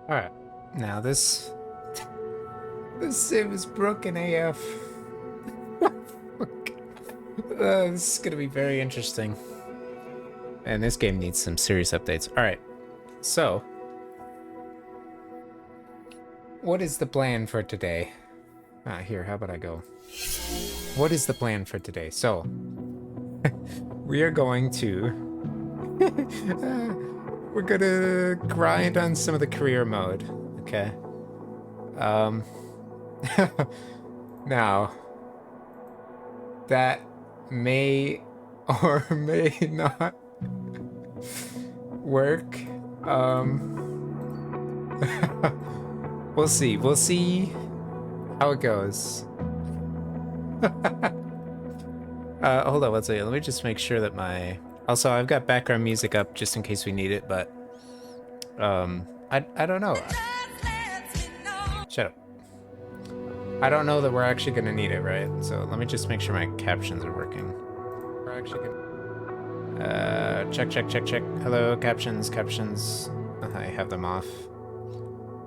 Alright. Now this sim is broken AF. This is gonna be very interesting. And this game needs some serious updates. Alright. So what is the plan for today? Here, how about I go? What is the plan for today? So we are going to we're gonna grind on some of the career mode, okay? Now that may or may not work. We'll see. We'll see how it goes. Hold on one second. Let me just make sure that my... Also, I've got background music up just in case we need it, but... I don't know. Shut up. I don't know that we're actually gonna need it, right? So let me just make sure my captions are working. We're actually gonna... check. Hello, captions. I have them off.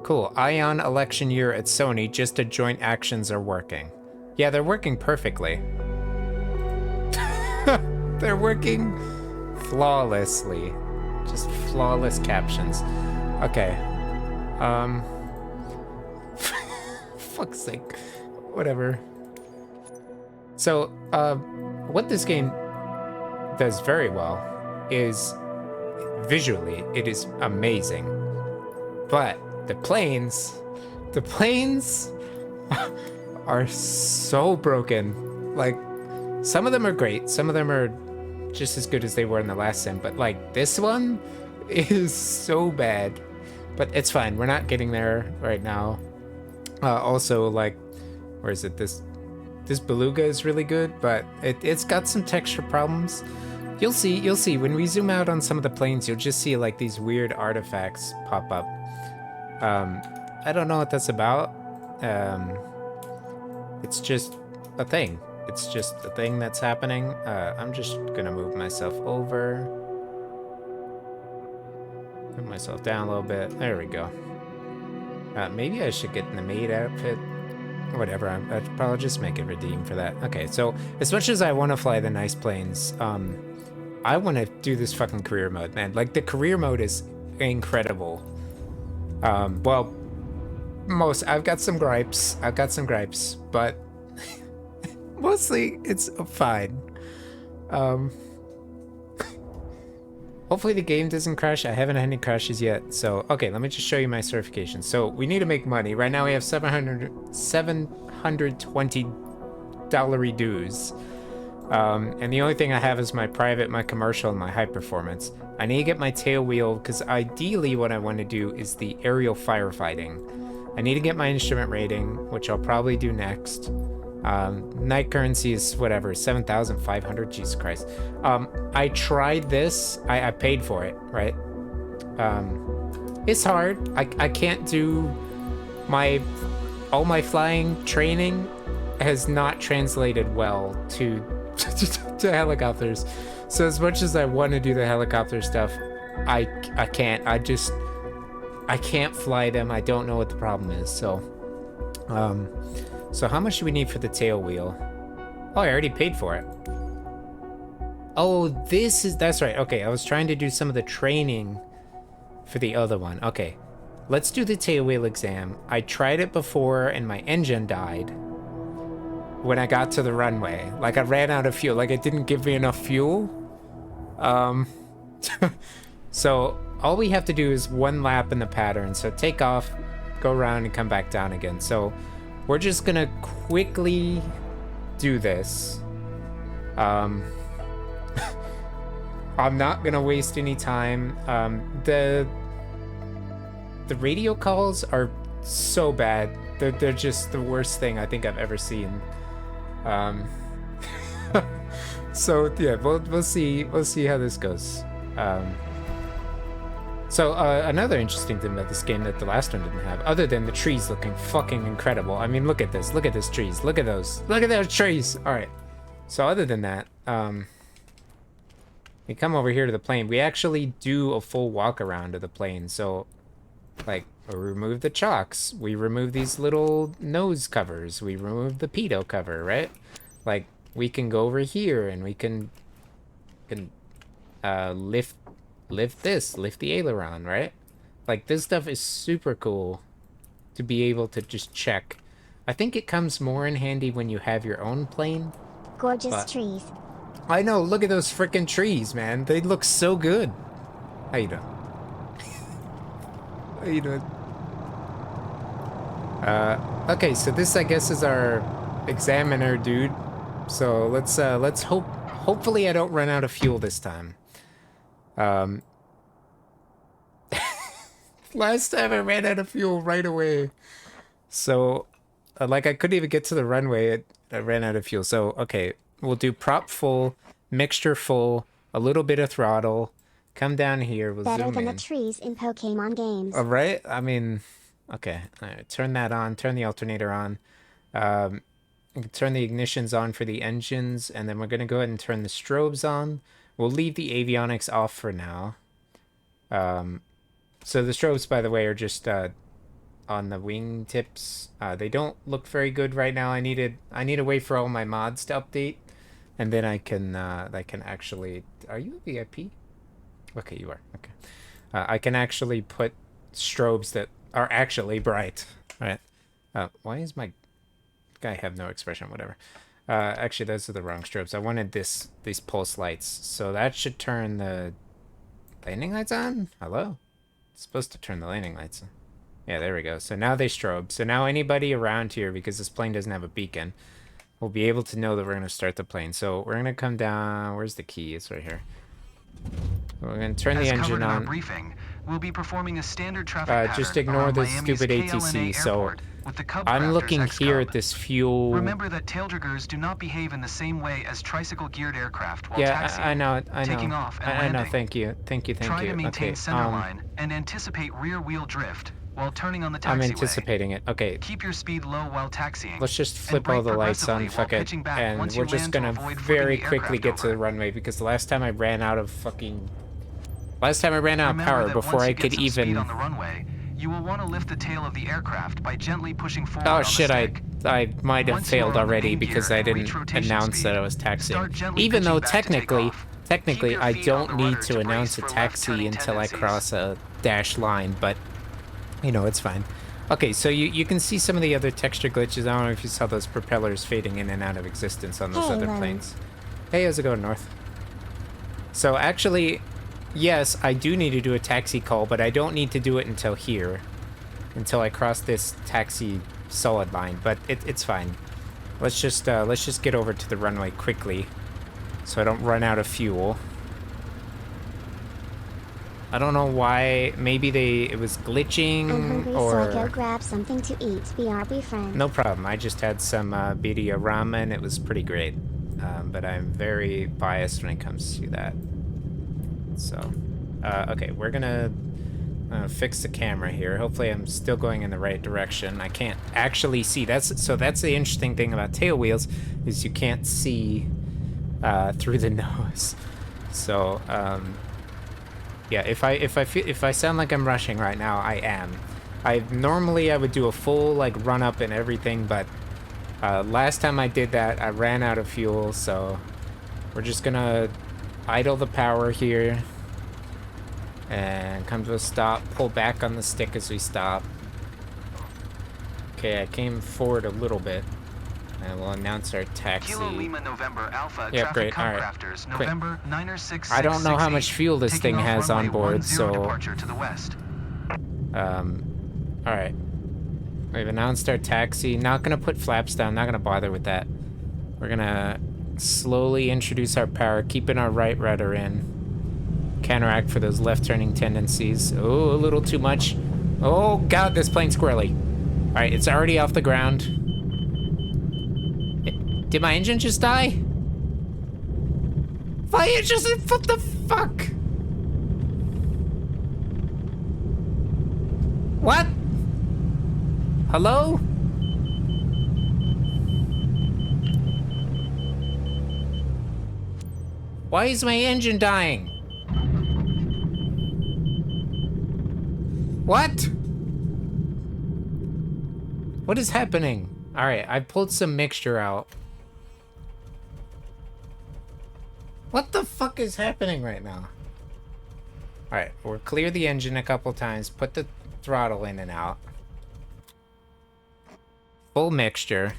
Cool. Ion election year at Sony, just the joint actions are working. Yeah, they're working perfectly. They're working flawlessly. Just flawless captions. Okay. Fuck's sake. Whatever. So, what this game does very well is visually, it is amazing. But the planes are so broken. Like, some of them are great, some of them are just as good as they were in the last sim, but like this one is so bad. But it's fine, we're not getting there right now. Also, like, where is it? This beluga is really good, but it's got some texture problems. You'll see when we zoom out on some of the planes, you'll just see like these weird artifacts pop up. I don't know what that's about. It's just a thing. It's just a thing that's happening. I'm just gonna move myself over. Move myself down a little bit. There we go. Maybe I should get in the maid outfit. Whatever, I'd probably just make it redeem for that. Okay, so as much as I want to fly the nice planes, I want to do this fucking career mode, man. Like, the career mode is incredible. Well, I've got some gripes, but mostly it's fine. Hopefully the game doesn't crash. I haven't had any crashes yet. So, okay, let me just show you my certification. So we need to make money. Right now we have $720 dues. And the only thing I have is my private, my commercial, and my high performance. I need to get my tail wheel, because ideally what I want to do is the aerial firefighting. I need to get my instrument rating, which I'll probably do next. Night currency is whatever, 7,500, Jesus Christ. I tried this, I paid for it, right? It's hard. I can't do all my flying training has not translated well to helicopters. So as much as I want to do the helicopter stuff, I can't. I can't fly them. I don't know what the problem is. So how much do we need for the tail wheel? Oh, I already paid for it. Oh, that's right. Okay, I was trying to do some of the training for the other one. Okay, let's do the tail wheel exam. I tried it before and my engine died when I got to the runway. Like, I ran out of fuel. Like, it didn't give me enough fuel. So all we have to do is one lap in the pattern. So take off, go around, and come back down again. So we're just gonna quickly do this. I'm not gonna waste any time. The radio calls are so bad. They're just the worst thing I think I've ever seen. So yeah, we'll see how this goes. So another interesting thing about this game that the last one didn't have, other than the trees looking fucking incredible. I mean, look at this trees. Look at those trees. All right. So other than that, we come over here to the plane. We actually do a full walk around of the plane. So, like, We remove the chocks. We remove these little nose covers. We remove the pedo cover, right? Like, we can go over here and we can lift the aileron, right? Like, this stuff is super cool to be able to just check. I think it comes more in handy when you have your own plane. Gorgeous trees. I know, look at those freaking trees, man. They look so good. How you doing? How you doing? Okay, so this, I guess, is our examiner dude. So let's hopefully I don't run out of fuel this time. Last time I ran out of fuel right away. So, like, I couldn't even get to the runway. I ran out of fuel. So, okay, we'll do prop full, mixture full, a little bit of throttle. Come down here. We'll Better zoom than in. the trees in Pokemon games. All right. I mean, okay. All right, turn that on. Turn the alternator on. Turn the ignitions on for the engines, and then we're gonna go ahead and turn the strobes on. We'll leave the avionics off for now. So the strobes, by the way, are just on the wing tips. They don't look very good right now. I need to wait for all my mods to update, and then I can actually. Are you a VIP? Okay, you are. Okay. I can actually put strobes that are actually bright. Right. Why is my guy have no expression? Whatever. Actually, those are the wrong strobes. I wanted these pulse lights. So that should turn the landing lights on. Hello. It's supposed to turn the landing lights on. Yeah, there we go. So now they strobe. So now anybody around here, because this plane doesn't have a beacon, will be able to know that we're going to start the plane. So we're going to come down. Where's the key? It's right here. We're going to turn the engine on. Briefing, we'll be performing a standard traffic just ignore the stupid ATC. So I'm looking here at this fuel. Remember that taildraggers do not behave in the same way as tricycle geared aircraft while yeah, taxiing, I know. taking off and I know. landing. Thank you. Try to maintain center line and anticipate rear wheel drift while turning on the taxiway. I'm anticipating it. Okay. Keep your speed low while taxiing. Let's just flip all the lights on. Fuck it. And we're just gonna very quickly get to the runway because the last time I ran out of power before I could even. On the runway, you will want to lift the tail of the aircraft by gently pushing forward. Oh on shit! the stick. I might have failed already because I didn't announce that I was taxiing. Even though technically I don't need to announce a taxi until I cross a dash line, but you know, it's fine. Okay, so you can see some of the other texture glitches. I don't know if you saw those propellers fading in and out of existence on those other planes. Hey, how's it going, North? So actually, yes, I do need to do a taxi call, but I don't need to do it until here. Until I cross this taxi solid line, but it's fine. Let's just get over to the runway quickly so I don't run out of fuel. I don't know why. Maybe it was glitching. I'm hungry, or... so I go grab something to eat. BRB friend. No problem. I just had some birria ramen. It was pretty great. But I'm very biased when it comes to that. So, okay, we're gonna fix the camera here. Hopefully I'm still going in the right direction. I can't actually see. That's the interesting thing about tail wheels is you can't see through the nose. So, yeah, if I sound like I'm rushing right now, I am. Normally I would do a full like run up and everything, but last time I did that, I ran out of fuel, so we're just gonna idle the power here and come to a stop. Pull back on the stick as we stop. Okay, I came forward a little bit. And we'll announce our taxi. Kilo Lima November Alpha yeah, great. All right. Crafters, November 906. I don't know how much fuel this thing has on board, so. Departure to the west. All right. We've announced our taxi. Not gonna put flaps down. Not gonna bother with that. We're gonna slowly introduce our power, keeping our right rudder in. Counteract for those left turning tendencies. Oh, a little too much. Oh God, this plane's squirrely. All right, it's already off the ground. Did my engine just die? My engine just, what the fuck? What? Hello? Why is my engine dying? What? What is happening? All right, I pulled some mixture out. What the fuck is happening right now? All right, we'll clear the engine a couple times, put the throttle in and out. Full mixture.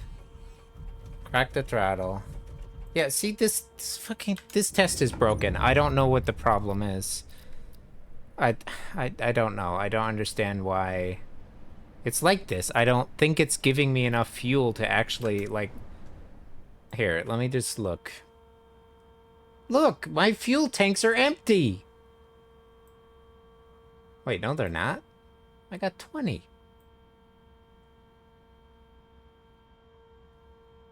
Crack the throttle. Yeah, see, this test is broken. I don't know what the problem is. I don't know. I don't understand why it's like this. I don't think it's giving me enough fuel to actually, like... Here, let me just look. Look, my fuel tanks are empty! Wait, no, they're not. I got 20.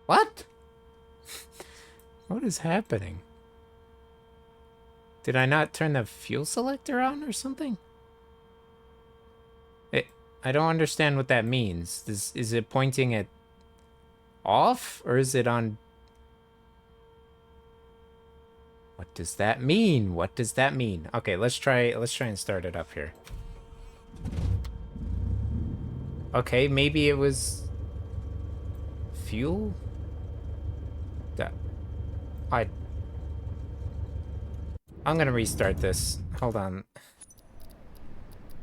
What? What is happening? Did I not turn the fuel selector on or something? I don't understand what that means. Is it pointing at off or is it on? What does that mean? What does that mean? Okay, let's try and start it up here. Okay, maybe it was fuel? I'm gonna restart this. Hold on.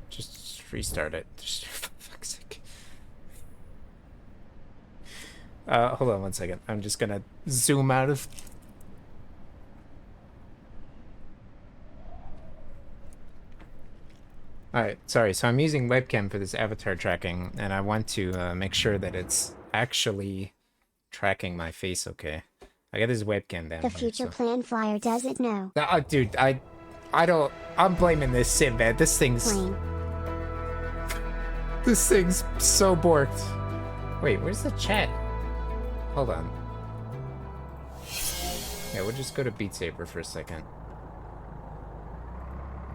Just restart it. Just for fuck's sake. Hold on one second. I'm just gonna zoom out of... Alright, sorry. So I'm using webcam for this avatar tracking, and I want to make sure that it's actually tracking my face okay. I got this webcam down The here, future so. plan flyer doesn't know. Dude, I don't... I'm blaming this sim, man. This thing's... Blame. This thing's so borked. Wait, where's the chat? Hold on. Yeah, we'll just go to Beat Saber for a second.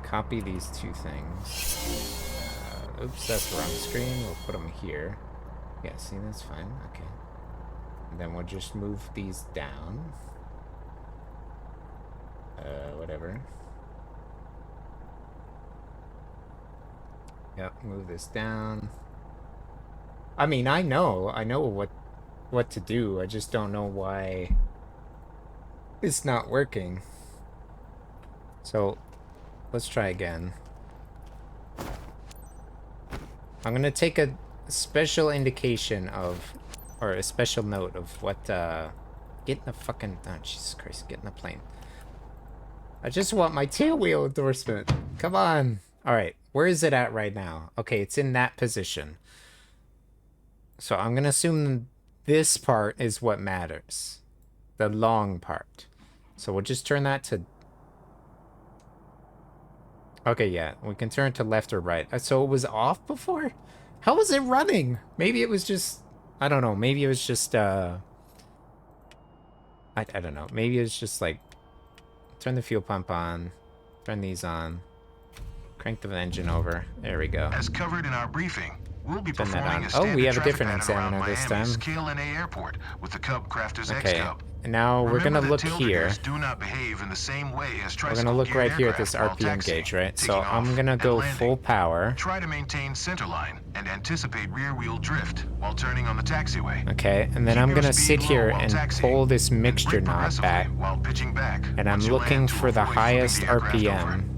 Copy these two things. Oops, that's the wrong screen. We'll put them here. Yeah, see, that's fine. Okay. And then we'll just move these down. Whatever. Yep, move this down. I mean, I know what to do. I just don't know why it's not working. So, let's try again. I'm gonna take a special indication of, or a special note of what, get in the fucking, oh, Jesus Christ, get in the plane. I just want my tailwheel endorsement. Come on. All right, where is it at right now? Okay, it's in that position. So I'm gonna assume this part is what matters. The long part. So we'll just turn that to... Okay, yeah, we can turn it to left or right. So it was off before? How was it running? Maybe it was just... I don't know, maybe it was just, I don't know. Maybe it was just like... Turn the fuel pump on. Turn these on. Crank the engine over. There we go. As covered in our briefing, we'll be Turn that performing on. a standard Oh, we have a traffic different pattern around examiner this Miami's time. KLNA Airport with the Cub Crafters Okay. X-Cub. And now we're gonna Remember that look tail here. riggers do not behave in the same way as We're gonna look right here at this RPM gauge, right? So I'm gonna go full power. Try to maintain center line and anticipate rear wheel drift while turning on the taxiway. Okay, and then Keep I'm your gonna speed sit low here while and taxiing, pull this and mixture brake knob progressively back. while pitching back And I'm once you looking land to for the avoid flipping highest the aircraft over. RPM.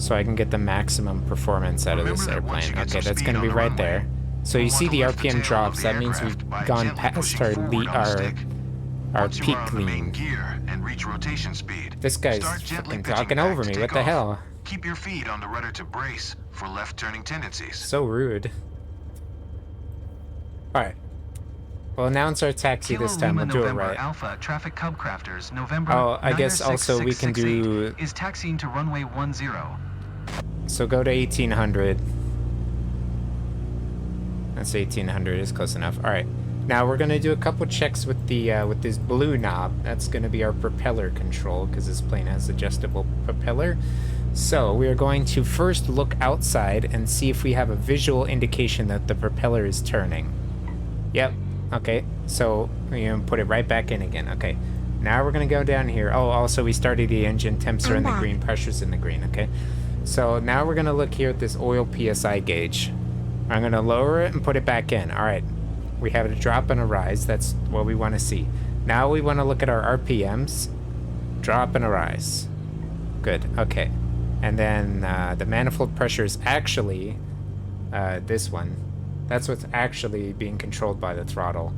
So I can get the maximum performance out of this Remember that once you airplane. get Okay, some that's speed gonna on be the right runway, there. So you you'll see want the to lift the RPM tail of drops. the That means aircraft we've by gone gently past pushing our forward on the stick. Once you peak are on the main lean. gear and reach rotation speed, This guy's start gently fucking pitching talking back over to me. take What the off. hell? Keep your feet on the rudder to brace for left turning tendencies. So rude. Alright. We'll announce our taxi this time. We'll do it right. Alpha Traffic Cub Crafters, November Oh, I guess also we can do... is taxiing to runway 10. So go to 1800. That's 1800 is close enough. All right. Now we're gonna do a couple checks with the with this blue knob. That's gonna be our propeller control because this plane has adjustable propeller. So we are going to first look outside and see if we have a visual indication that the propeller is turning. Yep. Okay. So we're gonna put it right back in again. Okay. Now we're gonna go down here. Oh, also we started the engine. Temps are in the green. Pressure's in the green. Okay. So now we're gonna look here at this oil PSI gauge. I'm gonna lower it and put it back in. All right, we have a drop and a rise. That's what we want to see. Now we want to look at our RPMs. Drop and a rise. Good, okay. And then the manifold pressure is actually this one. That's what's actually being controlled by the throttle.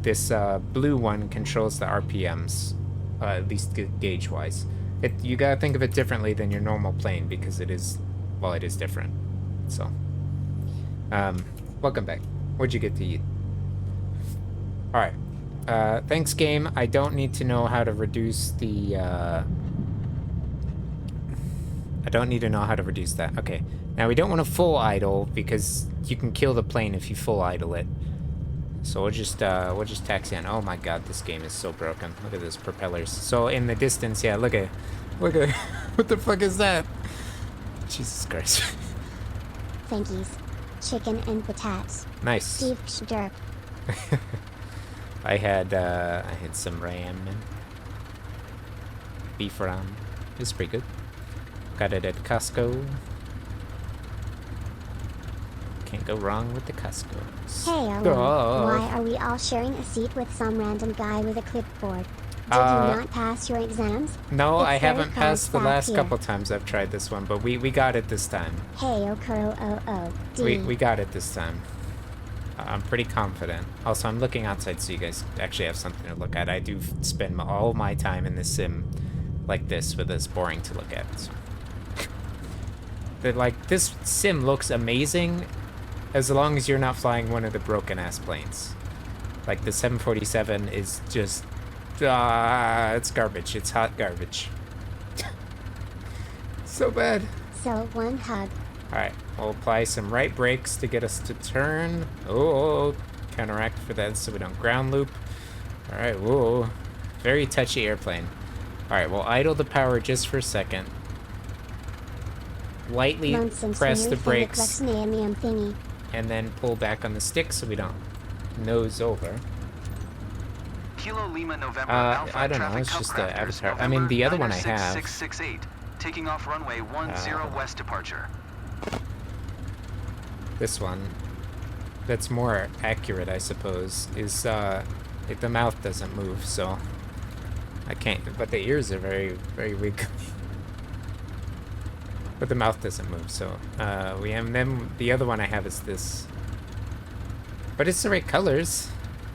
This blue one controls the RPMs, at least gauge-wise. You gotta think of it differently than your normal plane because it is, well, it is different. So, welcome back. What'd you get to eat? All right. Thanks, game. I don't need to know how to reduce the. I don't need to know how to reduce that. Okay. Now we don't want to full idle because you can kill the plane if you full idle it. So we'll just taxi in. Oh my god, this game is so broken. Look at those propellers. So in the distance, yeah, look at what the fuck is that? Jesus Christ. Thankies. Chicken and patates. Nice. Steve Schderp. I had some ramen. Beef ramen. It's pretty good. Got it at Costco. Can't go wrong with the Costco. Hey, Owen. Why are we all sharing a seat with some random guy with a clipboard? Did you not pass your exams? No, It's I haven't very passed the back last here. couple times I've tried this one, but we got it this time. Hey, Okuro O-O-D. We got it this time. I'm pretty confident. Also, I'm looking outside so you guys actually have something to look at. I do spend all my time in the sim like this, with this boring to look at. So. But, like, this sim looks amazing as long as you're not flying one of the broken-ass planes. Like, the 747 is just... it's garbage. It's hot garbage. So bad. So, one hug. Alright, we'll apply some right brakes to get us to turn. Oh, counteract for that so we don't ground loop. Alright, whoa. Very touchy airplane. Alright, we'll idle the power just for a second. Lightly Nonsense press when the you brakes Flexnamium thingy. and then pull back on the stick so we don't nose over. Kilo Lima November Alpha I don't know, traffic it's just the Cupcrafters, avatar. I mean, the other one I November have. 96668, taking off runway 10 west departure. This one, that's more accurate, I suppose, is the mouth doesn't move, so I can't. But the ears are very, very weak. But the mouth doesn't move, so we have them. The other one I have is this, but it's the right colors,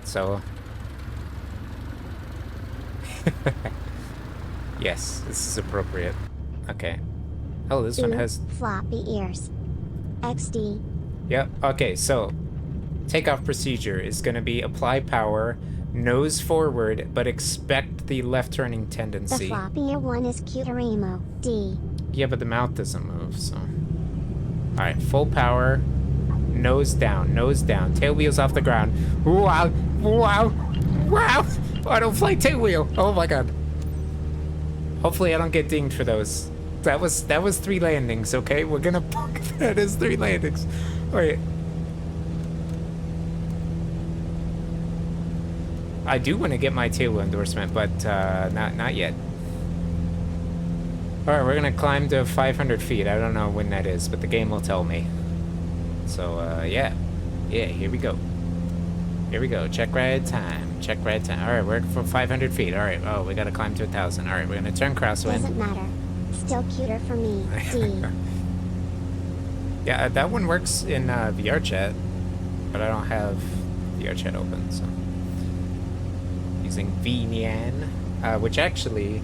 so yes, this is appropriate. Okay. Oh, this one Ooh, has. floppy ears. XD. Yep. Okay, so takeoff procedure is going to be apply power, nose forward, but expect the left turning The tendency. floppy ear one is Cuteremo. D. Yeah, but the mouth doesn't move, so. Alright, full power, nose down, tail wheels off the ground. Wow, wow, wow! Auto flight tail wheel! Oh my god. Hopefully I don't get dinged for those. That was 3 landings, okay? We're gonna book that as 3 landings. Alright. I do want to get my tail wheel endorsement, but not yet. Alright, we're gonna climb to 500 feet. I don't know when that is, but the game will tell me. So, yeah. Yeah, here we go. Here we go. Check ride time. Alright, we're for 500 feet. Alright, oh, we gotta climb to 1,000. Alright, we're gonna turn crosswind. Doesn't matter. Still cuter for me. D. Yeah, that one works in VR chat, but I don't have VR chat open, so. Using VNyan, which actually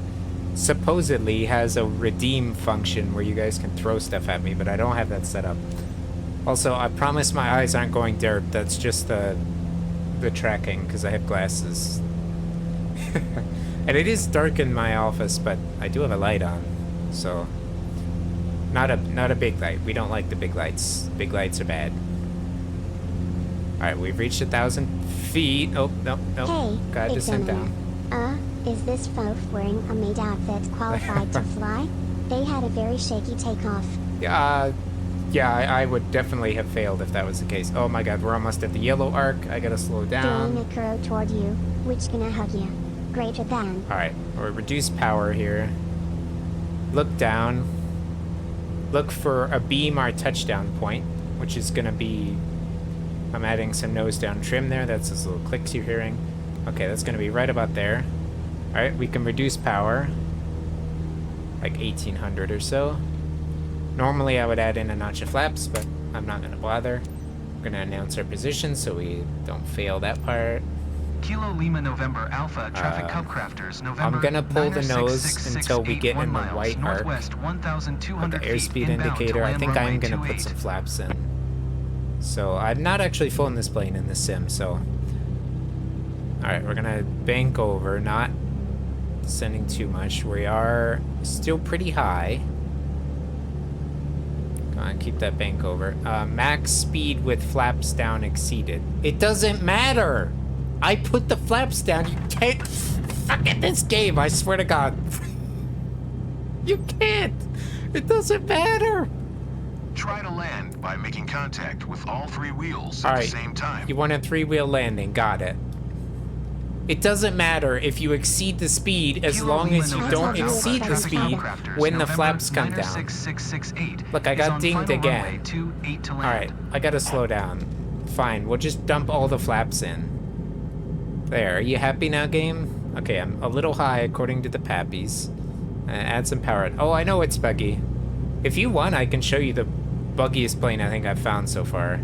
supposedly has a redeem function where you guys can throw stuff at me, but I don't have that set up. Also, I promise my eyes aren't going derp. That's just the tracking because I have glasses. And it is dark in my office, but I do have a light on, so not a big light. We don't like the big lights. Big lights are bad. All right, we've reached 1,000 feet. Oh no, Hey, gotta descend down. Is this Fof wearing a maid outfit qualified to fly? They had a very shaky takeoff. Yeah, I would definitely have failed if that was the case. Oh my god, we're almost at the yellow arc. I gotta slow Doing down. a curl toward you, which gonna hug you. Greater than. Alright, we're reduced power here. Look down. Look for a beam our touchdown point, which is gonna be I'm adding some nose down trim there. That's those little clicks you're hearing. Okay, that's gonna be right about there. All right, we can reduce power, like 1800 or so. Normally I would add in a notch of flaps, but I'm not gonna bother. We're gonna announce our position so we don't fail that part. Kilo Lima November Alpha Traffic Cup Crafters November. I'm gonna pull the nose until we get in the white arc northwest 1,200 of the airspeed feet indicator. I think I'm gonna put 28. some flaps in. So I'm not actually flying this plane in the sim, so. Alright, we're gonna bank over, not descending too much. We are still pretty high. Go on, keep that bank over. Max speed with flaps down exceeded. It doesn't matter! I put the flaps down. You can't fucking this game, I swear to God. You can't. It doesn't matter. Try to land by making contact with all three wheels at the same time. You want a 3-wheel landing. Got it. It doesn't matter if you exceed the speed as long as you don't exceed the speed when the flaps come down. Look, I got dinged again. Alright, I gotta slow down. Fine, we'll just dump all the flaps in. There, are you happy now, game? Okay, I'm a little high according to the pappies. Add some power. Oh, I know it's buggy. If you want, I can show you the buggiest plane I think I've found so far.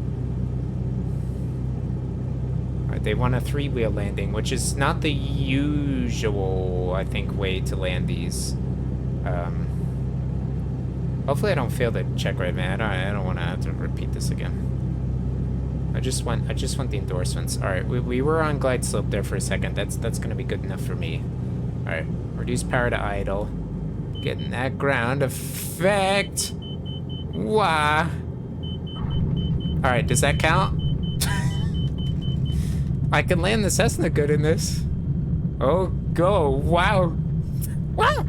Alright, they want a 3-wheel landing, which is not the usual, I think, way to land these. Hopefully I don't fail the check right, man. I don't want to have to repeat this again. I just want the endorsements. All right, we were on glide slope there for a second. That's gonna be good enough for me. All right, reduce power to idle. Getting that ground effect. Wah. All right, does that count? I can land the Cessna good in this. Oh, go! Wow! Wow!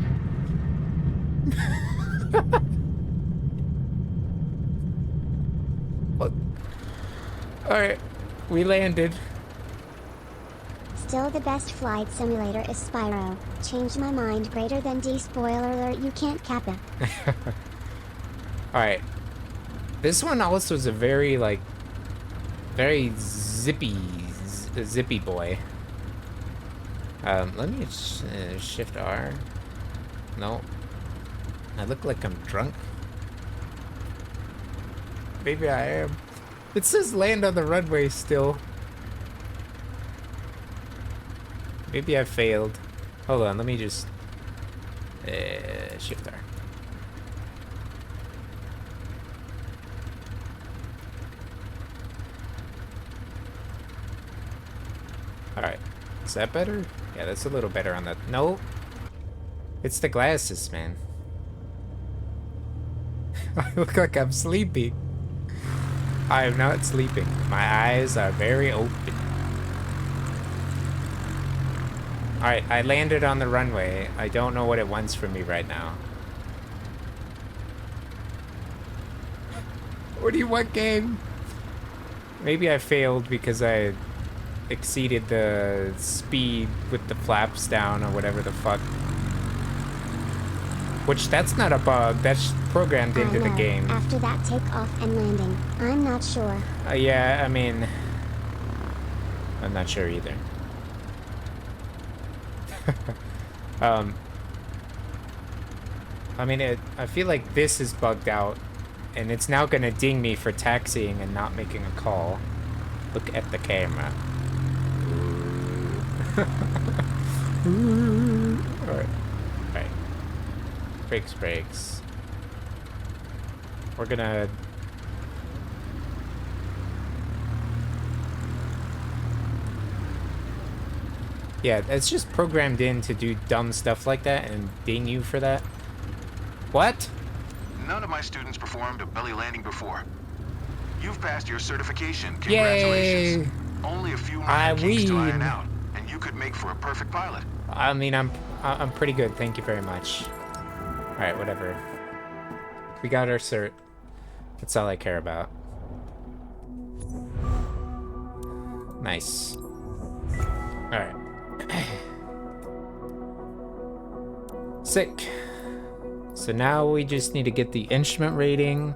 What? Alright, we landed. Still the best flight simulator is Spyro. Changed my mind greater than D. Spoiler alert, you can't cap it. Alright. This one also is a very, like, very zippy boy. Let me shift R. No. I look like I'm drunk. Maybe I am. It says land on the runway still. Maybe I failed. Hold on, let me just shift R. Alright. Is that better? Yeah, that's a little better on that. No. It's the glasses, man. I look like I'm sleeping. I am not sleeping. My eyes are very open. Alright, I landed on the runway. I don't know what it wants from me right now. What do you want, game? Maybe I failed because I exceeded the speed with the flaps down or whatever the fuck. Which, that's not a bug. That's programmed into the game. After that takeoff and landing, I'm not sure. Yeah, I mean... I'm not sure either. I mean, I feel like this is bugged out, and it's now gonna ding me for taxiing and not making a call. Look at the camera. Alright. Alright. Brakes. We're gonna... Yeah, it's just programmed in to do dumb stuff like that and ding you for that. What? None of my students performed a belly landing before. You've passed your certification. Congratulations. Yay! Only a few minor kinks to iron out, and you could make for a perfect pilot. I mean, I'm pretty good. Thank you very much. All right, whatever. We got our cert. That's all I care about. Nice. All right. Sick. So now we just need to get the instrument rating,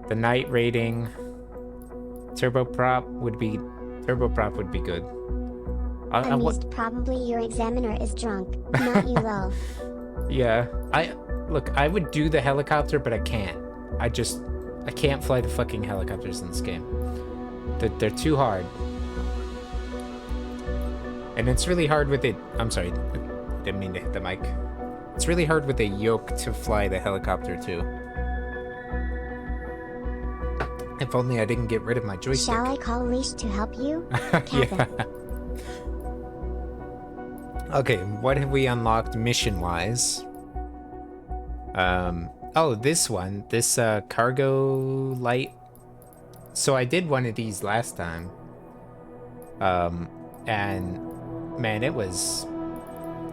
the night rating, turboprop would be good. Amused, probably your examiner is drunk, not you, lol. Yeah, I would do the helicopter, but I can't. I can't fly the fucking helicopters in this game. They're too hard. And it's really hard with it. I'm sorry, I didn't mean to hit the mic. It's really hard with a yoke to fly the helicopter too. If only I didn't get rid of my joystick. Shall I call Leash to help you? Kevin. Yeah. Okay, what have we unlocked mission-wise? Oh, this one. This, cargo light. So I did one of these last time. And, man, it was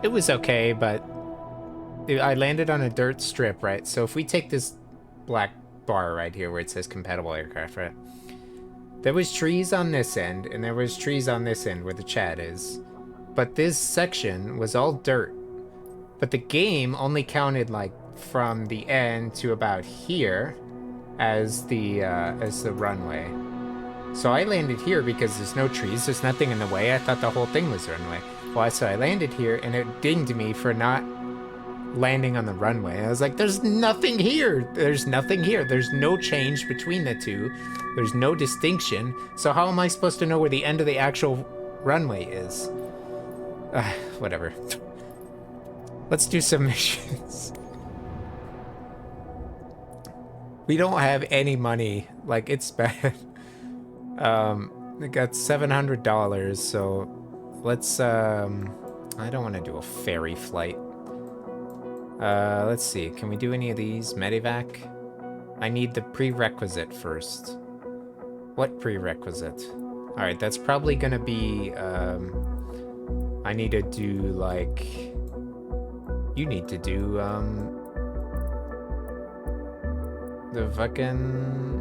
okay, but I landed on a dirt strip, right? So if we take this black bar right here where it says compatible aircraft, right? There was trees on this end, and there was trees on this end where the chat is. But this section was all dirt. But the game only counted like from the end to about here as the runway. So I landed here because there's no trees, there's nothing in the way. I thought the whole thing was the runway. Well, so I landed here and it dinged me for not landing on the runway. I was like, there's nothing here. There's nothing here. There's no change between the two. There's no distinction. So how am I supposed to know where the end of the actual runway is? Whatever. Let's do some missions. We don't have any money. Like, it's bad. We got $700, so let's, I don't want to do a ferry flight. Let's see. Can we do any of these? Medevac? I need the prerequisite first. What prerequisite? Alright, that's probably gonna be, I need to do, like... You need to do, the fucking...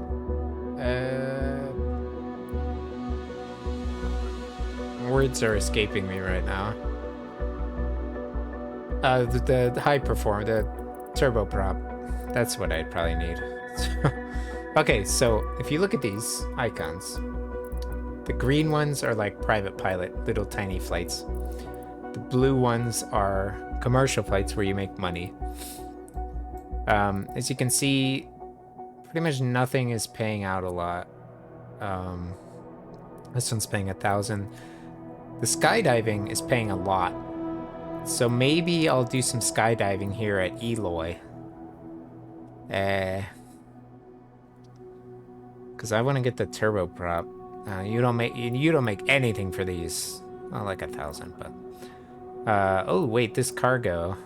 Words are escaping me right now. The high perform, the turboprop. That's what I'd probably need. Okay, so if you look at these icons, the green ones are like private pilot, little tiny flights. The blue ones are commercial flights where you make money. As you can see, pretty much nothing is paying out a lot. This one's paying 1,000. The skydiving is paying a lot. So maybe I'll do some skydiving here at Eloy. Because I want to get the turboprop. You don't make anything for these. Not like 1,000, but. Oh wait, this cargo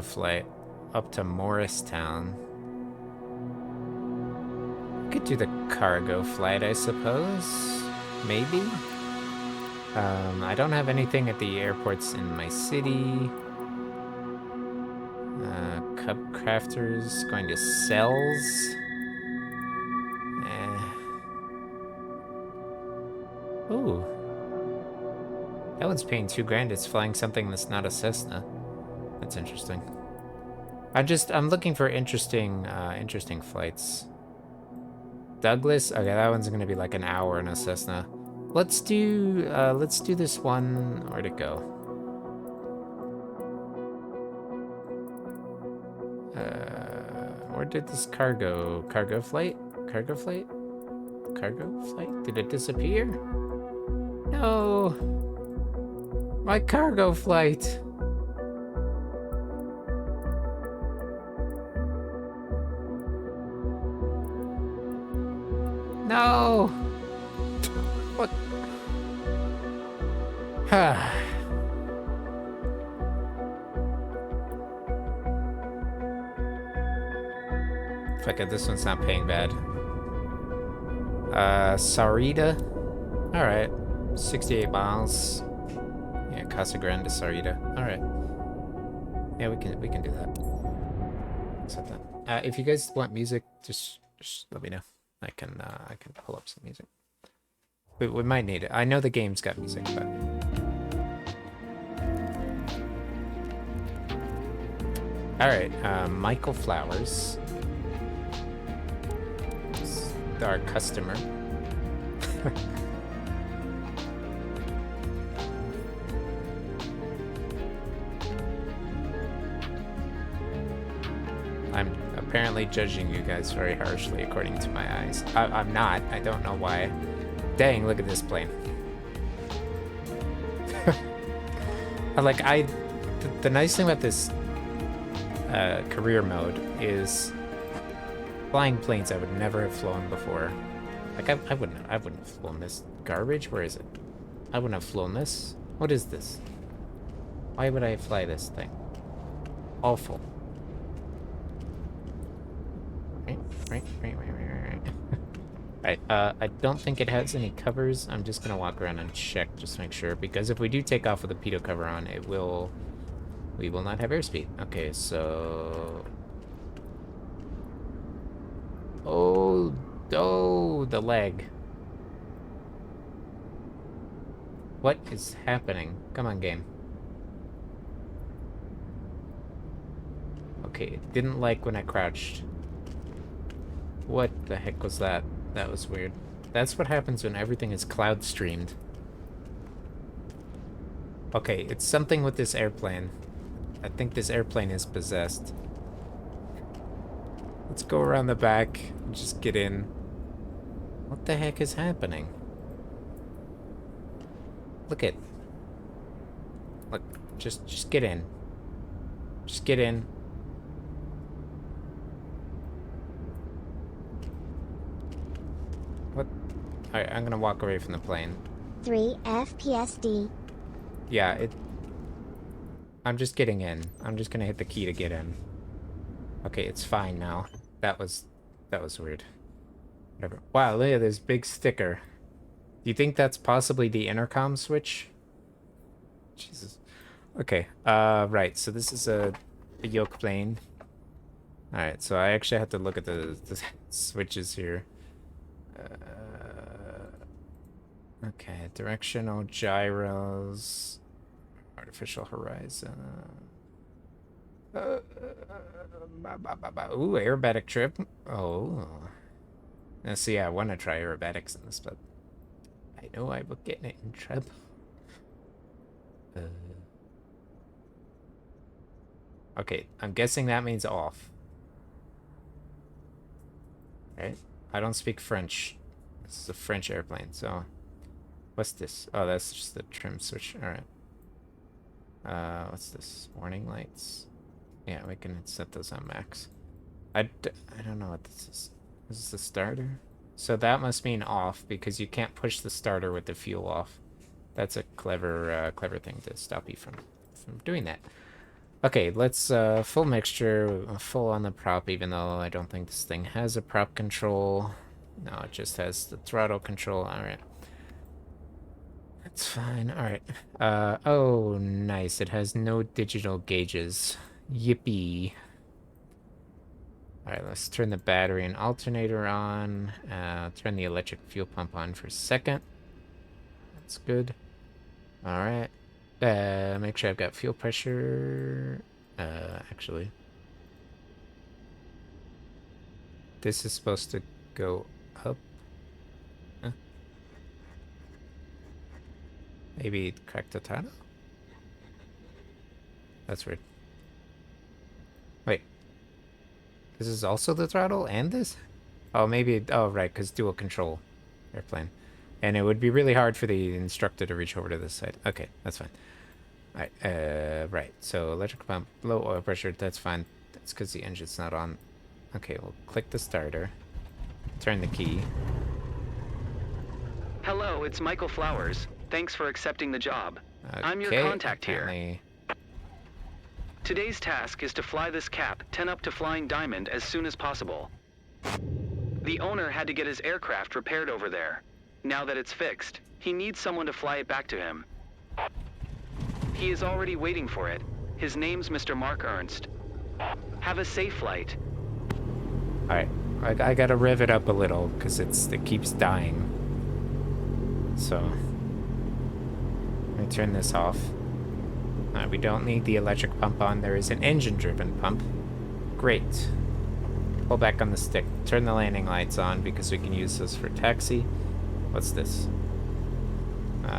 flight up to Morristown. Could do the cargo flight, I suppose. Maybe. I don't have anything at the airports in my city. Cup crafters going to Cells. Ooh. That one's paying $2,000. It's flying something that's not a Cessna. That's interesting. I'm looking for interesting flights. Douglas? Okay, that one's gonna be like an hour in a Cessna. Let's do this one. Where'd it go? Where did this cargo flight? Did it disappear? No! My cargo flight! No! What? Fuck it, this one's not paying bad. Sarita? Alright. 68 miles. Yeah, Casa Grande to Sarita. Alright. Yeah, we can do that. Accept that. If you guys want music, just let me know. I can pull up some music. We might need it. I know the game's got music, but... Alright, Michael Flowers. our customer. I'm apparently judging you guys very harshly according to my eyes. I'm not. I don't know why. Dang, look at this plane. The nice thing about this career mode is flying planes I would never have flown before. Like I wouldn't have flown this garbage. Where is it? I wouldn't have flown this. What is this? Why would I fly this thing? Awful. Right. Right, I don't think it has any covers. I'm just gonna walk around and check just to make sure, because if we do take off with a pitot cover on, we will not have airspeed. Okay, so... Oh, the leg. What is happening? Come on, game. Okay, it didn't like when I crouched. What the heck was that? That was weird. That's what happens when everything is cloud streamed. Okay, it's something with this airplane. I think this airplane is possessed. Let's go around the back and just get in. What the heck is happening? Look. Just get in. Just get in. What? Alright, I'm gonna walk away from the plane. 3 FPSD. Yeah, I'm just getting in. I'm just gonna hit the key to get in. Okay, it's fine now. That was weird. Whatever. Wow, look at this big sticker. Do you think that's possibly the intercom switch? Jesus. Okay, right, so this is a yoke plane. Alright, so I actually have to look at the switches here. Okay, directional gyros, artificial horizon. Ooh, aerobatic trip. Oh. Now, see, I want to try aerobatics in this, but I know I will get in trouble. Okay, I'm guessing that means off. Right? I don't speak French. This is a French airplane, so... What's this? Oh, that's just the trim switch. Alright. What's this? Warning lights? Yeah, we can set those on max. I don't know what this is. Is this the starter? So that must mean off, because you can't push the starter with the fuel off. That's a clever thing to stop you from doing that. Okay, let's full mixture, full on the prop, even though I don't think this thing has a prop control. No, it just has the throttle control. Alright. That's fine. Alright. Oh, nice. It has no digital gauges. Yippee. Alright, let's turn the battery and alternator on. Turn the electric fuel pump on for a second. That's good. Alright. Make sure I've got fuel pressure. Actually. This is supposed to go up. Huh? Maybe crack the throttle? That's weird. Wait. This is also the throttle and this? Oh, maybe... Oh, right, because dual control airplane. And it would be really hard for the instructor to reach over to this side. Okay, that's fine. Alright, right. So, electric pump, low oil pressure, that's fine. That's because the engine's not on. Okay, we'll click the starter. Turn the key. Hello, it's Michael Flowers. Thanks for accepting the job. Okay, I'm your contact here. Today's task is to fly this cap 10 up to Flying Diamond as soon as possible. The owner had to get his aircraft repaired over there. Now that it's fixed, he needs someone to fly it back to him. He is already waiting for it. His name's Mr. Mark Ernst. Have a safe flight. Alright, I gotta rev it up a little, because it keeps dying. So, let me turn this off. Alright, we don't need the electric pump on. There is an engine-driven pump. Great. Pull back on the stick. Turn the landing lights on because we can use those for taxi. What's this?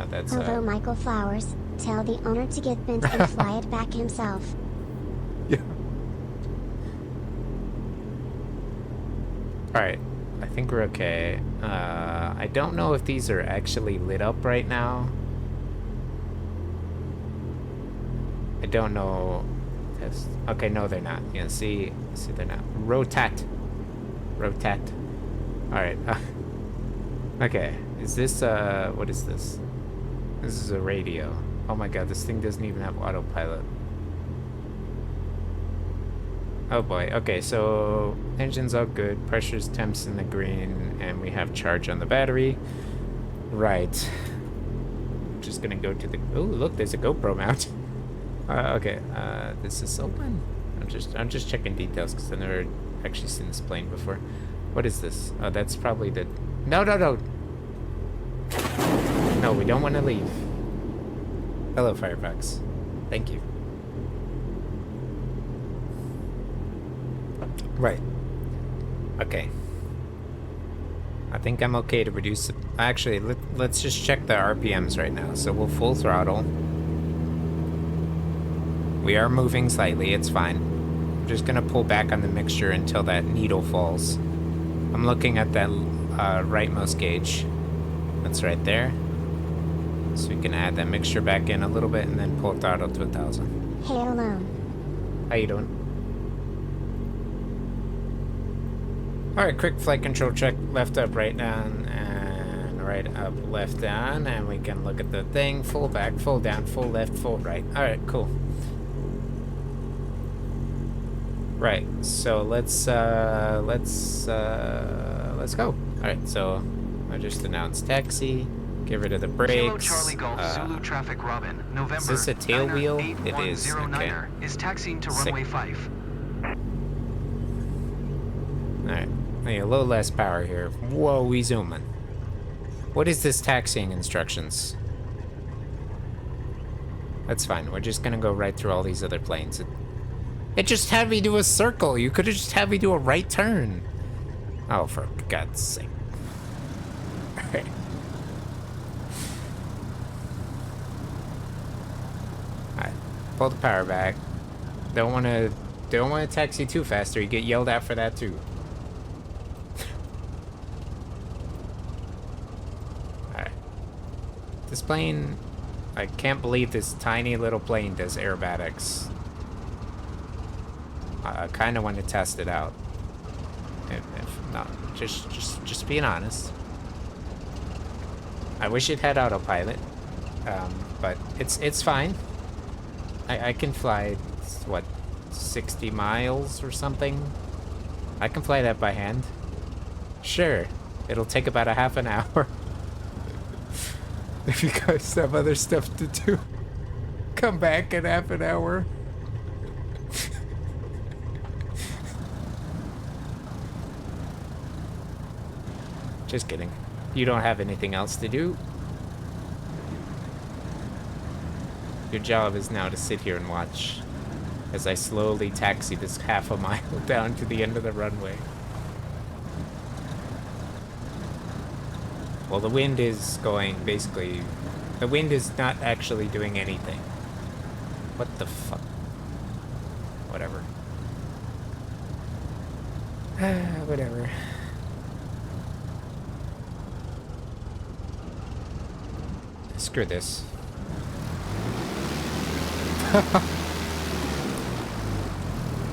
That's Hello, Michael Flowers. Tell the owner to get bent and fly it back himself. Yeah. Alright. I think we're okay. I don't know if these are actually lit up right now. I don't know. Test. Okay, no, they're not. Yeah, see, they're not. Rotate. Alright. Okay. Is this, what is this? This is a radio. Oh my god, this thing doesn't even have autopilot. Oh boy. Okay, so engine's all good. Pressure's temps in the green, and we have charge on the battery. Right. Just gonna go to the... Oh, look, there's a GoPro mount. Okay. This is open. I'm just checking details because I've never actually seen this plane before. What is this? Oh, that's probably the... No. No, we don't want to leave. Hello, Firefox. Thank you. Right. Okay. I think I'm okay to reduce it. Actually, let's just check the RPMs right now. So we'll full throttle. We are moving slightly, it's fine. I'm just gonna pull back on the mixture until that needle falls. I'm looking at that rightmost gauge. That's right there. So we can add that mixture back in a little bit and then pull throttle to 1,000. Hey, hello. How you doing? Alright, quick flight control check. Left up, right down, and right up, left down. And we can look at the thing. Full back, full down, full left, full right. Alright, cool. Right, so let's go. Alright, so I just announced taxi. Get rid of the brakes. Kilo Charlie Golf Zulu Traffic Robin, November. Is this a tail wheel? It is. Okay. Is taxiing to Sick. runway 5. Alright. A little less power here. Whoa, we zooming. What is this taxiing instructions? That's fine. We're just gonna go right through all these other planes. It just had me do a circle. You could have just had me do a right turn. Oh, for God's sake. Alright. Alright. Pull the power back. Don't wanna taxi too fast or you get yelled at for that too. Alright. This plane, I can't believe this tiny little plane does aerobatics. I kind of want to test it out. If not, just being honest. I wish it had autopilot, but it's fine. I can fly, what, 60 miles or something? I can fly that by hand. Sure, it'll take about a half an hour. If you guys have other stuff to do, come back in half an hour. Just kidding. You don't have anything else to do. Your job is now to sit here and watch as I slowly taxi this half a mile down to the end of the runway. Well, the wind is going, basically, the wind is not actually doing anything. What the fuck? Whatever. Whatever. Screw this.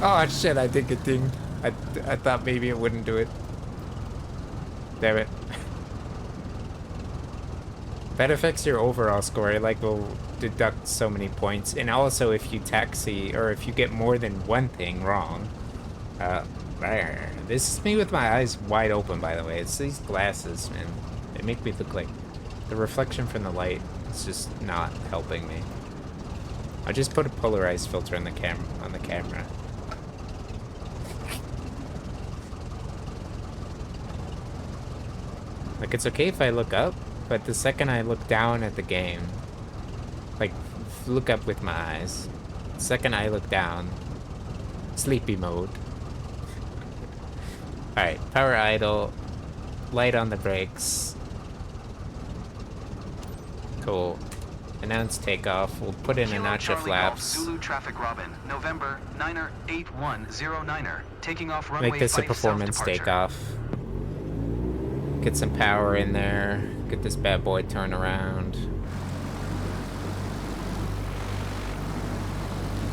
Oh shit, I did get dinged. I thought maybe it wouldn't do it. Damn it. That affects your overall score. It like will deduct so many points. And also if you taxi or if you get more than one thing wrong. This is me with my eyes wide open, by the way. It's these glasses, man. They make me look like the reflection from the light is just not helping me. I just put a polarized filter on the camera. Like, it's okay if I look up, but the second I look down at the game, like, look up with my eyes, the second I look down, sleepy mode. Alright, power idle. Light on the brakes. Cool. Announce takeoff. We'll put in a Kilo notch of Charlie Golf, flaps. Zulu traffic Robin, November 9er 8109er, taking off runway Make this a 5 performance south departure. takeoff. Get some power in there. Get this bad boy turned around.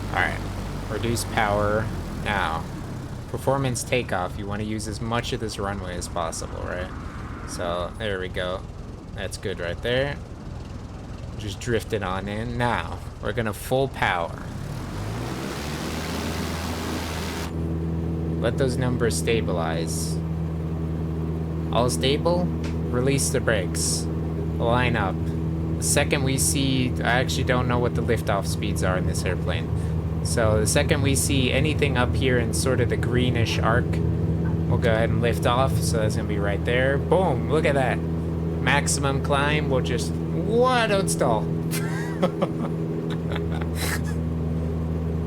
Alright. Reduce power. Now. Performance takeoff. You want to use as much of this runway as possible, right? So, there we go. That's good right there. Just drift it on in. Now, we're gonna full power. Let those numbers stabilize. All stable? Release the brakes. Line up. The second we see... I actually don't know what the liftoff speeds are in this airplane. So the second we see anything up here in sort of the greenish arc, we'll go ahead and lift off. So that's gonna be right there. Boom! Look at that. Maximum climb. We'll just... What? Don't stall.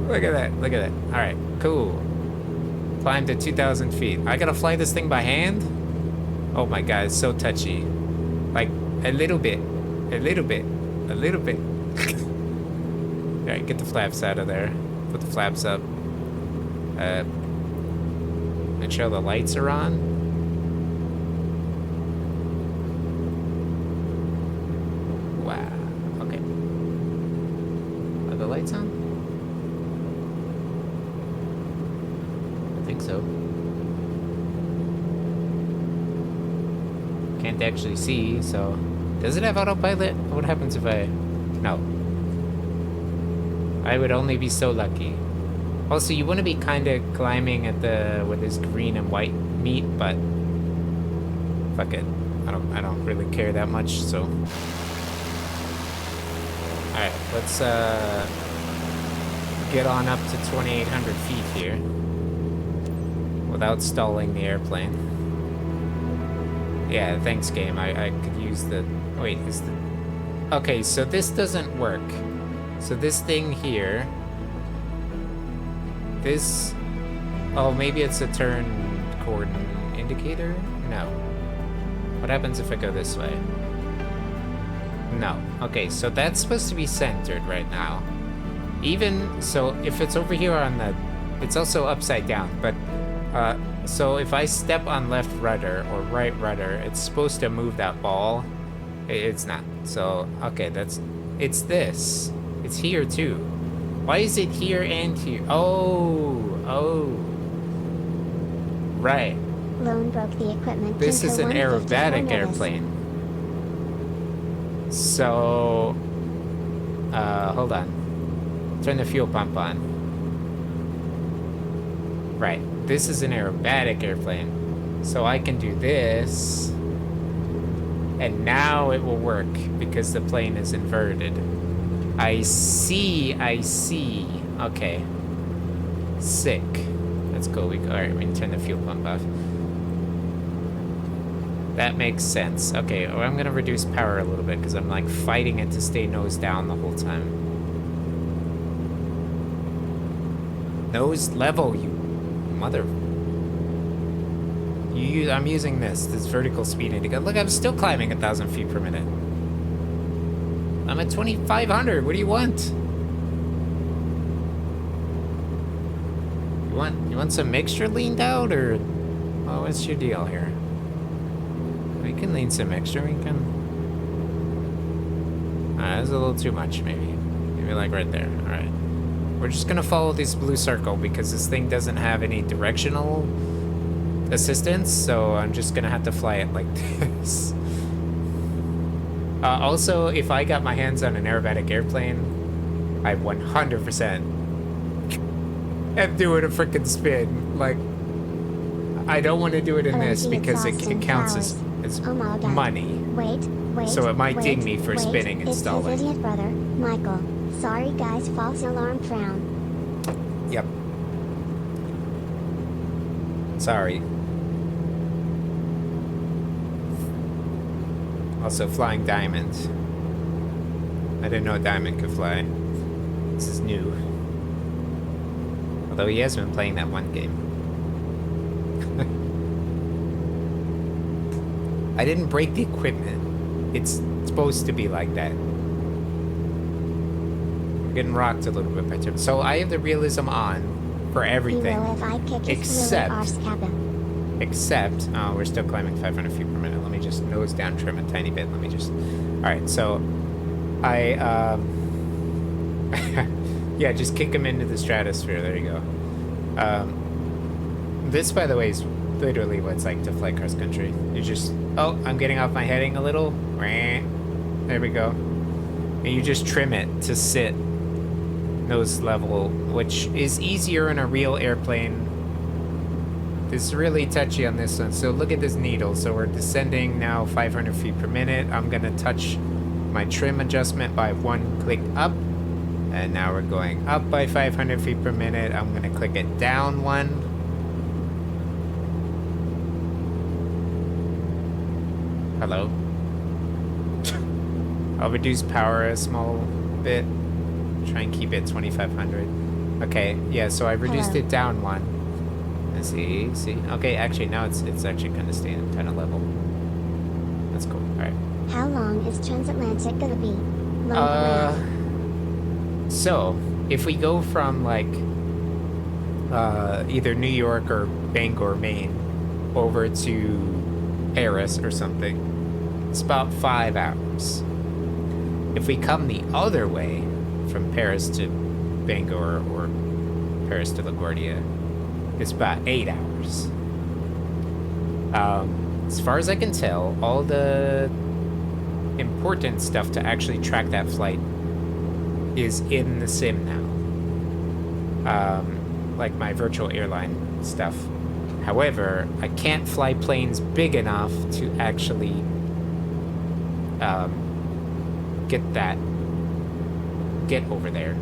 Look at that. Look at that. Alright, cool. Climb to 2,000 feet. I gotta fly this thing by hand? Oh my god, it's so touchy. Like, a little bit. A little bit. A little bit. Alright, get the flaps out of there. Put the flaps up. Make sure the lights are on. Wow. Okay. Are the lights on? I think so. Can't actually see, so... Does it have autopilot? What happens if I... No. I would only be so lucky. Also, you want to be kind of climbing at the... with this green and white meat, but... Fuck it. I don't really care that much, so... Alright, let's, get on up to 2,800 feet here. Without stalling the airplane. Yeah, thanks, game. I could use the... Wait, is the... Okay, so this doesn't work. So this thing here... This... Oh, maybe it's a turn coordinate indicator? No. What happens if I go this way? No. Okay, so that's supposed to be centered right now. Even... So, if it's over here on the... It's also upside down, but... So if I step on left rudder or right rudder, it's supposed to move that ball. It's not. So, okay, that's... It's this. It's here, too. Why is it here and here? Oh. Right. Lone broke the equipment. This is an aerobatic airplane. So... hold on. Turn the fuel pump on. Right. This is an aerobatic airplane. So I can do this. And now it will work because the plane is inverted. I see. Okay. Sick. Let's go. Alright, we can turn the fuel pump off. That makes sense. Okay, well, I'm gonna reduce power a little bit because I'm like fighting it to stay nose down the whole time. Nose level, you mother... I'm using this vertical speed indicator. Look, I'm still climbing 1,000 feet per minute. I'm at 2,500. What do you want? You want some mixture leaned out, or... Oh, what's your deal here? We can lean some mixture. We can... That's a little too much, maybe. Maybe like right there. All right. We're just gonna follow this blue circle because this thing doesn't have any directional assistance, so I'm just gonna have to fly it like this. Also, if I got my hands on an aerobatic airplane, I 100% am doing a freaking spin. Like, I don't want to do it in this because it counts as money. Wait. So it might ding me for spinning and stalling. It's his idiot brother, Michael. Sorry guys, false alarm frown. Yep. Sorry. Also, Flying Diamond. I didn't know Diamond could fly. This is new. Although he has been playing that one game. I didn't break the equipment. It's supposed to be like that. We're getting rocked a little bit by Tim. So I have the realism on for everything. He will if I kick his Except- really arse cabin. Except, oh, we're still climbing 500 feet per minute. Let me just nose down, trim a tiny bit. Let me just, all right, so I, yeah, just kick him into the stratosphere. There you go. This, by the way, is literally what it's like to fly cross country. You just, oh, I'm getting off my heading a little. There we go. And you just trim it to sit nose level, which is easier in a real airplane. It's really touchy on this one. So look at this needle. So we're descending now 500 feet per minute. I'm gonna touch my trim adjustment by 1 click up. And now we're going up by 500 feet per minute. I'm gonna click it down 1. Hello? I'll reduce power a small bit. Try and keep it 2500. Okay, yeah, so I reduced it down 1. See. Okay, actually now it's actually kind of staying kind of level. That's cool. All right. How long is transatlantic gonna be? Long So if we go from like either New York or Bangor, Maine, over to Paris or something, it's about 5 hours. If we come the other way from Paris to Bangor or Paris to LaGuardia, it's about 8 hours. As far as I can tell, all the important stuff to actually track that flight is in the sim now. Like my virtual airline stuff. However, I can't fly planes big enough to actually get over there.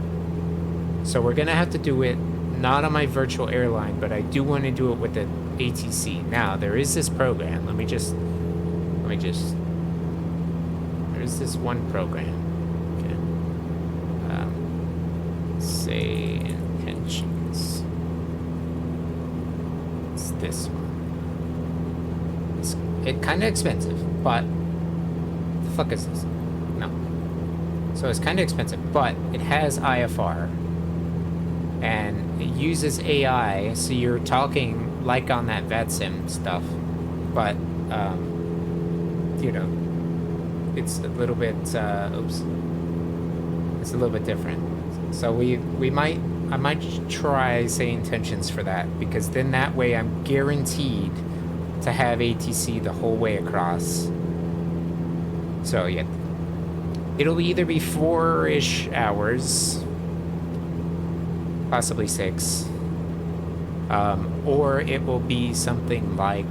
So we're gonna have to do it not on my virtual airline, but I do want to do it with the ATC. Now, there is this program. Let me just, there's this one program. Okay. Say intentions. It's this one. It's kind of expensive, but the fuck is this? No. So it's kind of expensive, but it has IFR. And it uses AI, so you're talking like on that VATSIM stuff, but, you know, it's a little bit, it's a little bit different. So I might try say intentions for that, because then that way I'm guaranteed to have ATC the whole way across. So yeah, it'll either be 4-ish hours, possibly 6, or it will be something like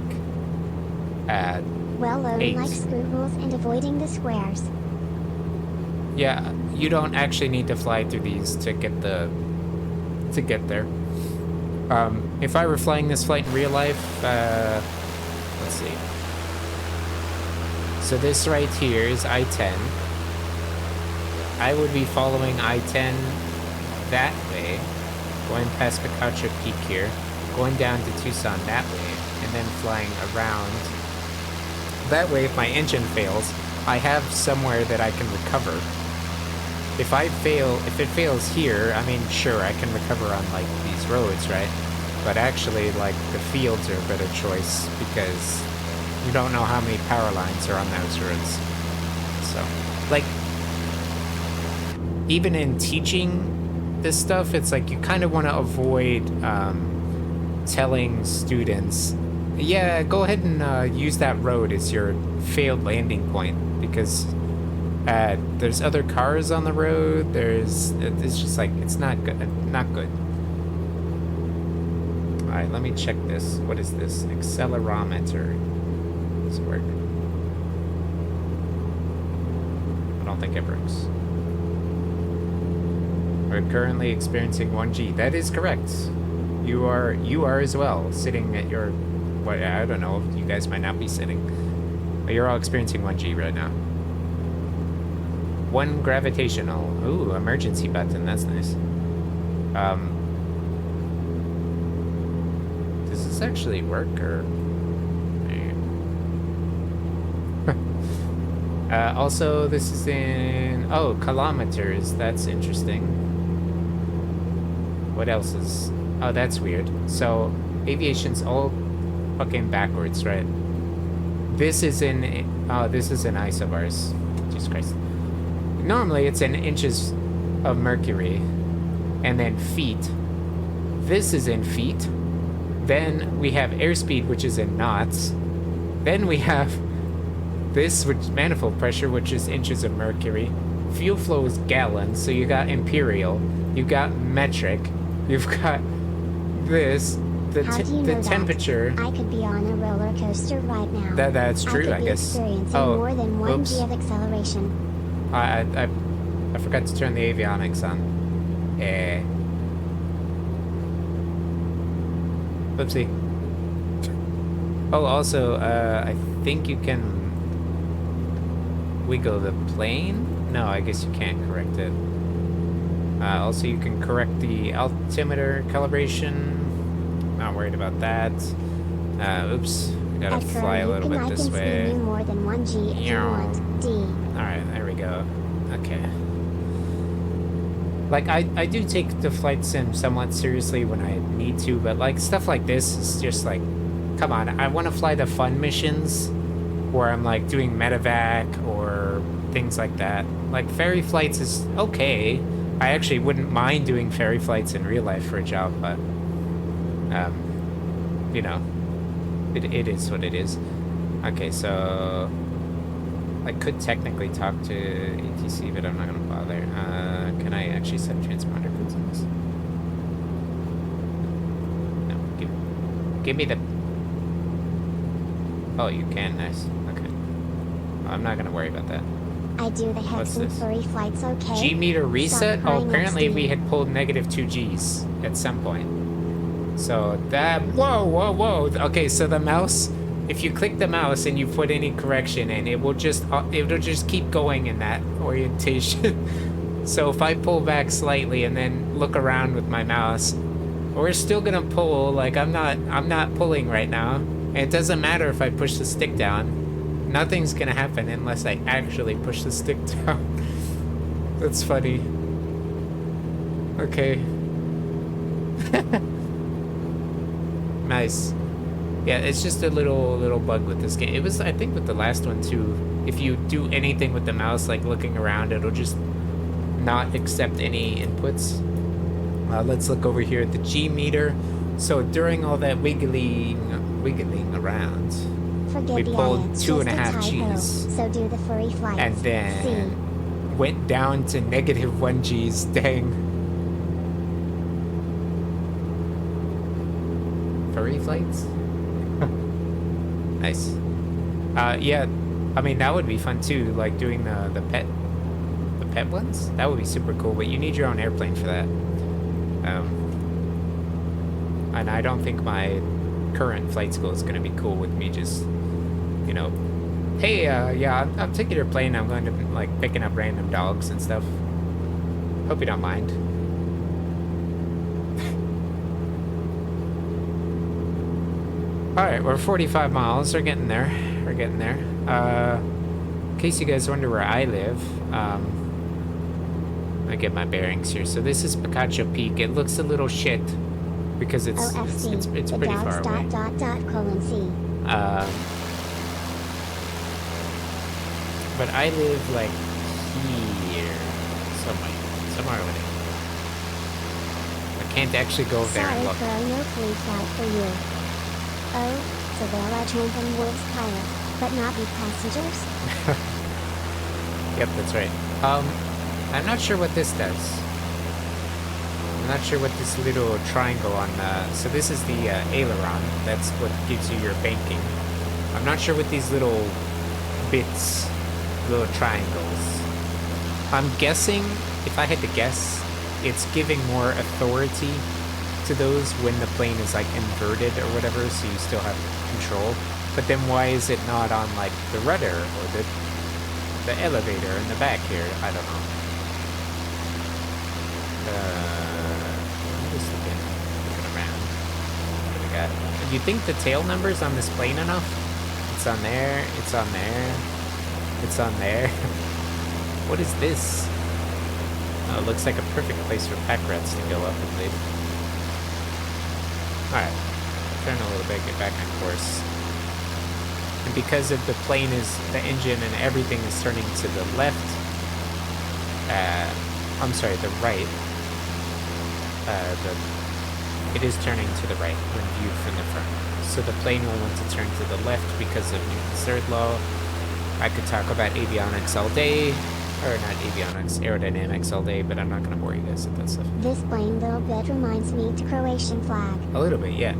well, learn 8. like screw rules and avoiding the squares. Yeah, you don't actually need to fly through these to get there. If I were flying this flight in real life, let's see. So this right here is I-10. I would be following I-10 that way, going past Picacho Peak here, going down to Tucson that way, and then flying around. That way, if my engine fails, I have somewhere that I can recover. If it fails here, I mean, sure, I can recover on, like, these roads, right? But actually, like, the fields are a better choice, because you don't know how many power lines are on those roads. So, like, even in teaching this stuff, it's like you kind of want to avoid telling students, yeah, go ahead and use that road as your failed landing point, because there's other cars on the road. It's just like, it's not good. All right, let me check this. What is this? Accelerometer. Does it work? I don't think it works. We're currently experiencing 1G. That is correct. You are as well, sitting at your, what, I don't know, you guys might not be sitting, but you're all experiencing 1G right now. 1 gravitational. Ooh, emergency button, that's nice. Does this actually work, or? Also, this is in... Oh, kilometers. That's interesting. What else is... Oh, that's weird. So, aviation's all fucking backwards, right? This is in... Oh, this is in isobars. Jesus Christ. Normally, it's in inches of mercury. And then feet. This is in feet. Then we have airspeed, which is in knots. Then we have this, which is manifold pressure, which is inches of mercury. Fuel flow is gallons, so you got imperial. You got metric. You've got this. The temperature. I could be on a roller coaster right now. That's true, I guess. Experiencing more than 1 G of acceleration. I forgot to turn the avionics on. Oopsie. Oh, also, I think you can wiggle the plane? No, I guess you can't correct it. Also, you can correct the altimeter calibration. Not worried about that. Oops. Gotta fly a little bit this way. More than 1 G if you want. D. Alright, there we go. Okay. Like, I do take the flight sim somewhat seriously when I need to, but, like, stuff like this is just, like, come on. I want to fly the fun missions where I'm, like, doing medevac or things like that. Like, ferry flights is okay. I actually wouldn't mind doing ferry flights in real life for a job, but, you know, it is what it is. Okay, so... I could technically talk to ATC, but I'm not going to bother. Can I actually set transponder codes on this? No, give me the... Oh, you can, nice. Okay. I'm not going to worry about that. I do the hex and furry flights, okay? G-meter reset? Oh, apparently we had pulled negative 2 Gs at some point. So that... Whoa, whoa, whoa! Okay, so the mouse... If you click the mouse and you put any correction in, it'll just keep going in that orientation. So if I pull back slightly and then look around with my mouse, we're still gonna pull. Like I'm not pulling right now. And it doesn't matter if I push the stick down. Nothing's gonna happen unless I actually push the stick down. That's funny. Okay. Nice. Yeah, it's just a little bug with this game. It was, I think, with the last one too. If you do anything with the mouse, like looking around, it'll just not accept any inputs. Let's look over here at the G meter. So during all that wiggling around, we pulled 2.5 Gs. So do the furry flights. And then went down to negative 1 Gs. Dang. Furry flights? Nice. Yeah, I mean, that would be fun too, like doing the pet ones. That would be super cool, but you need your own airplane for that. And I don't think my current flight school is gonna be cool with me just, you know, hey, yeah, I'm taking your plane. I'm going to, like, picking up random dogs and stuff. Hope you don't mind. Alright, we're 45 miles. We're getting there. We're getting there. In case you guys wonder where I live, I get my bearings here. So this is Picacho Peak. It looks a little shit because it's pretty far away. C. But I live like here, somewhere over there. I can't actually go there and look. Sorry, no free flight for you. Oh, so there are Trantham Wolves pilots, but not be passengers? Yep, that's right. I'm not sure what this does. I'm not sure what this little triangle on so this is the aileron. That's what gives you your banking. I'm not sure what these little bits, little triangles. I'm guessing, if I had to guess, it's giving more authority to those when the plane is like inverted or whatever, so you still have control. But then why is it not on like the rudder or the elevator in the back here? I don't know. I'm just looking around. What do we got? Do you think the tail number's on this plane enough? It's on there. It's on there. It's on there. What is this? Oh, it looks like a perfect place for pack rats to go up and live. Alright. Turn a little bit, get back on course. And because of the plane is, the engine and everything is turning to the left, I'm sorry, the right. It is turning to the right when viewed from the front. So the plane will want to turn to the left because of Newton's third law. I could talk about avionics all day, or not avionics, aerodynamics all day, but I'm not going to bore you guys with that stuff. This plane little bit reminds me to Croatian flag. A little bit, yeah.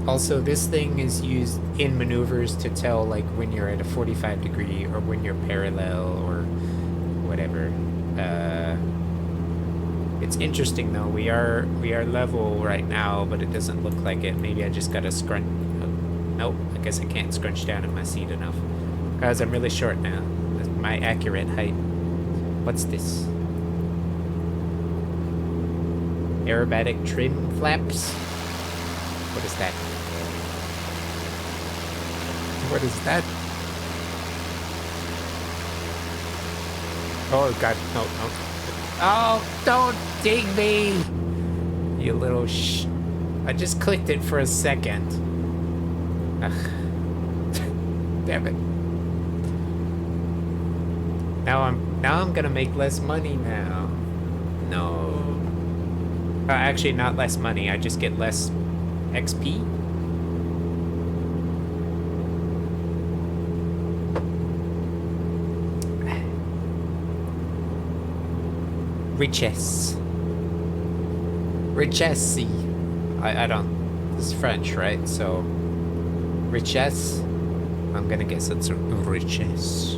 Also, this thing is used in maneuvers to tell, like, when you're at a 45 degree or when you're parallel or whatever. It's interesting though. We are level right now, but it doesn't look like it. Maybe I just gotta scrunch. Oh, nope, I guess I can't scrunch down in my seat enough. Guys, I'm really short now. That's my accurate height. What's this? Aerobatic trim flaps? What is that? What is that? Oh god, no, no. Oh, don't dig me! You little I just clicked it for a second. Ugh. Damn it. Now I'm gonna make less money now. No. Actually, not less money. I just get less XP. Richesse. Richesse. I don't... This is French, right? So... Richesse. I'm gonna guess it's richesse.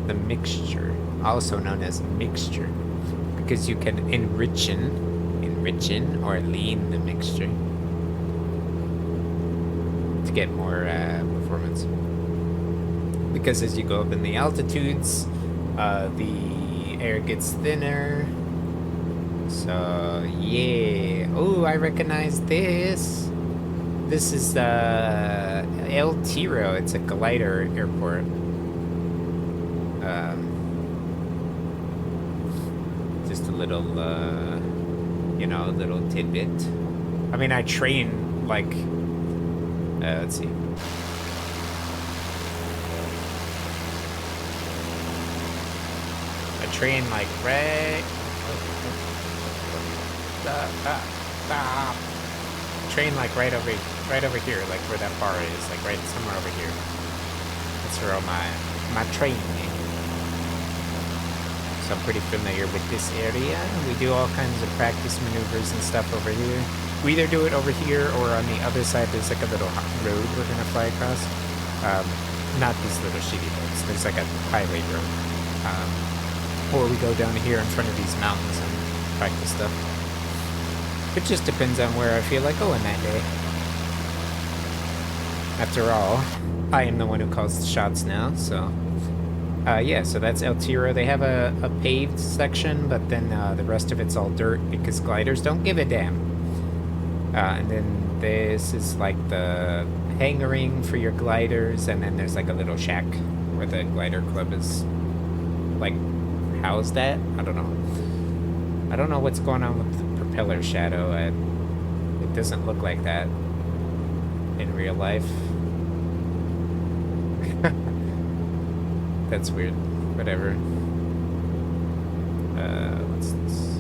The mixture. Also known as mixture. Because you can enrichen or lean the mixture. To get more performance. Because as you go up in the altitudes, the air gets thinner. So yeah. Oh, I recognize this. This is El Tiro. It's a glider airport. Just a little you know, little tidbit. I mean, I train like let's see. Train like right train like right over here, like where that bar is, like right somewhere over here. That's where all my training is. So I'm pretty familiar with this area. We do all kinds of practice maneuvers and stuff over here. We either do it over here or on the other side there's like a little road we're gonna fly across. Not these little shitty boats. There's like a highway road. Or we go down here in front of these mountains and practice stuff. It just depends on where I feel like going that day. After all, I am the one who calls the shots now, so... yeah, so that's El Tiro. They have a paved section, but then the rest of it's all dirt because gliders don't give a damn. And then this is like the hangaring for your gliders, and then there's like a little shack where the glider club is like... How's that? I don't know. I don't know what's going on with the propeller shadow. It doesn't look like that in real life. That's weird. Whatever. What's this?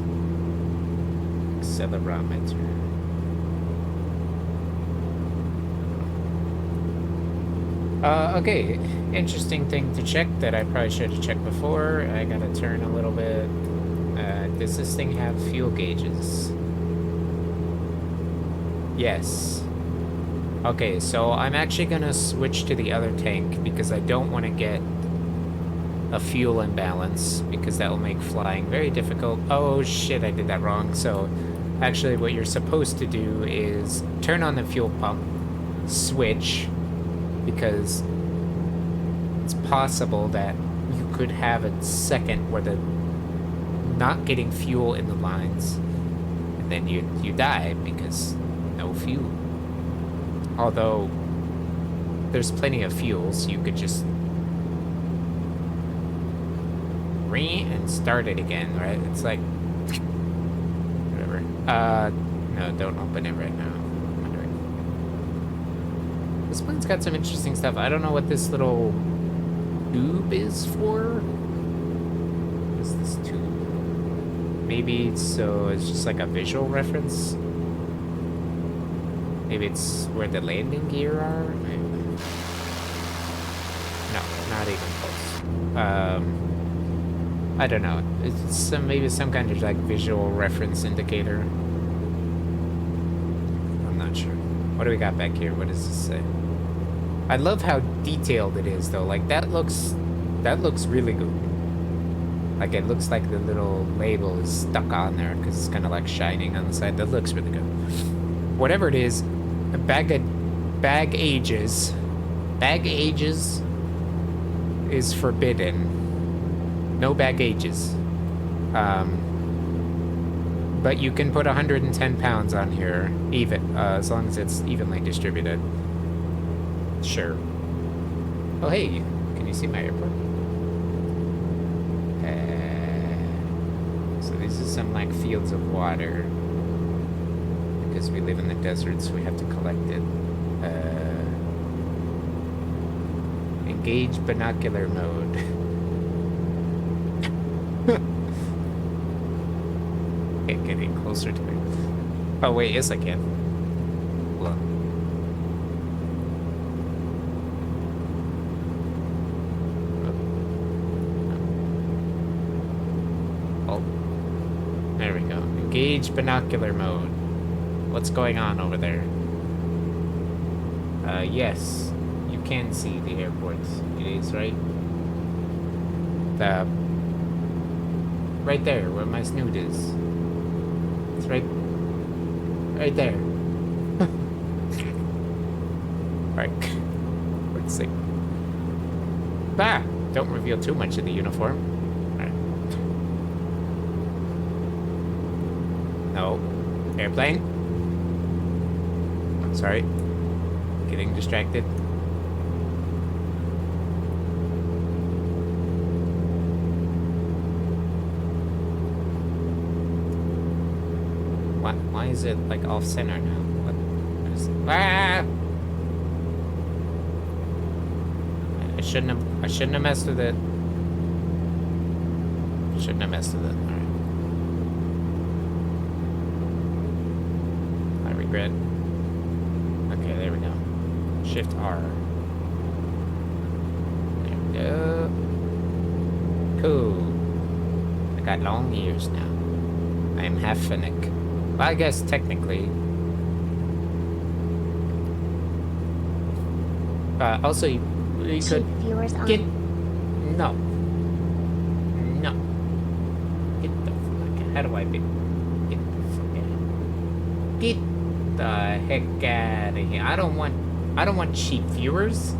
Accelerometer. Okay, interesting thing to check that I probably should have checked before. I gotta turn a little bit. Does this thing have fuel gauges? Yes. Okay, so I'm actually gonna switch to the other tank because I don't want to get a fuel imbalance because that will make flying very difficult. Oh shit, I did that wrong. So actually what you're supposed to do is turn on the fuel pump, switch, because it's possible that you could have a second where the not getting fuel in the lines and then you die because no fuel. Although there's plenty of fuel, so you could just and start it again, right? It's like whatever. No, don't open it right now. I'm wondering. This one's got some interesting stuff. I don't know what this little tube is for. What is this tube? Maybe so it's just like a visual reference. Maybe it's where the landing gear are. No, not even close. I don't know. It's maybe some kind of like visual reference indicator. I'm not sure. What do we got back here? What does this say? I love how detailed it is though. Like that looks really good. Like it looks like the little label is stuck on there because it's kind of like shining on the side. That looks really good. Whatever it is, bag ages is forbidden. No baggages. But you can put 110 pounds on here, even, as long as it's evenly distributed. Sure. Oh, hey, can you see my airport? So these are some, like, fields of water. Because we live in the desert, so we have to collect it. Engage binocular mode. Can't get any closer to it. Oh wait, yes I can. Look. Oh. There we go. Engage binocular mode. What's going on over there? Yes. You can see the airport. It is right. Right there, where my snoot is. It's right there. Right. Let's see. Bah! Don't reveal too much of the uniform. Right. No. Airplane. Sorry. Getting distracted. Why is it like off center now? What is ah! I shouldn't have messed with it. Shouldn't have messed with it. Alright. I regret. Okay, there we go. Shift R. There we go. Cool. I got long ears now. I am half Finnick. Well, I guess technically. Also, you could get. No. Get the fuck. How do I be? Get the fuck out. Get the heck out of here. I don't want cheap viewers.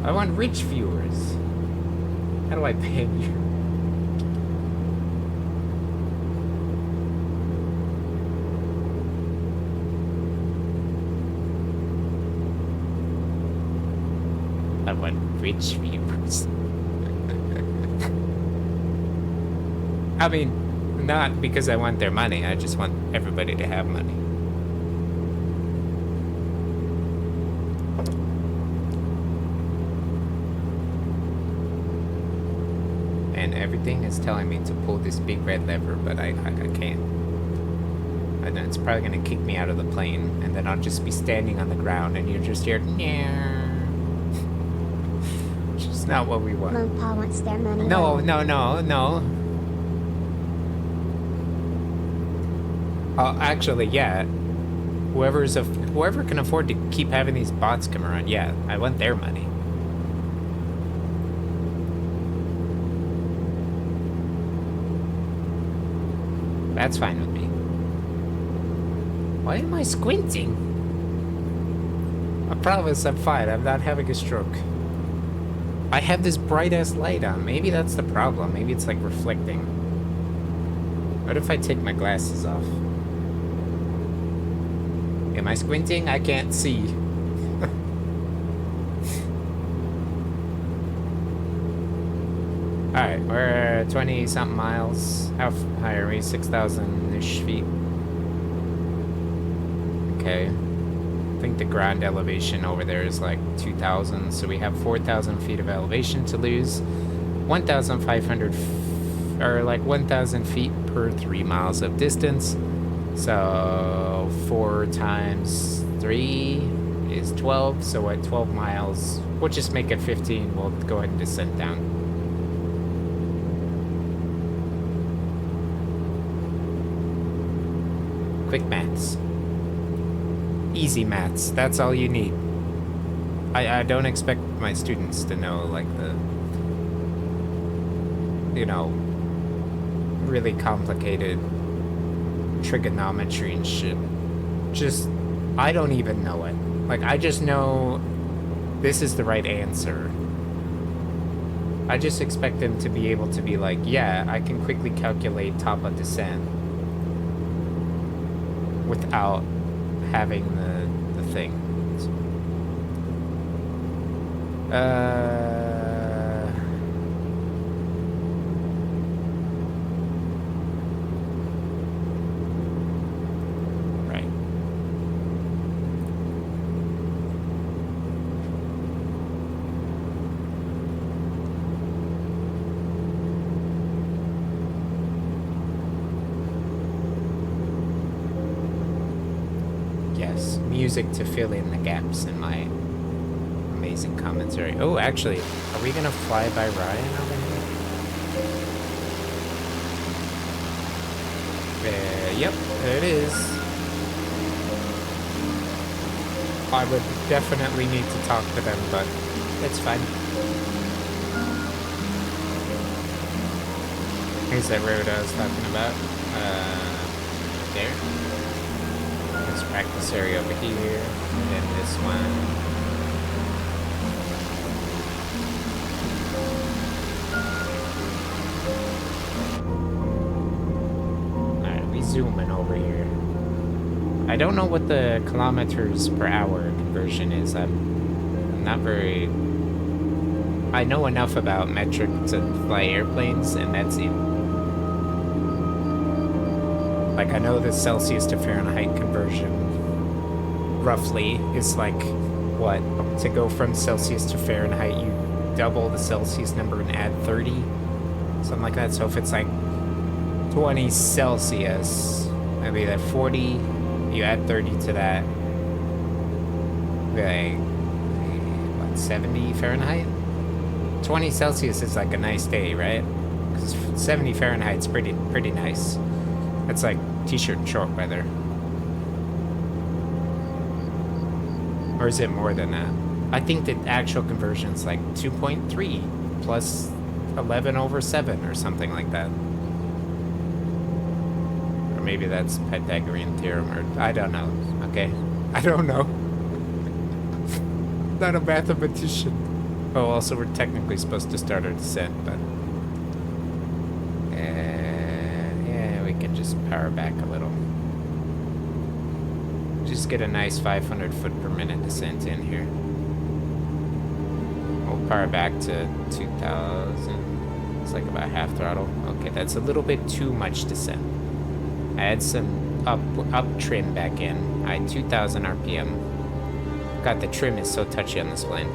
I want rich viewers. How do I pay you? I want rich viewers. I mean, not because I want their money. I just want everybody to have money. And everything is telling me to pull this big red lever, but I can't. And it's probably gonna kick me out of the plane, and then I'll just be standing on the ground, and you're just here. Which is not what we want. Mopa wants their money. No. Actually, yeah. Whoever can afford to keep having these bots come around, yeah, I want their money. That's fine with me. Why am I squinting? I promise I'm fine. I'm not having a stroke. I have this bright-ass light on. Maybe that's the problem. Maybe it's like reflecting. What if I take my glasses off? Am I squinting? I can't see. Alright, we're 20-something miles. How high are we? 6,000-ish feet. Okay. I think the ground elevation over there is like 2,000, so we have 4,000 feet of elevation to lose. 1,500, or like 1,000 feet per 3 miles of distance. So 4 times 3 is 12, so at 12 miles, we'll just make it 15. We'll go ahead and descend down. Quick maths. Easy maths. That's all you need. I don't expect my students to know, like, the, you know, really complicated trigonometry and shit. Just, I don't even know it. Like, I just know this is the right answer. I just expect them to be able to be like, yeah, I can quickly calculate top of descent without having the thing. Right. Yes, music to fill in the gaps in my amazing commentary. Oh, actually, are we gonna fly by Ryan over here? Yep, there it is. I would definitely need to talk to them, but it's fine. Here's that road I was talking about. There. This practice area over here, and then this one. Zooming over here. I don't know what the kilometers per hour conversion is. I'm not very... I know enough about metric to fly airplanes, and that's it. Like, I know the Celsius to Fahrenheit conversion roughly is like, what? To go from Celsius to Fahrenheit, you double the Celsius number and add 30? Something like that. So if it's like 20 Celsius, maybe that 40, you add 30 to that, like, what, 70 Fahrenheit? 20 Celsius is like a nice day, right? Because 70 Fahrenheit's pretty nice. It's like t-shirt and short weather. Or is it more than that? I think the actual conversion's like 2.3 plus 11 over 7 or something like that. Maybe that's Pythagorean theorem, or I don't know. Okay, I don't know. Not a mathematician. Oh, also we're technically supposed to start our descent, but yeah, we can just power back a little. Just get a nice 500 foot per minute descent in here. We'll power back to 2,000. It's like about half throttle. Okay, that's a little bit too much descent. Add some up trim back in. Alright, 2,000 RPM. God, the trim is so touchy on this plane.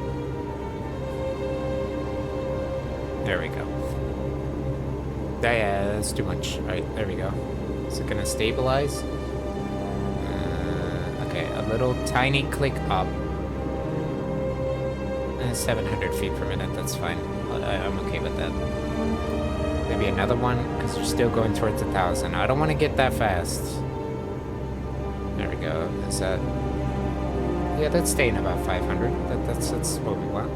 There we go. Yeah, that's too much. Alright, there we go. Is it gonna stabilize? Okay, a little tiny click up. 700 feet per minute, that's fine. I'm okay with that. Maybe another one, because we're still going towards 1,000. I don't want to get that fast. There we go. Is that... Yeah, that's staying about 500. That's what we want.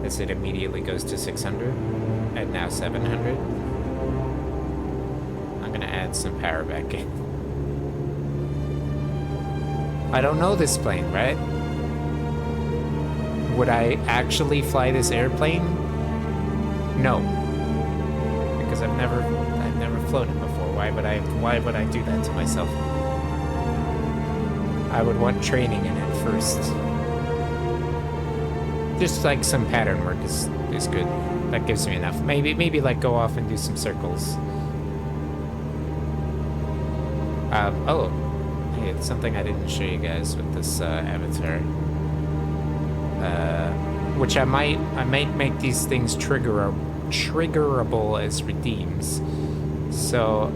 As it immediately goes to 600. And now 700. I'm going to add some power back in. I don't know this plane, right? Would I actually fly this airplane? No. Because I've never flown it before. Why would I do that to myself? I would want training in it first. Just like some pattern work is good. That gives me enough. Maybe like go off and do some circles. Oh, hey, it's something I didn't show you guys with this avatar. Which I might make these things triggerable as redeems, so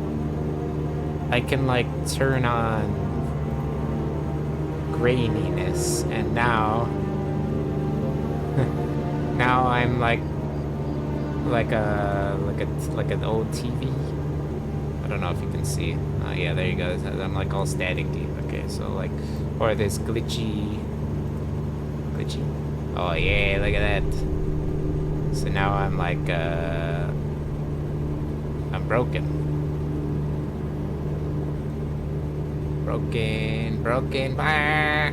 I can like turn on graininess, and now I'm like an old TV. I don't know if you can see. Oh yeah, there you go. I'm like all staticky. Okay, so like, or this glitchy. Oh yeah, look at that. So now I'm like, I'm broken. Broken. Bah!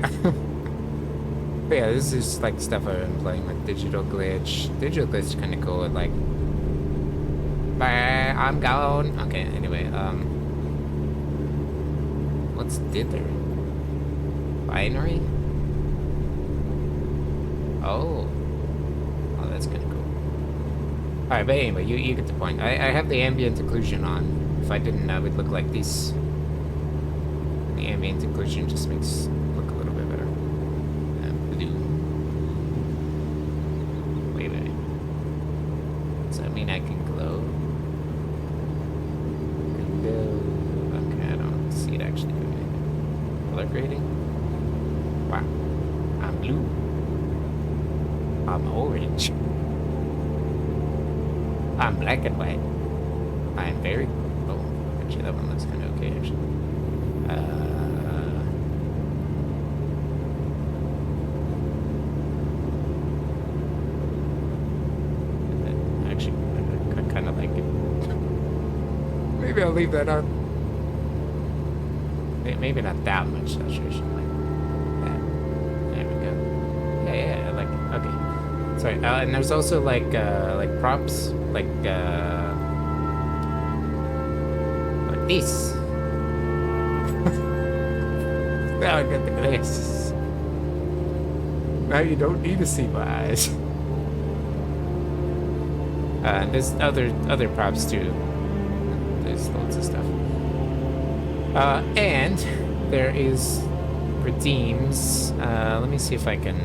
But yeah, this is like stuff I've been playing with Digital Glitch. Digital Glitch is kind of cool. Like, bah, I'm gone. Okay, anyway, what's dither? Binary? Oh, that's kind of cool. All right, but anyway, you get the point. I have the ambient occlusion on. If I didn't, I would look like this. The ambient occlusion just makes it look a little bit better. Blue. Wait. Does that mean I can glow? Okay, I don't see it actually doing anything. Color grading? Wow. I'm blue. I'm orange. I'm black and white. I'm very... Oh, actually that one looks kind of okay, actually. Actually, I kind of like it. Maybe I'll leave that on. Maybe not that much saturation. Like that. There we go. Yeah, I like it. Okay. Sorry, and there's also like props, like this. Now I got the glasses. Now you don't need to see my eyes. There's other props too. There's loads of stuff. And there is redeems. Let me see if I can.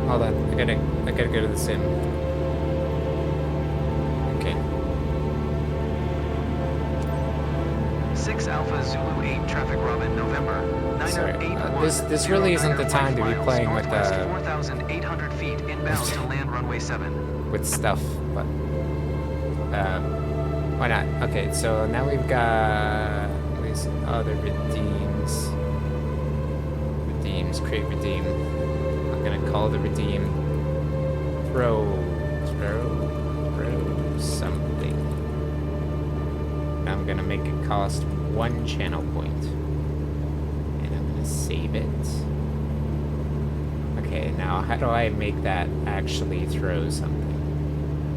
Hold on, I gotta go to the sim. Okay. 6 Alpha Zulu 8 traffic Robin November. Sorry, this really isn't the time to be playing with 4,800 feet inbound to land runway 7. With stuff, but why not? Okay, so now we've got these other redeems. Create redeem. I'm gonna call the redeem throw something. Now I'm gonna make it cost 1 channel point, and I'm gonna save it. Okay, now how do I make that actually throw something?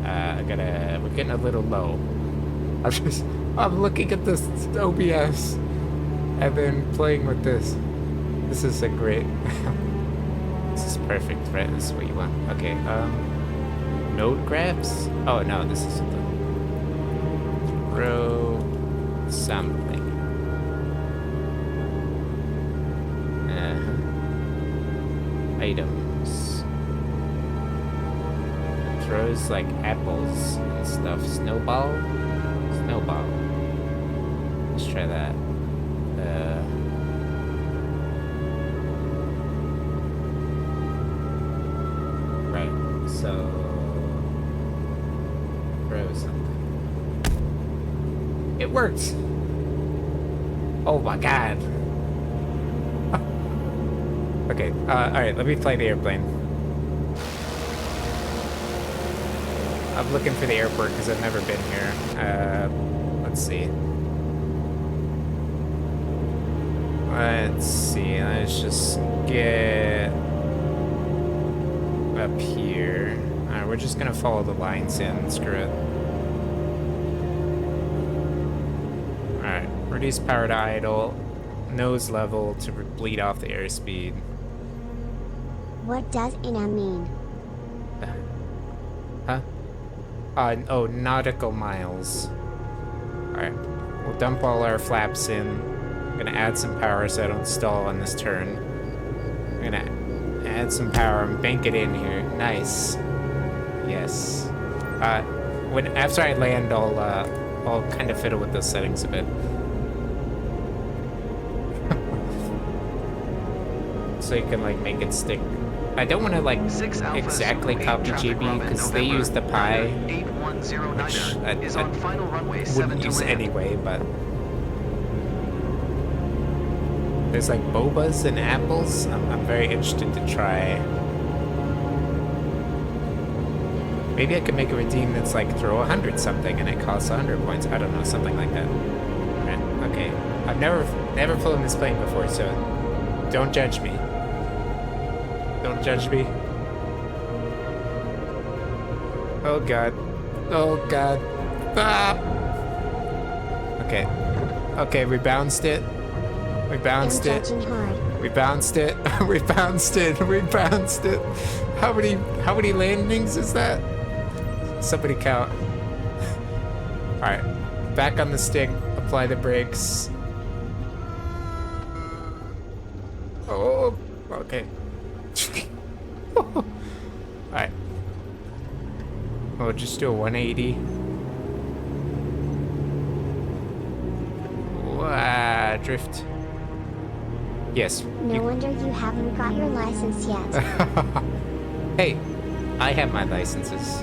We're getting a little low. I'm looking at this OBS and then playing with this. This is a great. This is perfect, right? This is what you want. Okay, node graphs? Oh no, this is something. Throw something. Items. It throws like apples and stuff. Snowball? Snowball. Let's try that. So, throw something. It worked! Oh my god. Okay, alright, let me fly the airplane. I'm looking for the airport because I've never been here. Let's see. Let's just get up here. Alright, we're just gonna follow the lines in. Screw it. Alright, reduce power to idle. nose level to bleed off the airspeed. What does NM mean? Huh? Oh, nautical miles. Alright, we'll dump all our flaps in. I'm gonna add some power so I don't stall on this turn. I'm gonna add some power and bank it in here. Nice. Yes. After I land, I'll kind of fiddle with those settings a bit. So you can like make it stick. I don't want to like exactly copy GB because they use the Pi, which I wouldn't use anyway, but there's like bobas and apples. I'm very interested to try. Maybe I could make a redeem that's like throw 100 something and it costs 100 points. I don't know, something like that. Right, okay, I've never flown this plane before, so don't judge me. Don't judge me. Oh god. Oh god. Ah! Okay. Okay, we bounced it. We bounced it. We bounced it. We bounced it. We bounced it. How many landings is that? Somebody count. Alright. Back on the stick. Apply the brakes. Oh, okay. Alright. We'll just do a 180. Wow, drift. Yes. No wonder you haven't got your license yet. Hey, I have my licenses.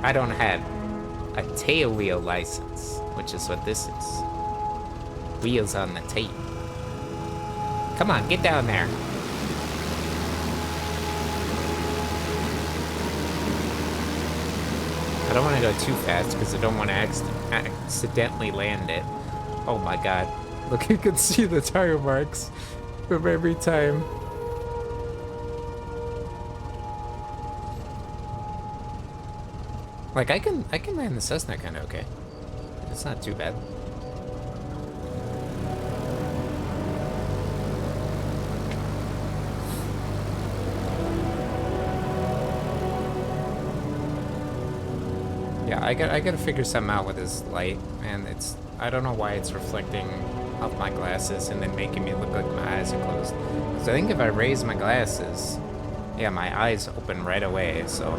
I don't have a tail wheel license, which is what this is. Wheels on the tail. Come on, get down there. I don't want to go too fast because I don't want to accidentally land it. Oh my god. Look, you can see the tire marks from every time. Like, I can land the Cessna kind of okay. It's not too bad. Yeah, I gotta figure something out with this light, and I don't know why it's reflecting off my glasses and then making me look like my eyes are closed. Because I think if I raise my glasses, yeah, my eyes open right away, so.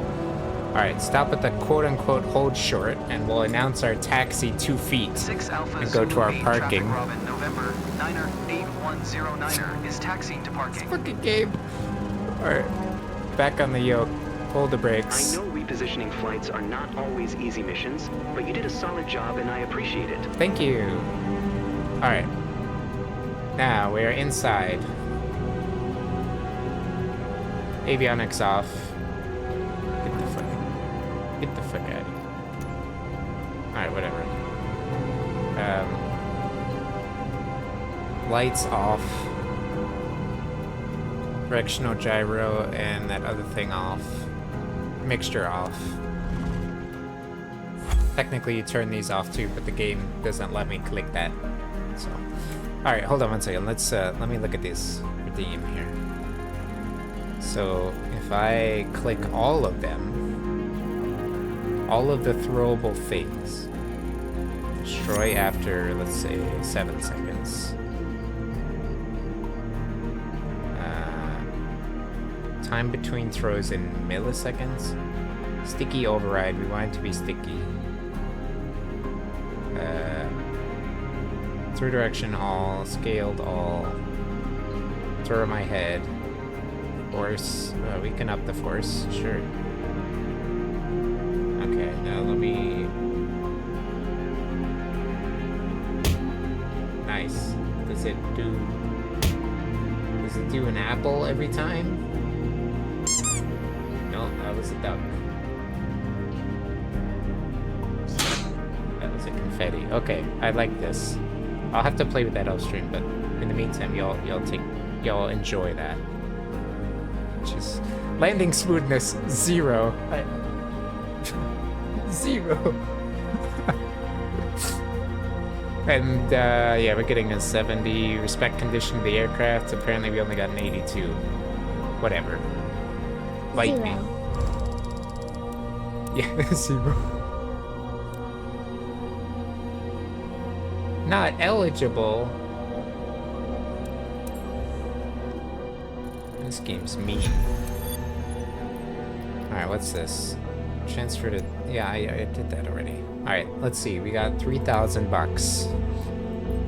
Alright, stop at the quote-unquote hold short, and we'll announce our taxi 2 feet and go to our parking. November 9er 8109er is taxiing to parking. Fucking game. Alright, back on the yoke. Hold the brakes. I know repositioning flights are not always easy missions, but you did a solid job and I appreciate it. Thank you. Alright. Now we are inside. Avionics off. Get the fuck out of here. Alright, whatever. Lights off. Directional gyro and that other thing off. Mixture off. Technically you turn these off too, but the game doesn't let me click that. So, alright, hold on one second. Let me look at this redeem here. So if I click all of them, all of the throwable things, destroy after, let's say, 7 seconds. Time between throws in milliseconds. Sticky override, we want it to be sticky. Through direction all, scaled all. Throw my head. Force, we can up the force, sure. Okay, now let me... Nice. Does it do an apple every time? No, that was a duck. That was a confetti. Okay, I like this. I'll have to play with that off stream, but in the meantime, y'all enjoy that. Just landing smoothness 0. 0. And, yeah, we're getting a 70 respect condition of the aircraft. Apparently we only got an 82. Whatever. Light me. Yeah, 0. Not eligible. This game's mean. Alright, what's this? Transfer to... Yeah, I did that already. Alright, let's see. We got 3,000 bucks.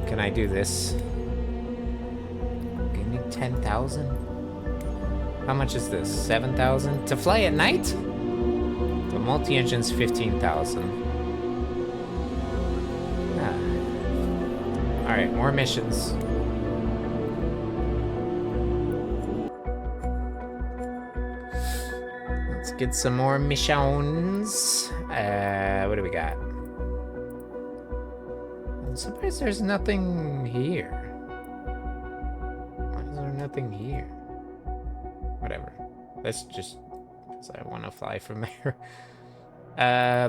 Can I do this? Give me 10,000? How much is this? 7,000? To fly at night? The multi-engine's 15,000. Alright, more missions. Let's get some more missions. What do we got? I'm surprised there's nothing here. Why is there nothing here? Whatever. Let's just... because I want to fly from there.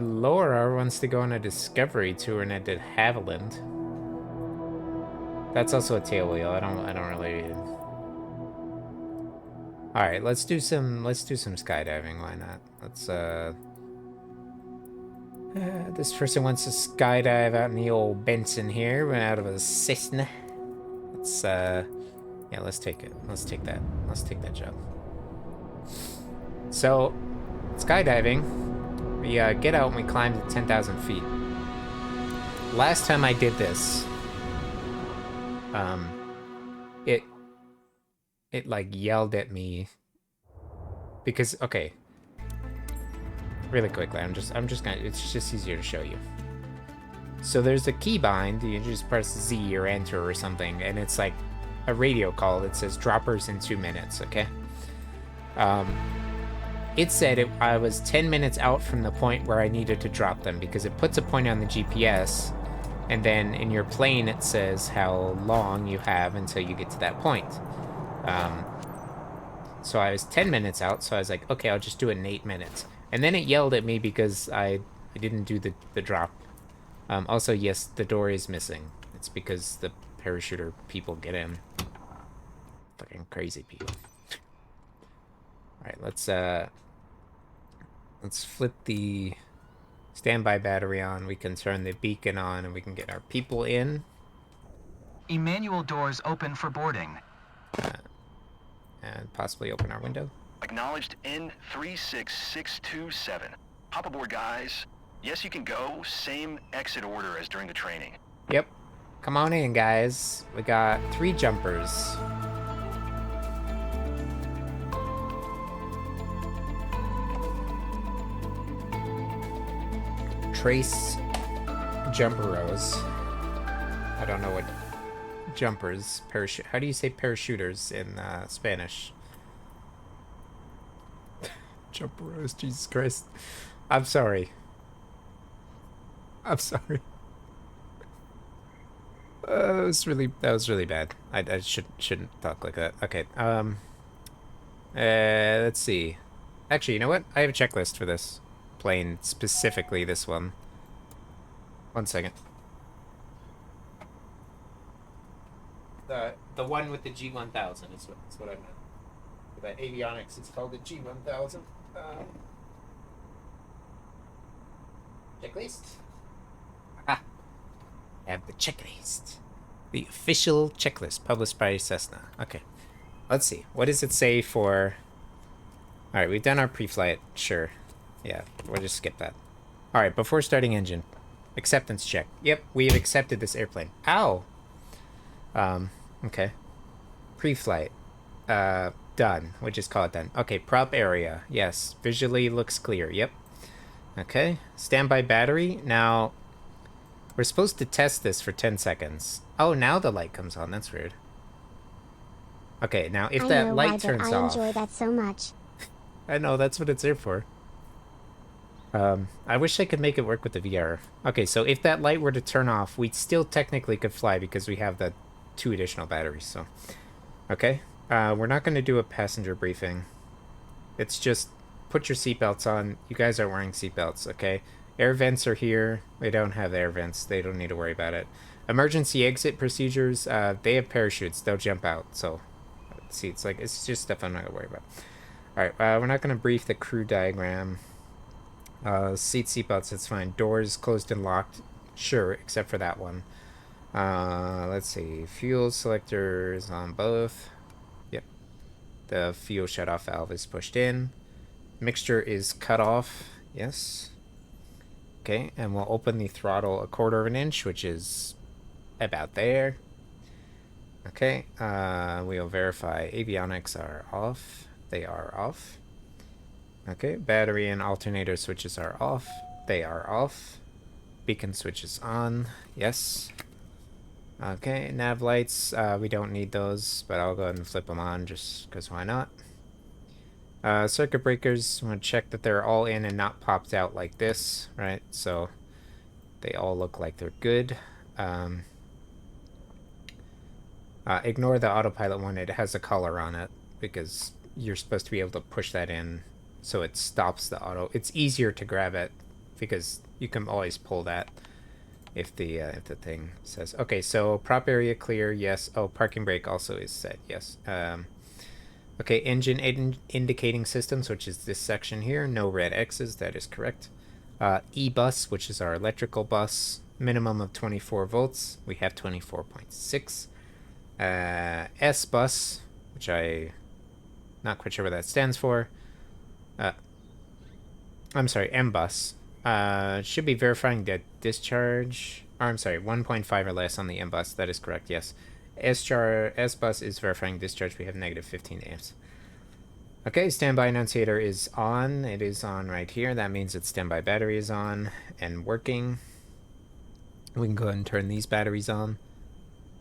Laura wants to go on a discovery tour and I did Haviland. That's also a tail wheel. I don't really... Alright, let's do some skydiving, why not? Let's this person wants to skydive out in the old Benson here, run out of a Cessna. Let's yeah, let's take it. Let's take that job. So, skydiving, we get out and we climb to 10,000 feet. Last time I did this, it like yelled at me because, okay, really quickly, I'm just gonna, it's just easier to show you. So there's a keybind, you just press Z or enter or something, and it's like a radio call that says droppers in 2 minutes, okay? It said I was 10 minutes out from the point where I needed to drop them because it puts a point on the GPS, and then in your plane it says how long you have until you get to that point. So I was 10 minutes out, so I was like, okay, I'll just do it in 8 minutes. And then it yelled at me because I didn't do the drop. Also, yes, the door is missing. It's because the parachuter people get in. Fucking crazy people. Alright, let's flip the standby battery on. We can turn the beacon on and we can get our people in. Emmanuel doors open for boarding. And possibly open our window. Acknowledged N36627. Hop aboard, guys. Yes, you can go. Same exit order as during the training. Yep. Come on in, guys. We got 3 jumpers. Trace jumperos. I don't know what jumpers, parachute. How do you say parachuters in Spanish? Jumperos, Jesus Christ. I'm sorry. I'm sorry. That was really bad. I shouldn't talk like that. Okay. Let's see. Actually, you know what? I have a checklist for this plane, specifically this one. 1 second. The one with the G1000 is what I meant. For that avionics, it's called the G1000. Checklist. Ah, I have the checklist. The official checklist published by Cessna. Okay, let's see. What does it say for? All right, we've done our pre-flight. Sure. Yeah, we'll just skip that. All right, before starting engine, acceptance check. Yep, we have accepted this airplane. Ow. Okay. Pre-flight. Done. We'll just call it done. Okay, prop area. Yes, visually looks clear. Yep. Okay, standby battery. Now, we're supposed to test this for 10 seconds. Oh, now the light comes on. That's weird. Okay, now if that light turns off... I enjoy that so much. I know, that's what it's here for. I wish I could make it work with the VR. Okay, so if that light were to turn off, we still technically could fly because we have the 2 additional batteries, so... Okay, we're not going to do a passenger briefing. It's just put your seatbelts on. You guys are wearing seatbelts, okay? Air vents are here. They don't have air vents. They don't need to worry about it. Emergency exit procedures, they have parachutes. They'll jump out. So, see, it's just stuff I'm not going to worry about. All right, we're not going to brief the crew diagram. Seatbelts, it's fine. Doors closed and locked. Sure, except for that one. Let's see. Fuel selector is on both. Yep. The fuel shutoff valve is pushed in. Mixture is cut off. Yes. Okay, and we'll open the throttle 1/4 of an inch, which is about there. Okay, we'll verify avionics are off. They are off. Okay, battery and alternator switches are off. They are off. Beacon switches on. Yes. Okay, nav lights, we don't need those, but I'll go ahead and flip them on just because why not. Circuit breakers, I'm going to check that they're all in and not popped out like this, right? So they all look like they're good. Ignore the autopilot one, it has a color on it because you're supposed to be able to push that in so it stops the auto. It's easier to grab it because you can always pull that if the thing says. Okay, so prop area clear, yes. Oh, parking brake also is set, yes. Okay, engine indicating systems, which is this section here. No red X's, that is correct. E-bus, which is our electrical bus. Minimum of 24 volts. We have 24.6. S-bus, which I not quite sure what that stands for. I'm sorry, M-bus. Should be verifying the discharge. Or, I'm sorry, 1.5 or less on the M-bus. That is correct, yes. S-bus is verifying discharge. We have negative 15 amps. Okay, standby annunciator is on. It is on right here. That means its standby battery is on and working. We can go ahead and turn these batteries on.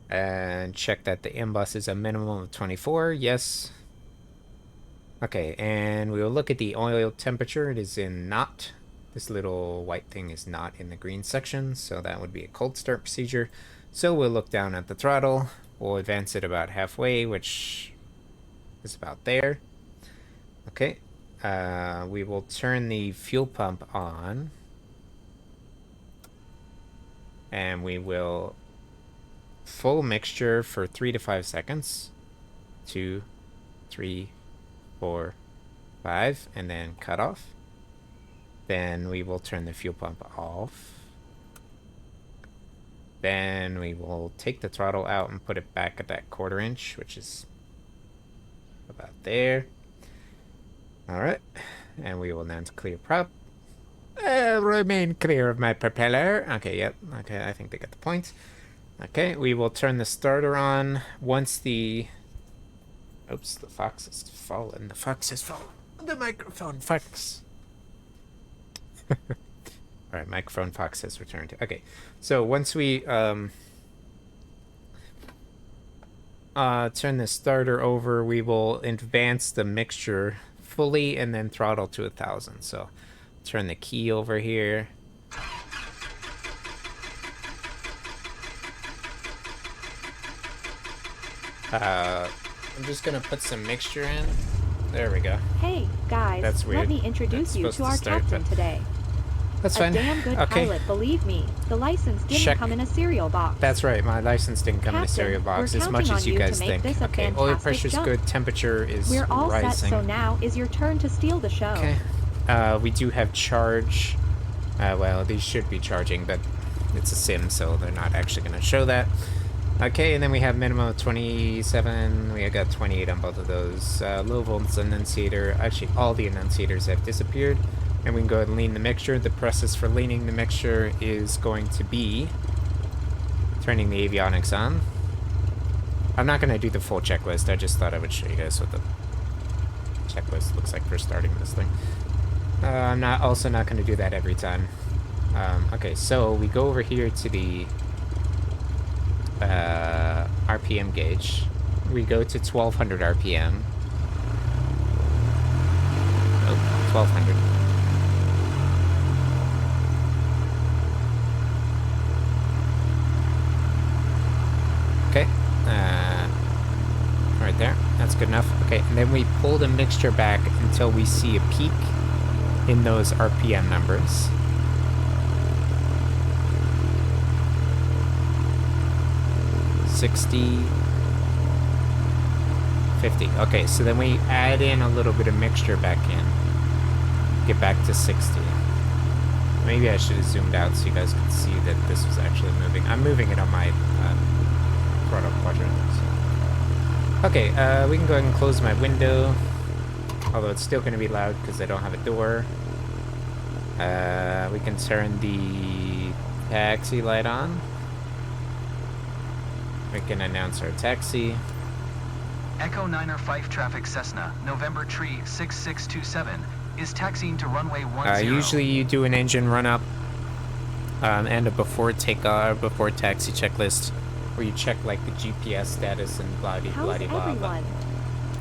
And check that the M-bus is a minimum of 24. Yes. Okay, and we will look at the oil temperature. It is in not. This little white thing is not in the green section, so that would be a cold start procedure. So we'll look down at the throttle. We'll advance it about halfway, which is about there. Okay. We will turn the fuel pump on. And we will full mixture for 3 to 5 seconds. 2, 3, 4, 5, and then cut off. Then we will turn the fuel pump off. Then we will take the throttle out and put it back at that 1/4 inch, which is about there. Alright. And we will then clear prop. Remain clear of my propeller. Okay, yep. Okay, I think they get the point. Okay, we will turn the starter on once the... Oops, the fox has fallen. The fox has fallen. The microphone fox. Alright, microphone fox has returned. Okay, so once we turn the starter over, we will advance the mixture fully and then throttle to 1,000. So turn the key over here. I'm just gonna put some mixture in. There we go. Hey, guys. That's weird. Let me introduce you to our captain today. That's a fine. Damn good pilot, believe me. The license didn't come in a cereal box. That's right, my license didn't come in a cereal box as much as you guys think. Okay, oil pressure's good, temperature is rising. We're all set, so now is your turn to steal the show. Okay. We do have charge. Well, these should be charging, but it's a sim, so they're not actually going to show that. Okay, and then we have minimum of 27. We got 28 on both of those. Low volts annunciator. Actually, all the annunciators have disappeared. And we can go ahead and lean the mixture. The process for leaning the mixture is going to be turning the avionics on. I'm not going to do the full checklist. I just thought I would show you guys what the checklist looks like for starting this thing. I'm also not going to do that every time. Okay, so we go over here to the RPM gauge. We go to 1200 RPM. Oh, 1200. Okay, right there, that's good enough. Okay, and then we pull the mixture back until we see a peak in those RPM numbers. 60, 50. Okay, so then we add in a little bit of mixture back in. Get back to 60. Maybe I should have zoomed out so you guys could see that this was actually moving. I'm moving it on my product quadrant. So. Okay, we can go ahead and close my window. Although it's still going to be loud because I don't have a door. We can turn the taxi light on. We can announce our taxi. Echo Niner 5 traffic Cessna, November Tree 6627, is taxiing to runway 10. Usually you do an engine run up and a before takeoff, before taxi checklist, where you check like the GPS status and blah blah blah blah. Everyone?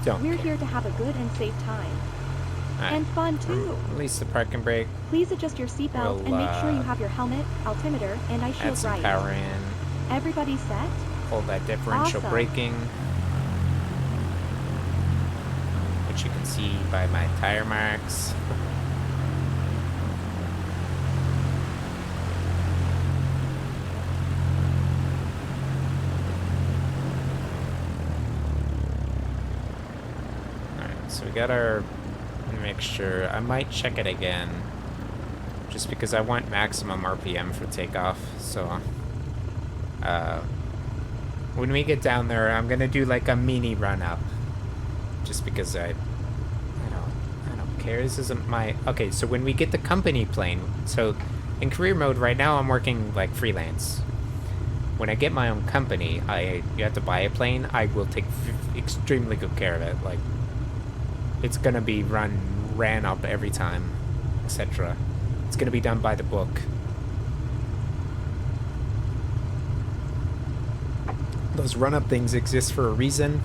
Don't We're care. here to have a good and safe time. Right. And fun too. Release the parking brake. Please adjust your seatbelt We'll, and make sure you have your helmet, altimeter, and eye Add shield some right. power in. Everybody set? Hold that differential Awesome. braking, which you can see by my tire marks. Alright, so we got our mixture. I might check it again, just because I want maximum RPM for takeoff, so... when we get down there, I'm gonna do like a mini run up, just because I don't care. This isn't my okay. So when we get the company plane, so in career mode right now, I'm working like freelance. When I get my own company, you have to buy a plane. I will take extremely good care of it. Like it's gonna be ran up every time, etc. It's gonna be done by the book. Those run-up things exist for a reason.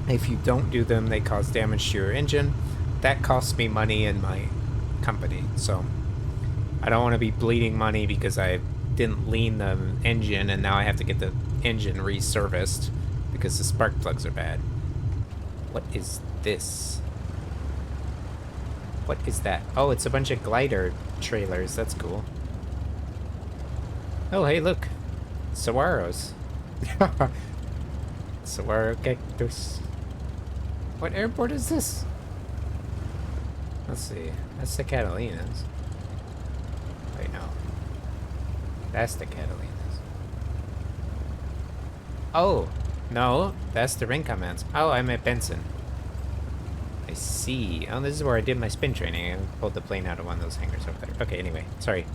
If you don't do them, they cause damage to your engine. That costs me money in my company, so I don't want to be bleeding money because I didn't lean the engine and now I have to get the engine reserviced because the spark plugs are bad. What is this? What is that? Oh, it's a bunch of glider trailers. That's cool. Oh, hey, look. Saguaros. Saguaro Cactus. What airport is this? Let's see. That's the Catalinas. Wait, no. That's the Catalinas. Oh, no. That's the Ring Commands. Oh, I'm at Benson. I see. Oh, this is where I did my spin training. I pulled the plane out of one of those hangars over there. Okay, anyway. Sorry.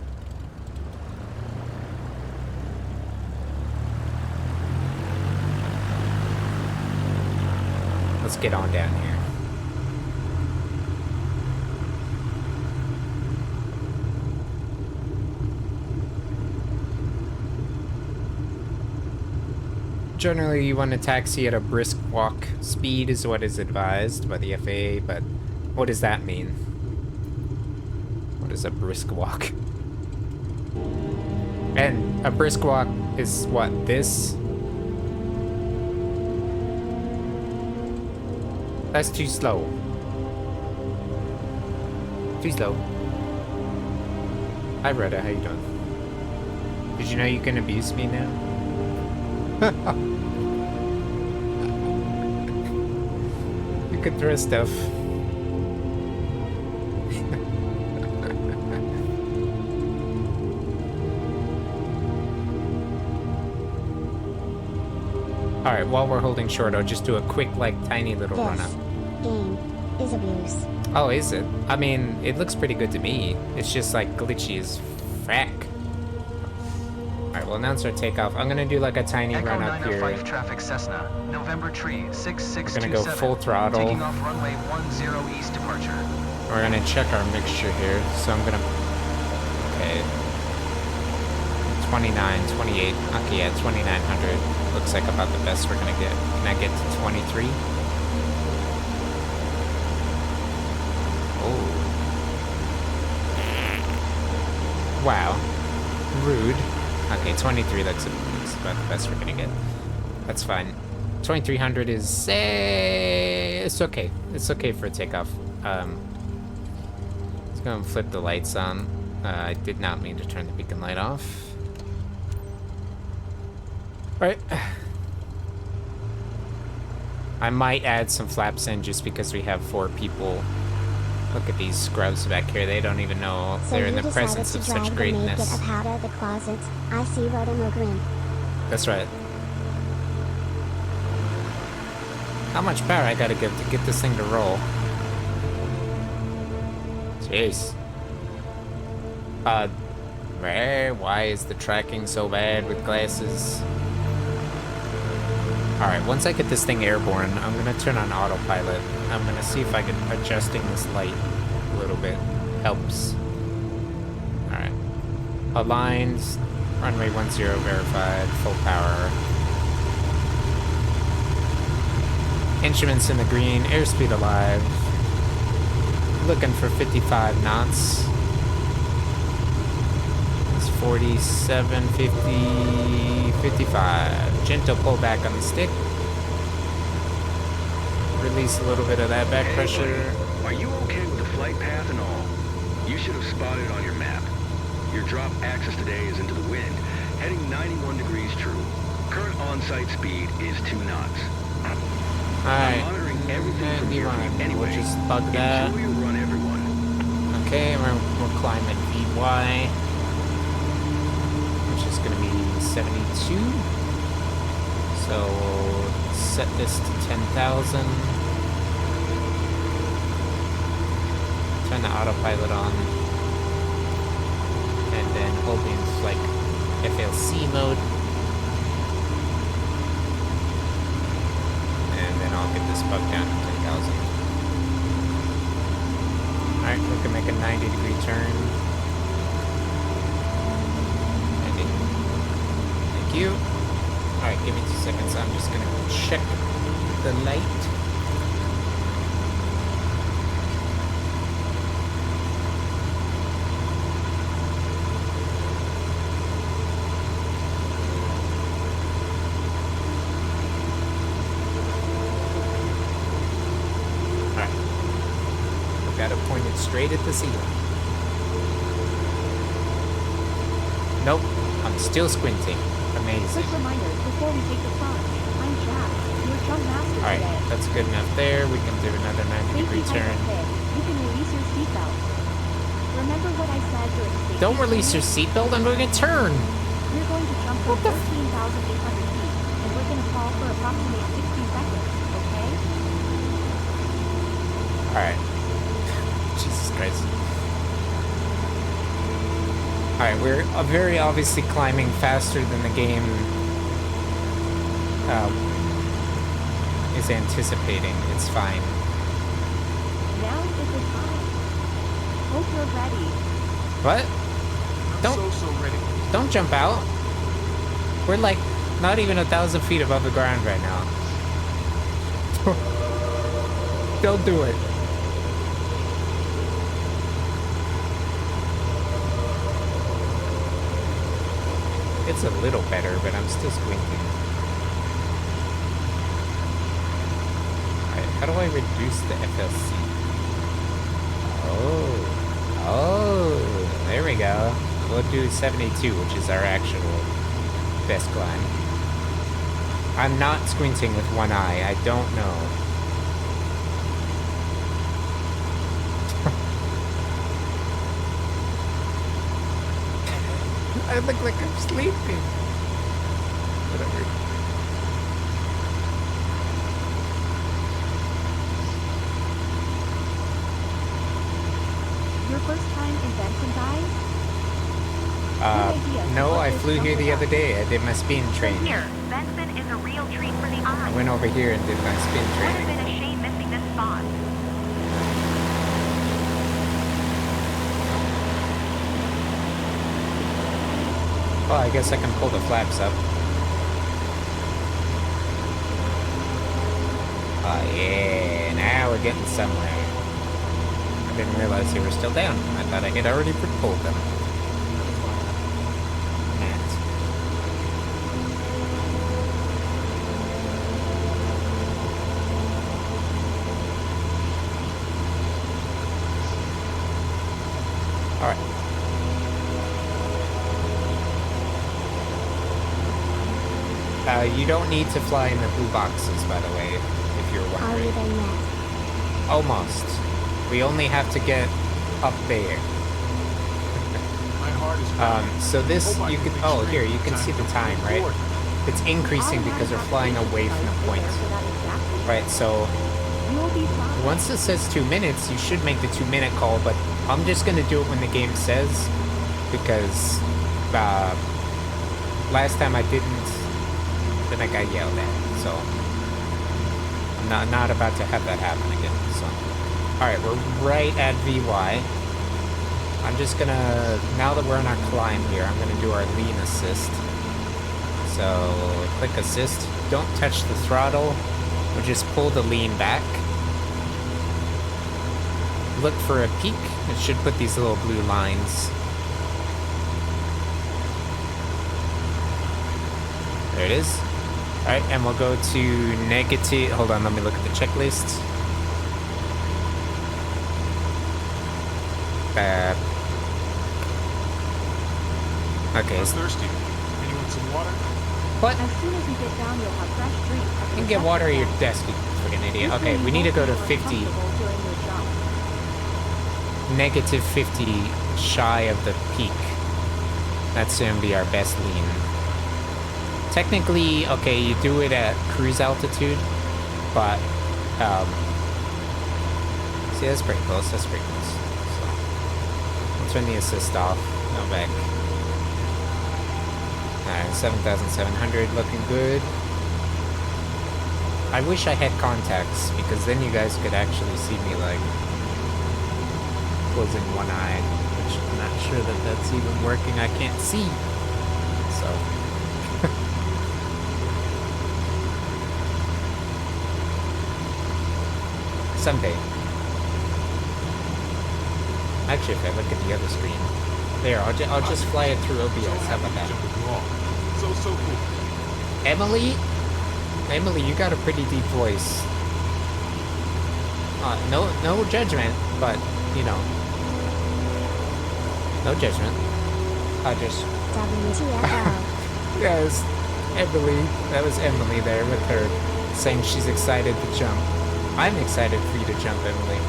Let's get on down here. Generally, you want to taxi at a brisk walk speed is what is advised by the FAA, but what does that mean? What is a brisk walk? And a brisk walk is what, this? That's too slow. Too slow. Hi, Rhoda. How you doing? Did you know you can abuse me now? You could throw stuff. Alright, while we're holding short, I'll just do a quick, like, tiny little run-up. Game is abuse. Oh, is it? I mean, it looks pretty good to me. It's just, like, glitchy as frack. Alright, we'll announce our takeoff. I'm gonna do, like, a tiny Echo run-up here. 905 traffic Cessna, November Tree 6627. We're gonna go full throttle. Taking off runway 10 east departure. We're gonna check our mixture here, so I'm gonna... Okay. 29, 28. Okay, yeah, 2900. Looks like about the best we're gonna get. Can I get to 23? Oh. Wow. Rude. Okay, 23 looks about the best we're gonna get. That's fine. 2300 is... it's okay. It's okay for a takeoff. Let's go and flip the lights on. I did not mean to turn the beacon light off. Alright. I might add some flaps in just because we have 4 people. Look at these scrubs back here. They don't even know they're in the presence of such greatness. So you decided to drag the naked up out of the closet. I see Rotomogrin. That's right. How much power I gotta give to get this thing to roll? Jeez. Why is the tracking so bad with glasses? Alright, once I get this thing airborne, I'm gonna turn on autopilot. I'm gonna see if I can adjusting this light a little bit helps. Alright. Aligned, runway 10 verified, full power. Instruments in the green, airspeed alive. Looking for 55 knots. It's 47, 50, 55. Gentle pullback on the stick. Release a little bit of that back pressure. Are you okay with the flight path and all? You should have spotted on your map. Your drop axis today is into the wind, heading 91 degrees true. Current on-site speed is 2 knots. Alright. I'm monitoring everything from your feet anyway. We'll just bug that. Enjoy your run, everyone. Okay, we'll climb at VY, which is going to be 72. So we'll set this to 10,000. Turn the autopilot on. And then hoping it's like FLC mode. And then I'll get this bug down to 10,000. Alright, we can make a 90-degree turn. Landing. Thank you. Alright, give me 2 seconds. I'm just gonna check the light. Straight at the ceiling. Nope, I'm still squinting. Amazing. Quick reminder before we take the plunge. I'm Jack, your jump master Alright, today. that's good enough there. We can do another 90-degree turn. You can release your seatbelt. Remember what I said during the safety Don't release your seatbelt, I'm going to turn. We're going to jump from 13,800 feet, and we're going to fall for approximately 60 seconds, okay? Alright. Jesus Christ. Alright, we're very obviously climbing faster than the game is anticipating. It's fine. Now is the time. Hope you're ready. What? So ready. Don't jump out. We're like not even 1,000 feet above the ground right now. Don't do it. It's a little better, but I'm still squinting. Alright, how do I reduce the FLC? Oh, there we go. We'll do 72, which is our actual best climb. I'm not squinting with one eye. I don't know. I look like I'm sleeping. Whatever. Your first time in Benson, guys? No, I flew here the other day. I did my spin training. Here, Benson is a real treat for the eye. I went over here and did my spin Would have training. been a shame missing this spot. Well, I guess I can pull the flaps up. Oh yeah, now we're getting somewhere. I didn't realize they were still down. I thought I had already pulled them. Alright. You don't need to fly in the blue boxes, by the way. If you're Are we wondering. there yet? Almost. We only have to get up there. My heart is So this, you can, oh, here, you can see the time, right? It's increasing because we're flying away from the point. Right, so You'll be fine. once it says 2 minutes, you should make the 2-minute call, but I'm just gonna do it when the game says, because last time I didn't, then I got yelled at, so I'm not about to have that happen again, so. Alright, we're right at VY. I'm just gonna, now that we're on our climb here, I'm gonna do our lean assist. So, click assist, don't touch the throttle, or just pull the lean back. Look for a peak, it should put these little blue lines. There it is. Alright, and we'll go to negative, hold on, let me look at the checklist. Okay, I'm thirsty. Anyone some water? what? As soon as you get down, you'll have fresh drinks. at the You can get water at your reception desk, you freaking bar. idiot. This Okay, way we you need to won't go to feel 50, uncomfortable during your jump. negative 50 shy of the peak. That's gonna be our best lean. Technically, okay, you do it at cruise altitude, but, see, that's pretty close, that's pretty close. So, I'll turn the assist off, no back. Alright, 7,700, looking good. I wish I had contacts, because then you guys could actually see me, like, closing one eye, which I'm not sure that that's even working. I can't see. So. Someday. Actually, if I look at the other screen. There, I'll just fly it through OBS. How about that? So cool. Emily, you got a pretty deep voice. No judgment, but you know, no judgment. I just WTFO. yes, Emily. That was Emily there with her saying she's excited to jump. I'm excited for you to jump, Emily.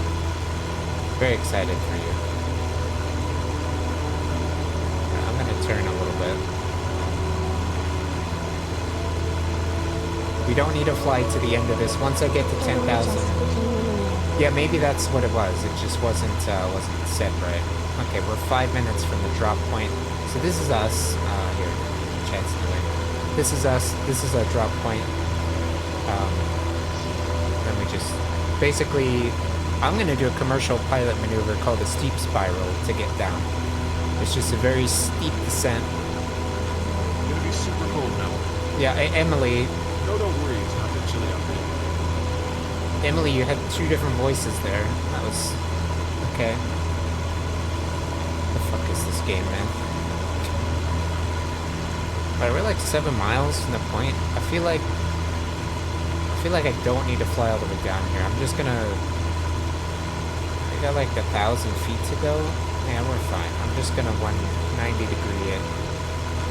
Very excited for you. I'm gonna turn a little bit. We don't need to fly to the end of this. Once I get to 10,000. Yeah, maybe that's what it was. It just wasn't set right. Okay, we're 5 minutes from the drop point. So this is us. Here, chat's doing. This is us. This is our drop point. Then we just basically, I'm gonna do a commercial pilot maneuver called a steep spiral to get down. It's just a very steep descent. It's gonna be super cold now. Yeah, Emily. No, don't worry. It's not that chilly out there. Emily, you had two different voices there. That was okay. The fuck is this game, man? Alright, we're like 7 miles from the point. I feel like I don't need to fly all the way down here. I'm just gonna. I got like 1,000 feet to go. Yeah, we're fine. I'm just gonna 190 degree it.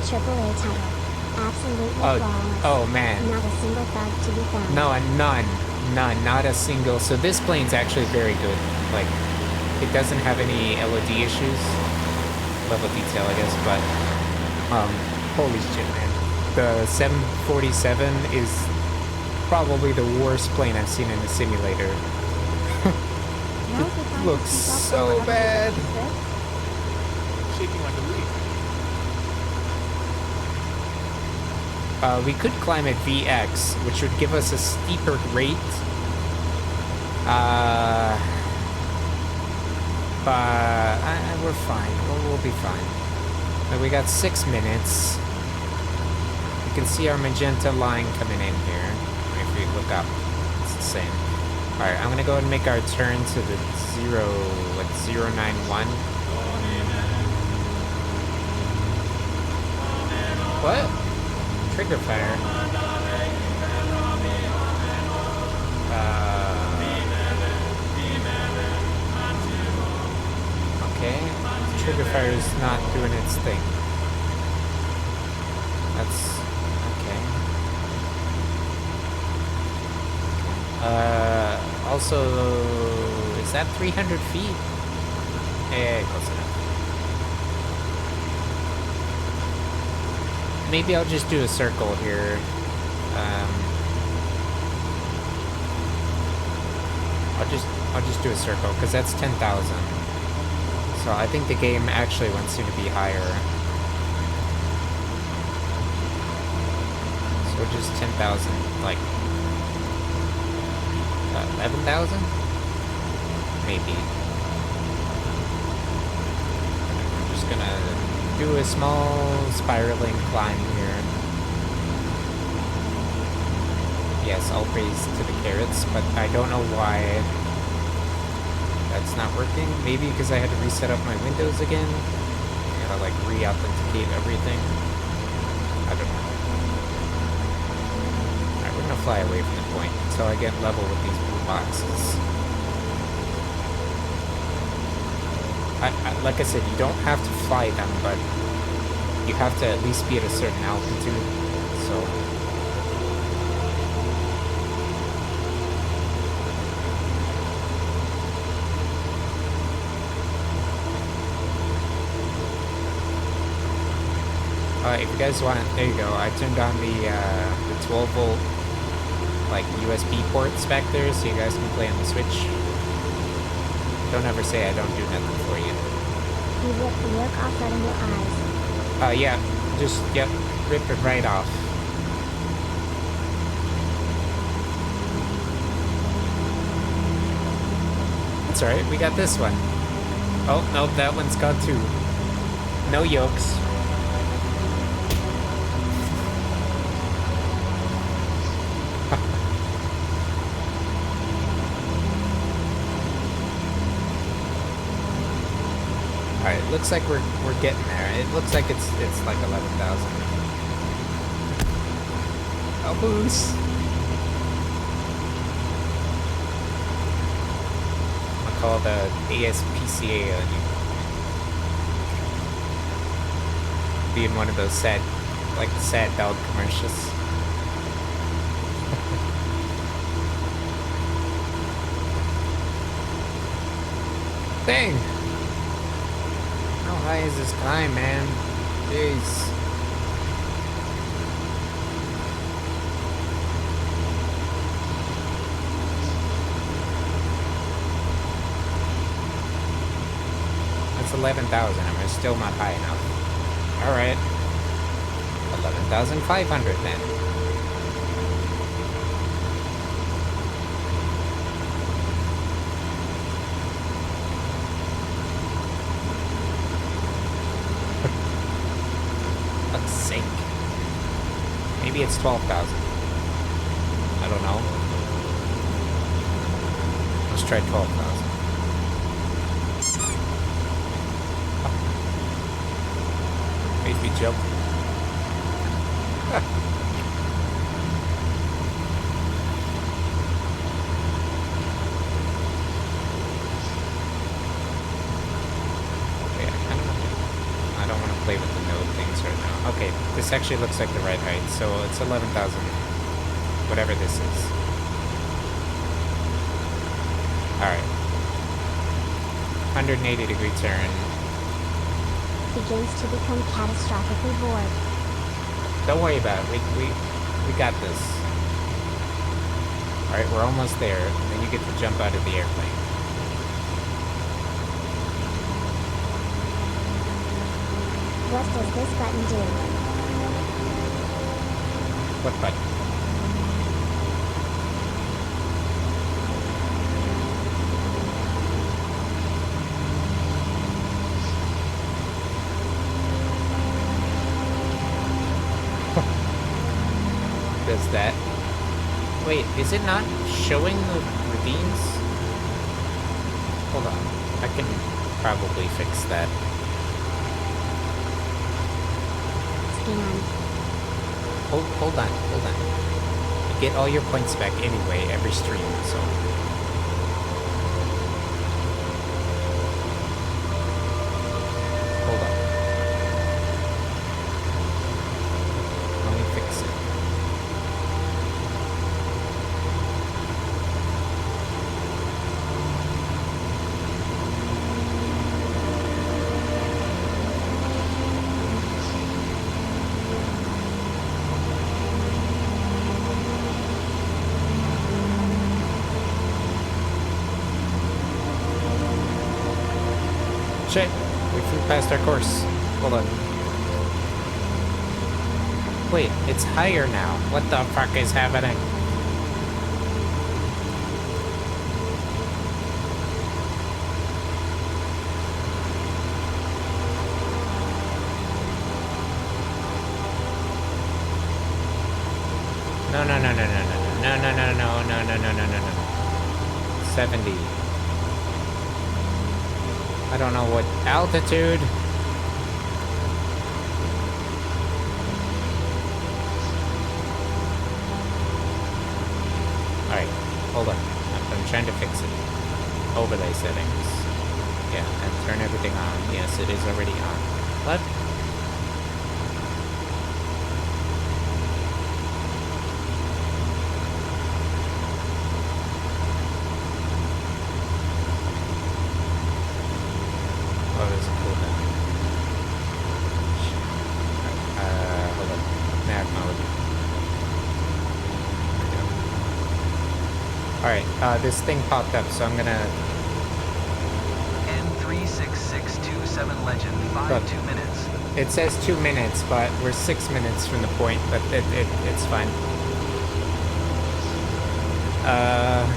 AAA title. Absolutely flawless. Oh man. Not a single bug to be found. No, none, not a single. So this plane's actually very good. Like, it doesn't have any LOD issues, level detail, I guess. But holy shit, man, the 747 is probably the worst plane I've seen in a simulator. Now's the time to Looks speak up so over bad. Shaking like a leaf. We could climb at VX, which would give us a steeper rate. But we're fine. We'll be fine. But we got 6 minutes. You can see our magenta line coming in here. If we look up, it's the same. Alright, I'm gonna go ahead and make our turn to the 091. What? Trigger fire. Okay. Trigger fire is not doing its thing. That's okay. also, is that 300 feet? Close enough. Maybe I'll just do a circle here. I'll just do a circle because that's 10,000. So I think the game actually wants you to be higher. So just 10,000, like 11,000, maybe. I'm just gonna do a small spiraling climb here. Yes, all praise to the carrots, but I don't know why that's not working. Maybe because I had to reset up my Windows again. I gotta like re-authenticate everything. I don't know. Alright, we're gonna fly away from the point until I get level with these blue boxes. Like I said, you don't have to fly them, but you have to at least be at a certain altitude. So if you guys want, there you go. I turned on the 12 volt like USB ports back there, so you guys can play on the Switch. Don't ever say I don't do nothing for you. You rip the yolk off out of your eyes. Yeah, just yep, rip it right off. That's alright, we got this one. Oh, nope, that one's gone too. No yolks. Alright, looks like we're getting there. It looks like it's like 11,000. Oh, boost. I'll call the ASPCA on you. Being one of those sad, like sad dog commercials. Dang! How high is this climb, man? Jeez. That's 11,000. I'm still not high enough. Alright. 11,500 then. Fuck's sake. Maybe it's 12,000. I don't know. Let's try 12,000. Made me jump. I don't want to play with the node things right now. Okay, this actually looks like the right height, so it's 11,000, whatever this is. Alright. 180-degree turn. Begins to become catastrophically bored. Don't worry about it. We got this. Alright, we're almost there. And then you get to jump out of the airplane. What does this button do? What button? Does that? Wait, is it not showing the ravines? Hold on. I can probably fix that. Hold on. You get all your points back anyway every stream, so. Hold on. Let me fix it. Shit, we flew past our course. Hold on. Wait, it's higher now. What the fuck is happening? No, no, no, no, no, no, no, no, no, no, no, no, no, no, no. 70. I don't know what altitude. Alright, hold on. I'm trying to fix it. Overlay settings. Yeah, and turn everything on. Yes, it is already on. What? Oh, there's a cooldown. Hold on. Nav mode. Alright, this thing popped up, so I'm gonna... N36627 Legend, 2 minutes. It says 2 minutes, but we're 6 minutes from the point, but it's fine. No.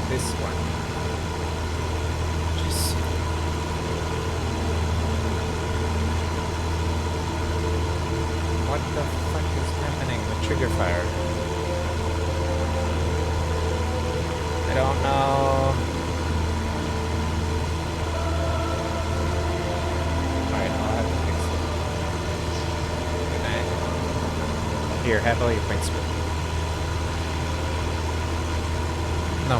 This one. Just... What the fuck is happening with trigger fire? I don't know. Alright, I'll have to fix it. Good night. Here, have all your points with. No.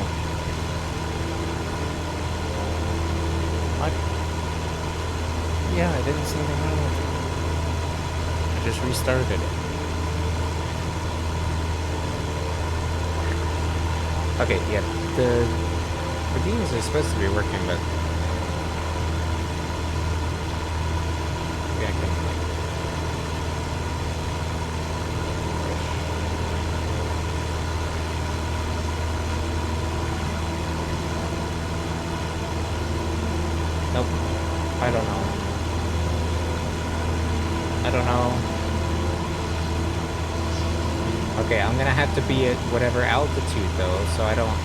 What? Yeah, I didn't see anything wrong with it. I just restarted it. Okay, yeah, the beams are supposed to be working, but... Yeah, I can, like... Nope. I don't know. I don't know. Okay, I'm gonna have to be at whatever altitude though, so I don't...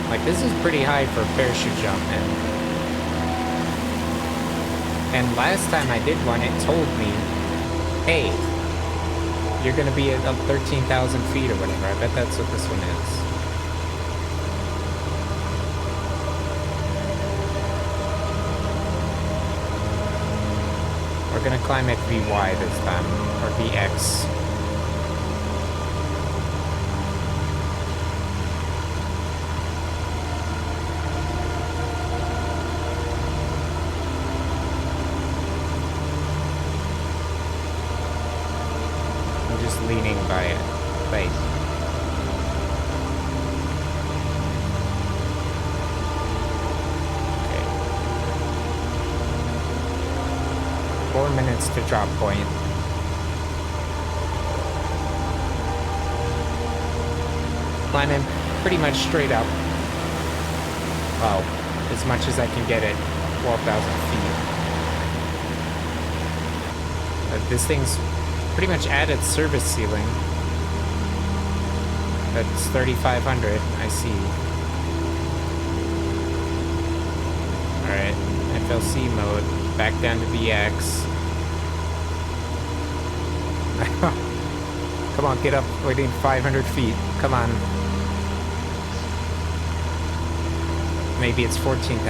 Like, this is pretty high for a parachute jump, and last time I did one, it told me, hey, you're gonna be at 13,000 feet or whatever. I bet that's what this one is. We're gonna climb at VY this time, or VX. I'm just leaning by it. Wait. Okay. 4 minutes to drop point. Climbing pretty much straight up. Well, as much as I can get it, 12,000 feet. This thing's pretty much at its service ceiling. That's 3,500, I see. Alright, FLC mode, back down to VX. Come on, get up, we need 500 feet, come on. Maybe it's 14,000.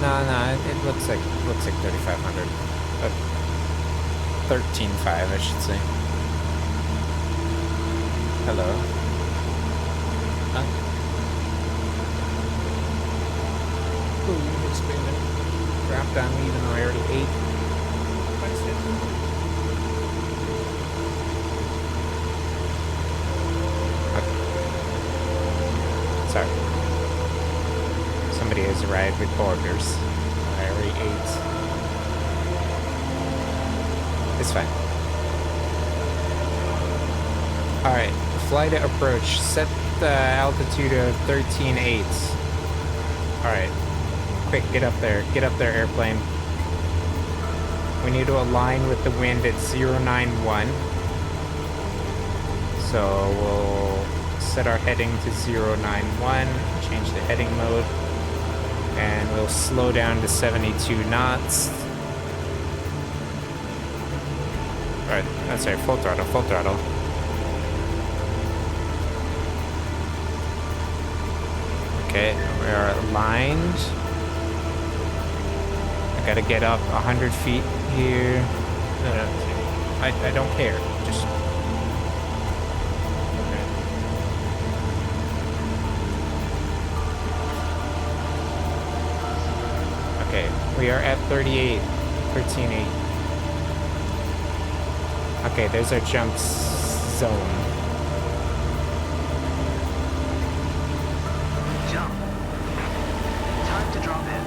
No, it looks like 3,500. 13.5, I should say. Hello. Huh? Ooh, it's been dropped on me even though I already ate. Altitude has arrived with boarders. I already ate. It's fine. Alright, fly to approach. Set the altitude of 13.8. Alright. Quick, get up there. Get up there, airplane. We need to align with the wind at 091. So we'll set our heading to 091, change the heading mode, and we'll slow down to 72 knots. Alright, that's right, full throttle, full throttle. Okay, we are aligned. I gotta get up 100 feet here. No, I don't care. Just... Okay, we are at 38, 13.8. Okay, there's our jump zone. Jump. Time to drop in.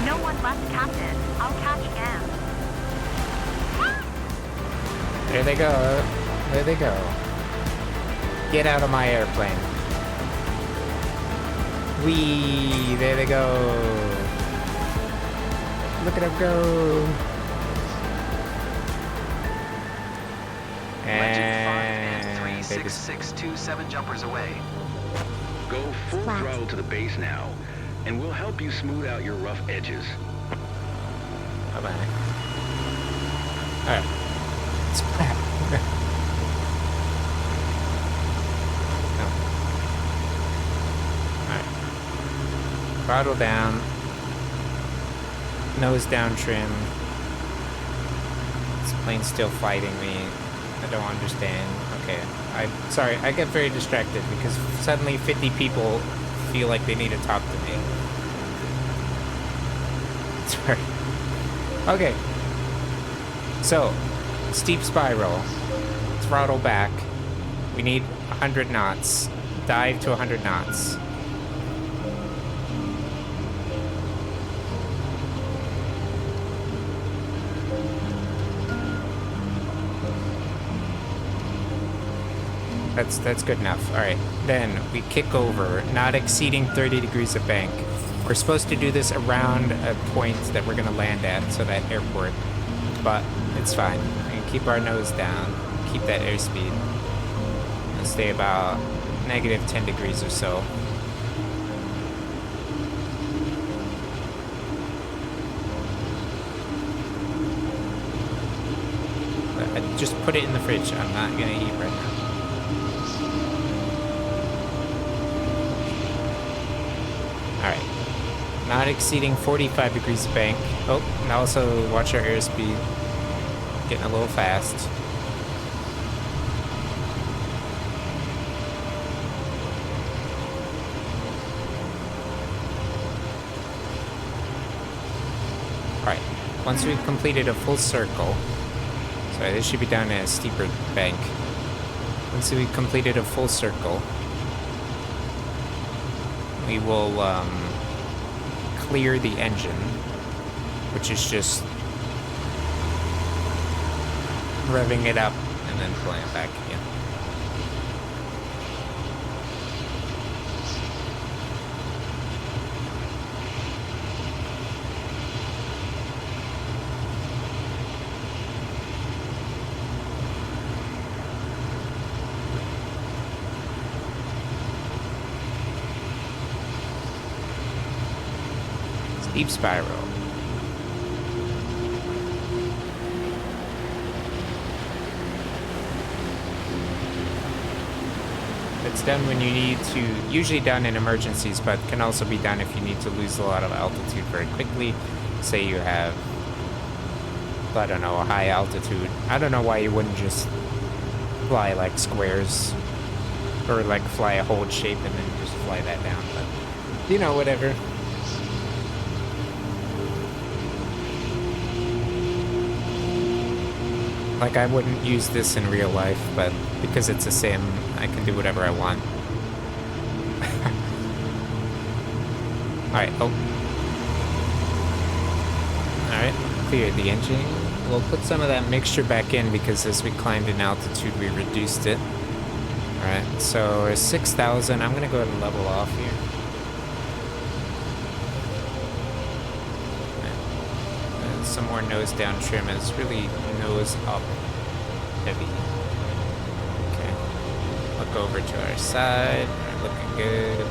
No one left, Captain. I'll catch Am. There they go. There they go. Get out of my airplane. Whee! There they go. Look at them go. And And they just... 36627 jumpers away. Go full Flat. throttle to the base now, and we'll help you smooth out your rough edges. Bye-bye. Alright. Splat. No. Alright. Throttle down. Nose down trim. This plane's still fighting me. I don't understand. Okay. I'm sorry, I get very distracted because suddenly 50 people feel like they need to talk to me. Sorry. Okay. So, steep spiral. Throttle back. We need 100 knots. Dive to 100 knots. That's good enough. All right. Then we kick over, not exceeding 30 degrees of bank. We're supposed to do this around a point that we're gonna land at, so that airport. But it's fine. We can keep our nose down, keep that airspeed, and stay about negative 10 degrees or so. I just put it in the fridge. I'm not gonna eat right now. Alright. Not exceeding 45 degrees of bank. Oh, and also watch our airspeed. Getting a little fast. Alright. Once we've completed a full circle. Sorry, this should be down at a steeper bank. Once we've completed a full circle, we will clear the engine, which is just revving it up and then pulling it back again. Steep spiral. It's done when you need to, usually done in emergencies, but can also be done if you need to lose a lot of altitude very quickly. Say you have, I don't know, a high altitude. I don't know why you wouldn't just fly like squares, or like fly a hold shape and then just fly that down, but you know, whatever. Like, I wouldn't use this in real life, but because it's a sim, I can do whatever I want. Alright, oh. Alright, cleared the engine. We'll put some of that mixture back in because as we climbed in altitude, we reduced it. Alright, so we're 6,000. I'm gonna go ahead and level off here. Some more nose down trim. It's really nose up heavy. Okay. Look over to our side. We're looking good.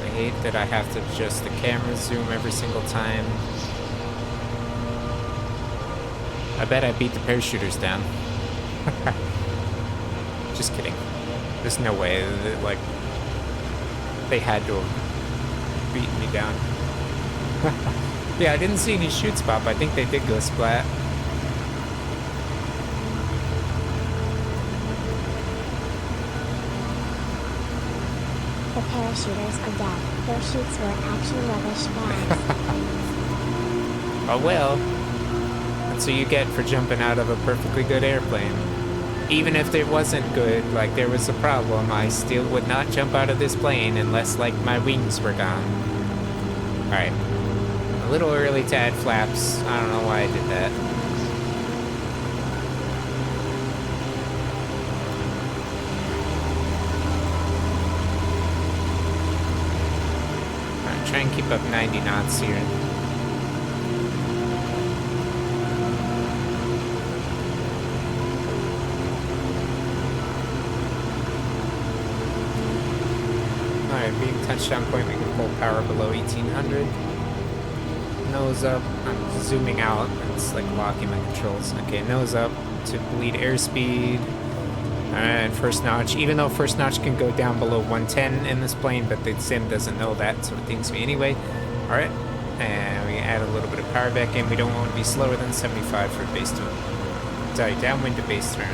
I hate that I have to adjust the camera zoom every single time. I bet I beat the parachuters down. Just kidding. There's no way that, like, they had to have beaten me down. Yeah, I didn't see any shoots pop. I think they did go splat. The parachuters are dead. Those shoots were actually rubbish bags. Oh well. That's what you get for jumping out of a perfectly good airplane. Even if it wasn't good, like there was a problem, I still would not jump out of this plane unless, like, my wings were gone. Alright. A little early to add flaps. I don't know why I did that. Alright, try and keep up 90 knots here. Alright, being touchdown point, we can pull power below 1800. Nose up. I'm zooming out. It's like locking my controls. Okay, nose up to bleed airspeed. Alright, first notch. Even though first notch can go down below 110 in this plane, but the sim doesn't know that, so it thinks me anyway. Alright, and we add a little bit of power back in. We don't want to be slower than 75 for base turn. Sorry, downwind to base turn.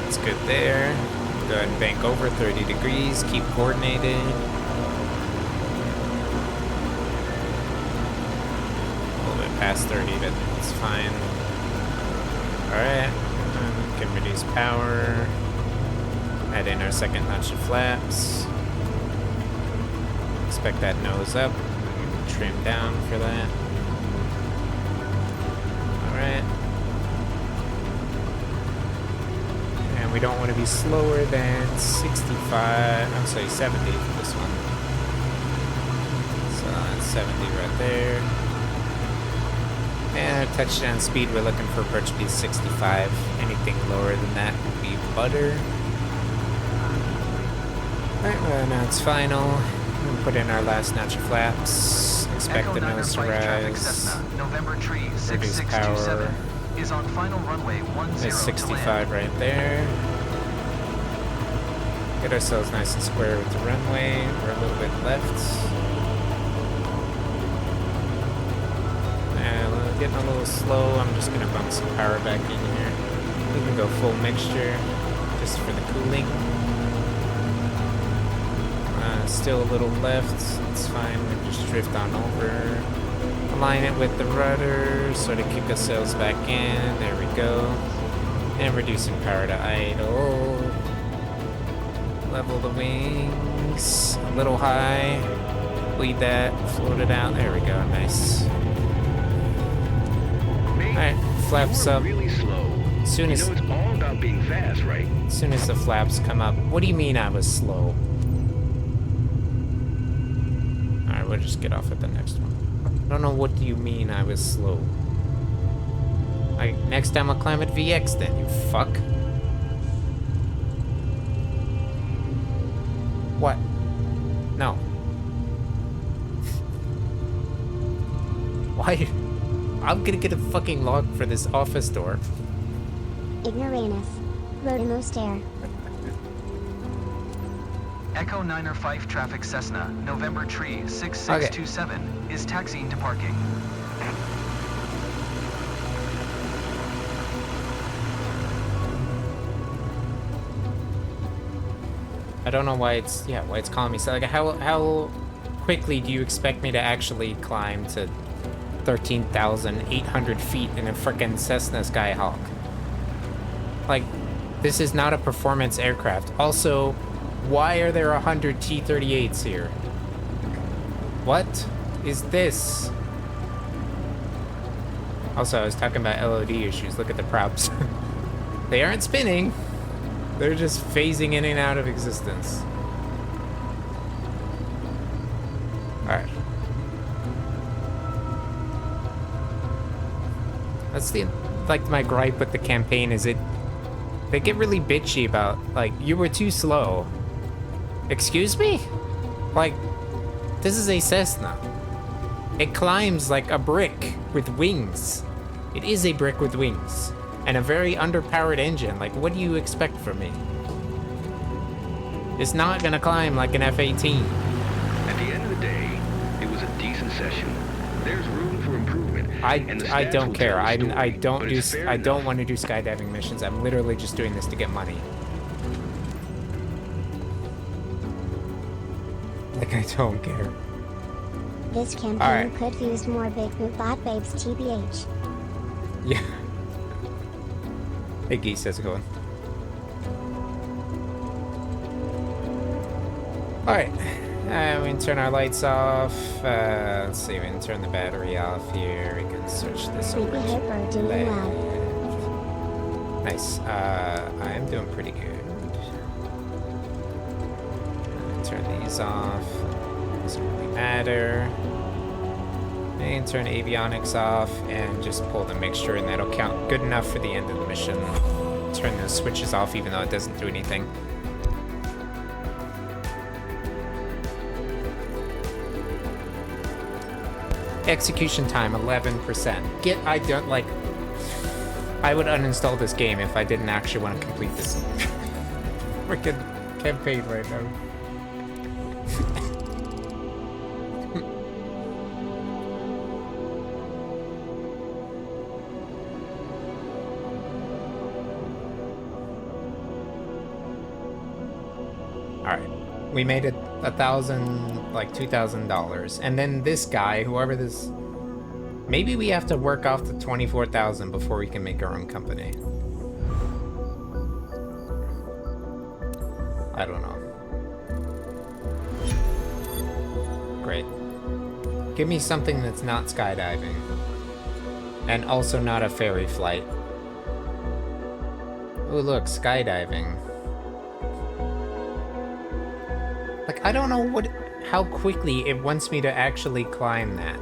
That's good there. Go ahead and bank over 30 degrees, keep coordinated. A little bit past 30, but it's fine. Alright, can reduce power. Add in our second notch of flaps. Expect that nose up. Trim down for that. Alright. We don't want to be slower than 65, I'm sorry, 70 for this one. So that's 70 right there. And our touchdown speed, we're looking for approach speed 65. Anything lower than that would be butter. Alright, well now it's final. We'll put in our last notch of flaps. Expect the nose to rise. November tree Reduce power. Is on final runway 10 There's 65 right there. Get ourselves nice and square with the runway. We're a little bit left. And we're getting a little slow. I'm just gonna bump some power back in here. We can go full mixture just for the cooling. Still a little left. It's fine. We just drift on over. Align it with the rudder, sort of kick ourselves back in. There we go. And reducing power to idle. Level the wings. A little high. Bleed that. Float it out. There we go. Nice. Alright, flaps up. Really slow. Soon as, it's all about being fast, right? as soon as the flaps come up. What do you mean I was slow? Alright, we'll just get off at the next one. I don't know what do you mean I was slow. Next time I'll climb at VX then, you fuck. What? No. Why? I'm gonna get a fucking log for this office door. Ignoramus. Rotomos Air. Echo 905 traffic Cessna, November tree 6627, is taxiing to parking. I don't know why it's calling me so. Like how quickly do you expect me to actually climb to 13,800 feet in a frickin' Cessna Skyhawk? Like, this is not a performance aircraft. Also, why are there 100 T-38s here? What is this? Also, I was talking about LOD issues. Look at the props. They aren't spinning. They're just phasing in and out of existence. Alright. That's the, like, my gripe with the campaign is they get really bitchy about, like, you were too slow. Excuse me? Like, this is a Cessna. It climbs like a brick with wings. It is a brick with wings. And a very underpowered engine. Like, what do you expect from me? It's not gonna climb like an F-18. At the end of the day, it was a decent session. There's room for improvement. I don't care. I don't want to do skydiving missions. I'm literally just doing this to get money. Like, I don't care. This campaign could use more Big Boot Bot Babes TBH. Yeah. Hey, Geese, how's it going? Alright. We can turn our lights off. Let's see, we can turn the battery off here. We can switch this over to left. Nice. I'm doing pretty good. Turn these off. Doesn't really matter. And turn avionics off and just pull the mixture, and that'll count good enough for the end of the mission. Turn those switches off even though it doesn't do anything. Execution time 11%. I don't like. I would uninstall this game if I didn't actually want to complete this freaking campaign right now. We made it $1,000, like $2,000, and then this guy, whoever this, maybe we have to work off the 24,000 before we can make our own company. I don't know. Great. Give me something that's not skydiving, and also not a ferry flight. Oh look, skydiving. Like, I don't know how quickly it wants me to actually climb that.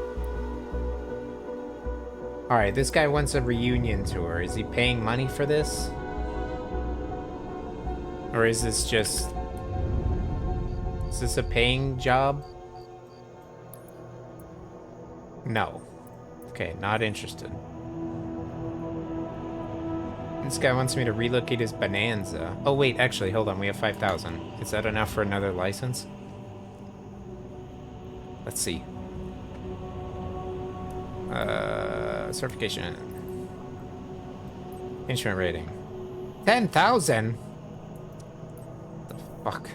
Alright, this guy wants a reunion tour. Is he paying money for this? Or is this just... Is this a paying job? No. Okay, not interested. This guy wants me to relocate his Bonanza. Oh wait, actually, hold on, we have 5,000. Is that enough for another license? Let's see. Certification. Instrument rating. 10,000? The fuck?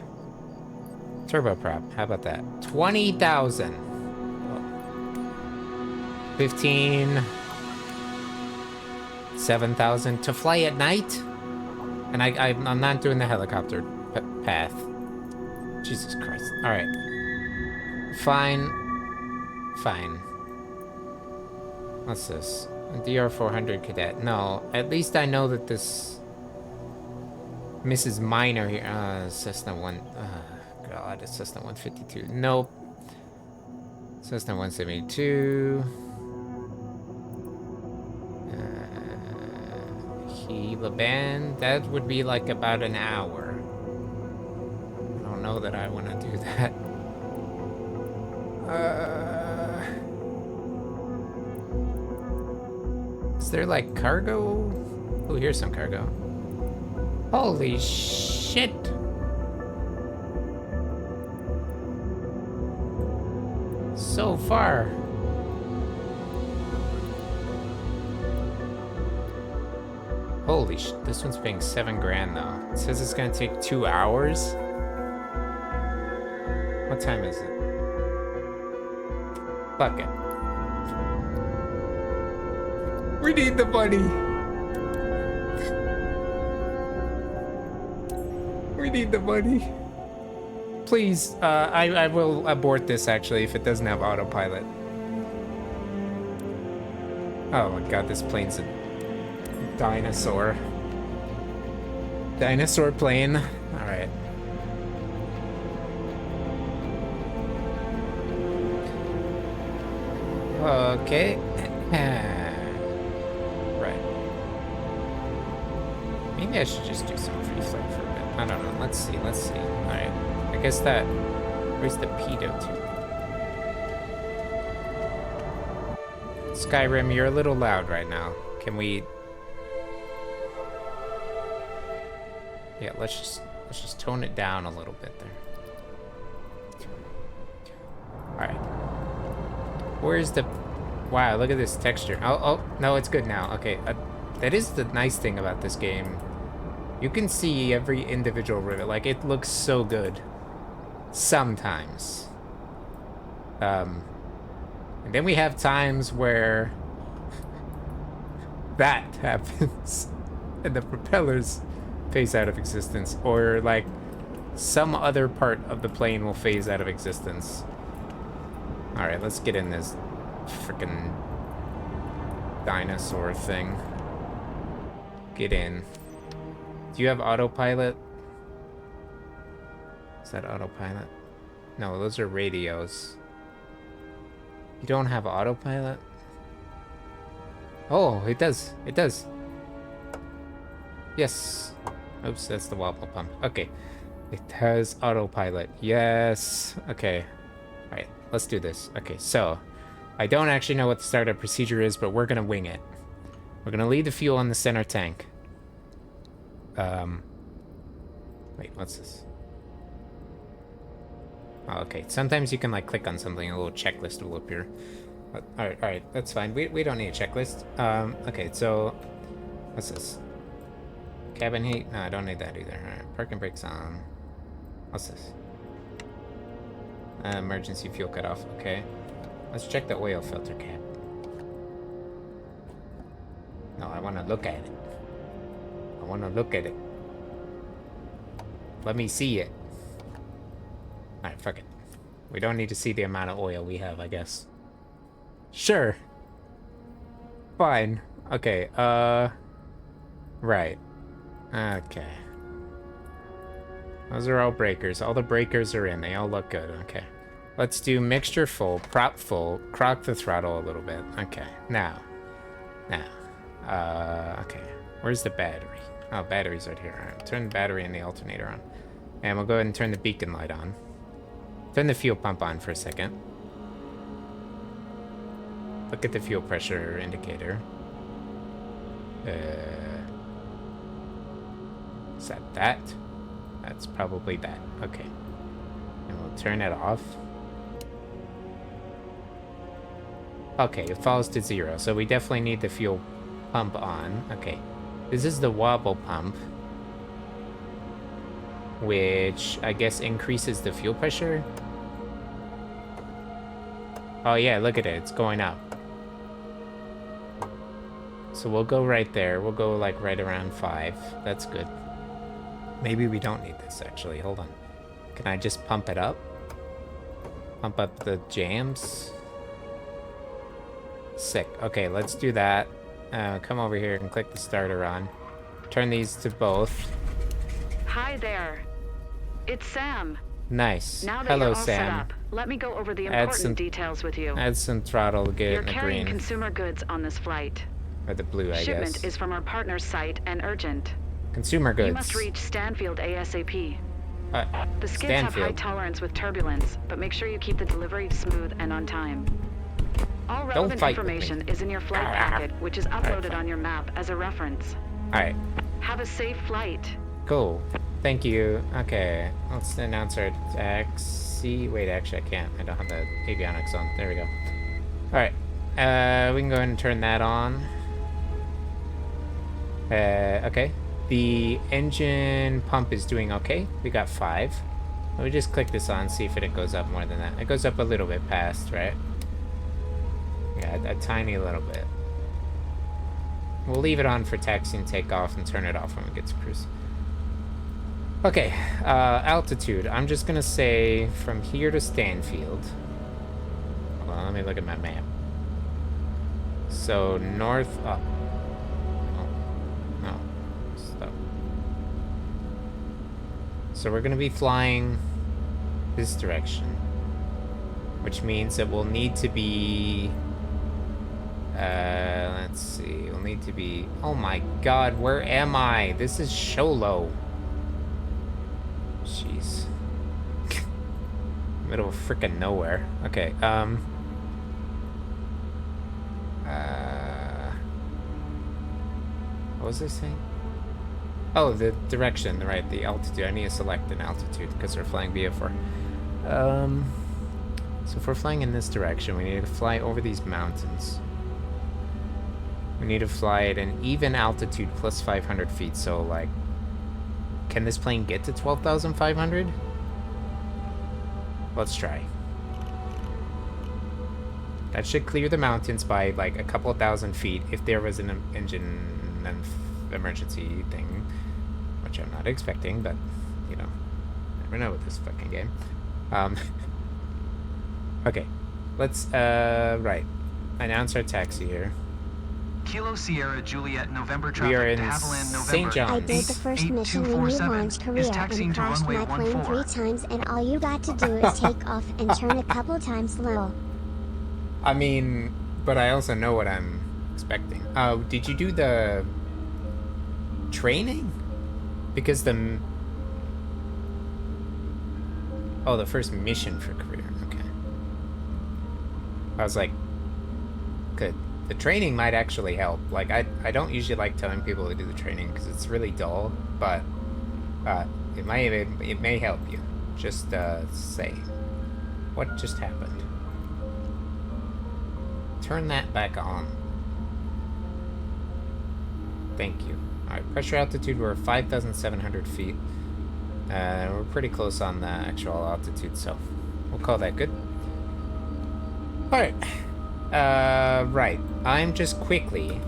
Turboprop, how about that? 20,000. 15... 7,000 to fly at night, and I'm not doing the helicopter path. Jesus Christ! All right, fine. What's this? A DR-400 cadet? No, at least I know that this Mrs. Minor here. Cessna 1. God, it's Cessna 152. Nope. Cessna 172. Gila Band, that would be like about an hour. I don't know that I want to do that. Is there like cargo? Oh, here's some cargo. Holy shit! So far. Holy shit, this one's paying $7 grand though. It says it's gonna take 2 hours? What time is it? Fuck it. We need the money. We need the money. Please, I will abort this actually if it doesn't have autopilot. Oh my god, this plane's a dinosaur. Dinosaur plane. Alright. Okay. Right. Maybe I should just do some free flight for a bit. I don't know. Let's see. Alright. I guess that... Where's the pedo to? Skyrim, you're a little loud right now. Can we... Yeah, let's just tone it down a little bit there. Alright. Where's the... Wow, look at this texture. Oh, no, it's good now. Okay, that is the nice thing about this game. You can see every individual rivet. Like, it looks so good. Sometimes. And then we have times where that happens and the propellers phase out of existence, or like some other part of the plane will phase out of existence. Alright, let's get in this freaking dinosaur thing. Get in. Do you have autopilot? Is that autopilot? No, those are radios. You don't have autopilot? Oh, it does. It does. Yes. Oops, that's the wobble pump. Okay. It has autopilot. Yes. Okay. Alright, let's do this. Okay, so I don't actually know what the startup procedure is, but we're gonna wing it. We're gonna leave the fuel in the center tank. Wait, what's this? Oh, okay. Sometimes you can like click on something, a little checklist will appear. Alright, that's fine. We don't need a checklist. Okay, so what's this? Cabin heat? No, I don't need that either. Alright, parking brakes on. What's this? Emergency fuel cutoff. Okay. Let's check the oil filter cap. No, I want to look at it. I want to look at it. Let me see it. Alright, fuck it. We don't need to see the amount of oil we have, I guess. Sure. Fine. Okay, right. Okay. Those are all breakers. All the breakers are in. They all look good. Okay. Let's do mixture full, prop full, crock the throttle a little bit. Okay. Now. Okay. Where's the battery? Oh, battery's right here. Alright, turn the battery and the alternator on. And we'll go ahead and turn the beacon light on. Turn the fuel pump on for a second. Look at the fuel pressure indicator. Is that that? That's probably that. Okay. And we'll turn it off. Okay, it falls to 0, so we definitely need the fuel pump on. Okay. This is the wobble pump, which I guess increases the fuel pressure. Oh yeah, look at it. It's going up. So we'll go right there. We'll go like right around 5. That's good. Maybe we don't need this actually. Hold on. Can I just pump it up? Pump up the jams? Sick. Okay, let's do that. Come over here and click the starter on. Turn these to both. Hi there. It's Sam. Nice. Now that Hello, you're all Sam. set up, let me go over the important details with you. Add some throttle to get it in the You're carrying green. consumer goods on this flight. Or the blue, I Shipment guess. is from our partner's site and urgent. Consumer goods. You must reach Stanfield ASAP. The skids have high Stanfield. tolerance with turbulence, but make sure you keep the delivery smooth and on time. All relevant fight with information me. is in your flight packet, which is uploaded on your map as a reference. Alright, Have a safe flight. cool. Thank you. Okay, let's announce our taxi. Wait, actually, I can't. I don't have the avionics on. There we go. Alright, we can go ahead and turn that on. Okay. The engine pump is doing okay. We got 5. Let me just click this on, see if it goes up more than that. It goes up a little bit past, right? Yeah, a tiny little bit. We'll leave it on for taxi and take off and turn it off when we get to cruise. Okay, altitude. I'm just gonna say from here to Stanfield. Hold on, let me look at my map. So north up. Oh, stop. So we're gonna be flying this direction, which means that we'll need to be. Let's see. We'll need to be. Oh my God, where am I? This is Sholo. Jeez. Middle of frickin' nowhere. Okay, what was I saying? Oh, the direction, right, the altitude. I need to select an altitude because we're flying VF4. So if we're flying in this direction, we need to fly over these mountains. We need to fly at an even altitude plus 500 feet, so like, can this plane get to 12,500? Let's try. That should clear the mountains by like a couple of thousand feet if there was an engine emergency thing, which I'm not expecting, but you know, never know with this fucking game. Okay, let's right, announce our taxi here. Kilo Sierra Juliet November We traffic are in to Haviland St. November. John's. I did the first mission when you launched Korea is and taxiing to crashed runway my plane 14. 3 times, and all you got to do is take off and turn a couple times low. I mean, but I also know what I'm expecting. Did you do the training? Because the first mission for Korea. Okay. I was like, good. The training might actually help. Like, I don't usually like telling people to do the training because it's really dull, but it may help you. Just say, what just happened? Turn that back on. Thank you. Alright, pressure altitude, we're 5,700 feet. We're pretty close on the actual altitude, so we'll call that good. Alright. Right. I'm just quickly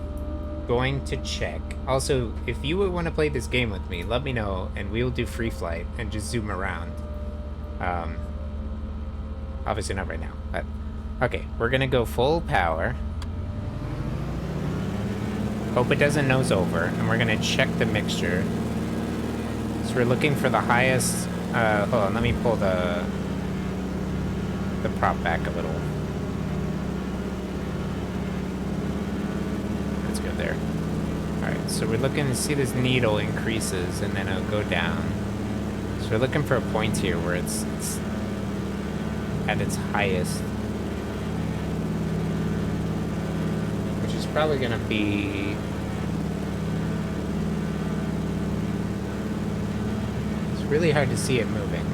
going to check. Also, if you would want to play this game with me, let me know, and we'll do free flight and just zoom around. Obviously not right now, but okay, we're gonna go full power. Hope it doesn't nose over, and we're gonna check the mixture. So we're looking for the highest. Hold on, let me pull the prop back a little. Let's go there. Alright, so we're looking to see this needle increases and then it'll go down. So we're looking for a point here where it's at its highest. Which is probably gonna be... It's really hard to see it moving.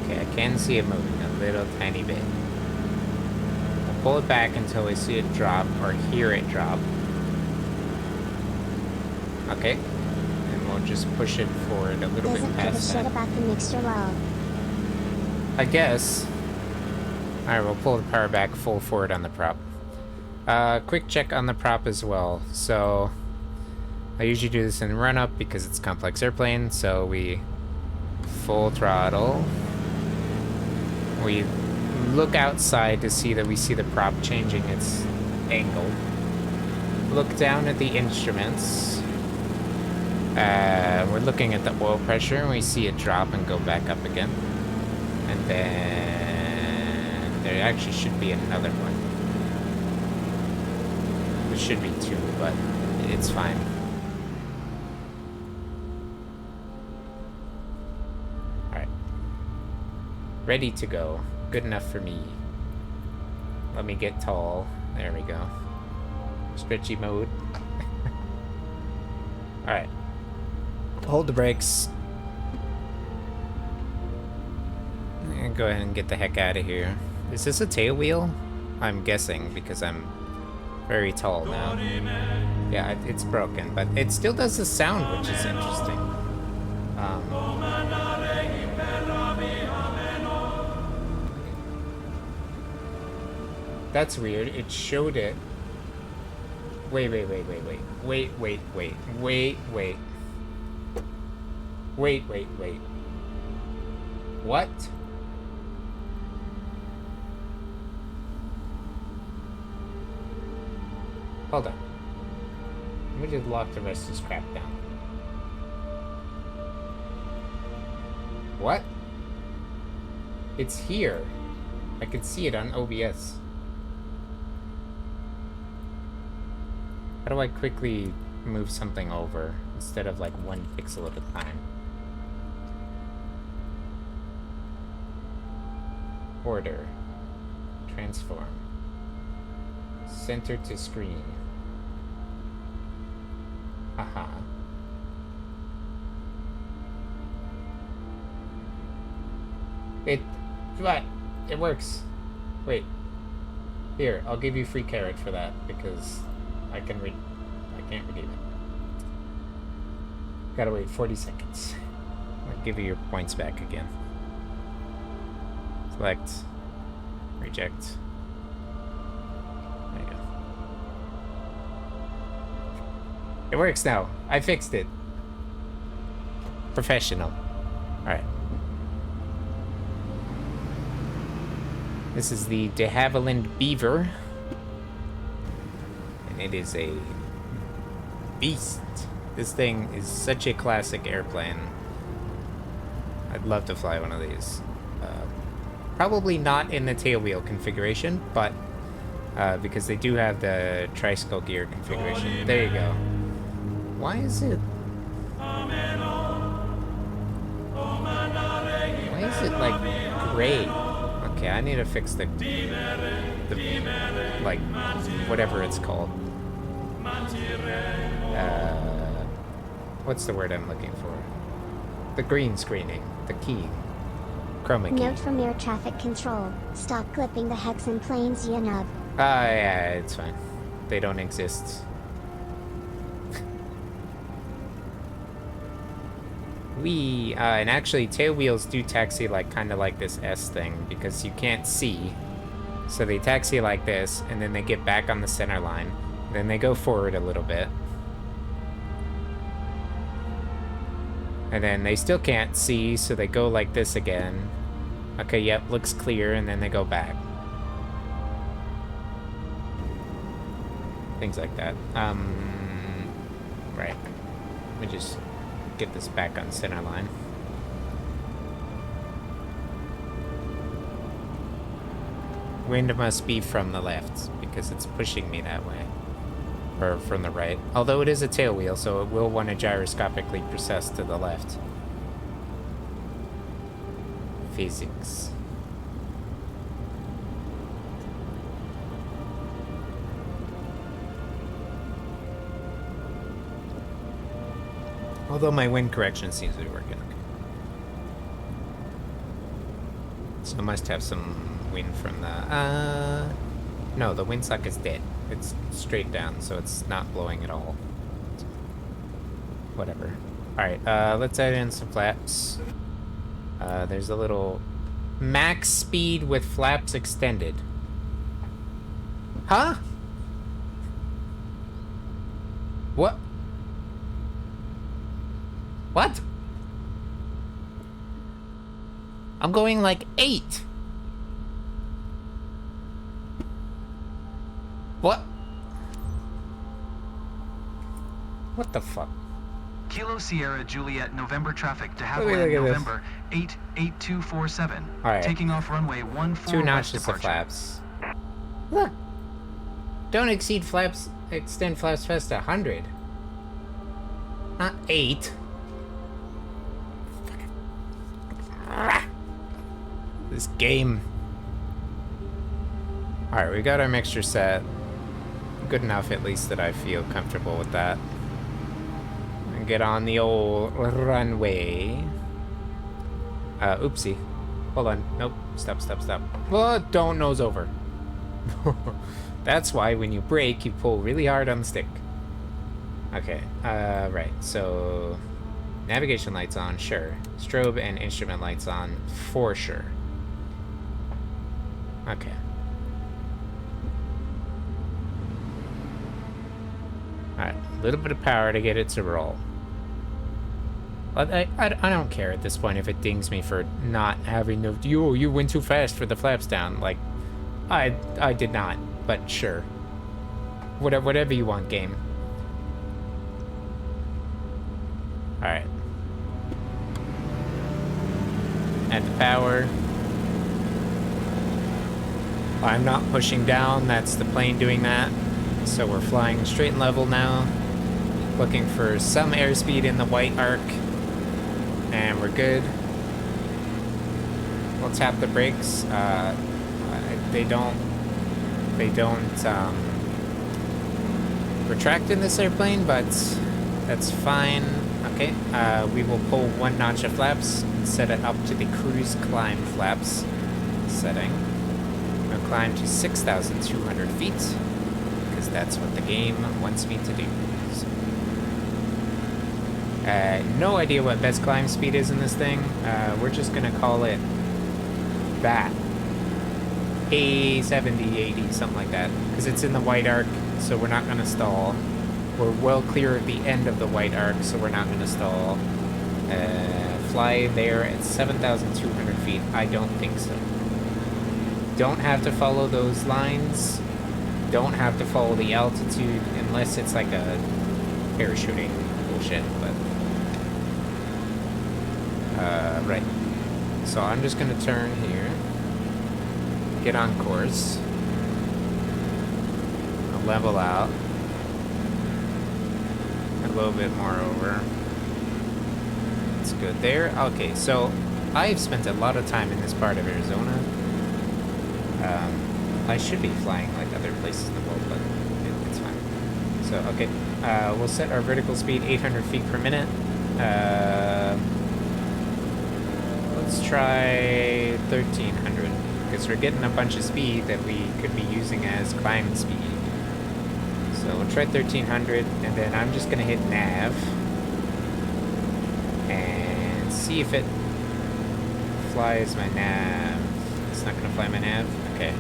Okay, I can see it moving a little tiny bit. We'll pull it back until we see it drop or hear it drop. Okay, and we'll just push it forward a little bit Doesn't give a past shit that. about the mixture well. I guess. Alright, we'll pull the power back full forward on the prop. Quick check on the prop as well. So, I usually do this in run up because it's a complex airplane, so we full throttle. We look outside to see that we see the prop changing its angle. Look down at the instruments. We're looking at the oil pressure and we see it drop and go back up again. And then there actually should be another one. There should be two, but it's fine. Alright. Ready to go. Good enough for me. Let me get tall. There we go. Stretchy mode. Alright. Hold the brakes. And go ahead and get the heck out of here. Is this a tail wheel? I'm guessing because I'm very tall now. Yeah, it's broken, but it still does the sound, which is interesting. That's weird. It showed it. Wait. What? Hold on. Let me just lock the rest of this crap down. What? It's here. I can see it on OBS. How do I quickly move something over instead of like 1 pixel at a time? Order. Transform. Center to screen. Haha. What? It works. Wait. Here, I'll give you free carrot for that because I can't redeem it. Gotta wait 40 seconds. I'll give you your points back again. Select. Reject. There you go. It works now. I fixed it. Professional. Alright. This is the de Havilland Beaver. And it is a beast. This thing is such a classic airplane. I'd love to fly one of these. Probably not in the tailwheel configuration, but because they do have the tricycle gear configuration. There you go. Why is it like gray? Okay, I need to fix the like whatever it's called. What's the word I'm looking for? The green screening, the key. Chroma key. Note from air traffic control. Stop clipping the Hexen planes, you nub. Yeah, it's fine. They don't exist. And actually tailwheels do taxi like kind of like this S thing because you can't see. So they taxi like this and then they get back on the center line. Then they go forward a little bit. And then they still can't see, so they go like this again. Okay, yep, looks clear, and then they go back. Things like that. Right. Let me just get this back on center line. Wind must be from the left, because it's pushing me that way. Or from the right. Although it is a tail wheel, so it will want to gyroscopically process to the left. Physics. Although my wind correction seems to be working. So I must have some wind from the... No, the windsock is dead. It's straight down, so it's not blowing at all. Whatever. Alright, let's add in some flaps. There's a little max speed with flaps extended. Huh? What? What? I'm going like 8. What? What the fuck? Kilo Sierra Juliet November traffic to Havilland November 88247. Alright. Taking off runway 14 2 notches of flaps. Look. Don't exceed flaps, extend flaps past 100. Not 8. This game. Alright, we got our mixture set. Good enough, at least, that I feel comfortable with that. And get on the old runway. Oopsie. Hold on. Nope. Stop. Oh, don't nose over. That's why when you brake, you pull really hard on the stick. Okay, right, so navigation lights on, sure. Strobe and instrument lights on, for sure. Okay. Alright, a little bit of power to get it to roll. But I don't care at this point if it dings me for not having the... You went too fast for the flaps down. Like, I did not, but sure. Whatever you want, game. Alright. Add the power. I'm not pushing down, that's the plane doing that. So we're flying straight and level now. Looking for some airspeed in the white arc. And we're good. We'll tap the brakes. They don't retract in this airplane, but that's fine. Okay, we will pull 1 notch of flaps and set it up to the cruise climb flaps setting. We'll climb to 6,200 feet, because that's what the game wants me to do. So, no idea what best climb speed is in this thing. We're just gonna call it that. 70, 80, something like that. Because it's in the white arc, so we're not gonna stall. We're well clear of the end of the white arc, so we're not gonna stall. Fly there at 7,200 feet. I don't think so. Don't have to follow those lines. Don't have to follow the altitude unless it's like a parachuting bullshit, but right. So I'm just gonna turn here, get on course, I'll level out, a little bit more over. It's good there. Okay, so I've spent a lot of time in this part of Arizona. I should be flying like other places in the world, but it's fine. So, okay, we'll set our vertical speed 800 feet per minute. Let's try 1,300, because we're getting a bunch of speed that we could be using as climb speed. So we'll try 1,300, and then I'm just gonna hit nav and see if it flies my nav. It's not gonna fly my nav? Okay.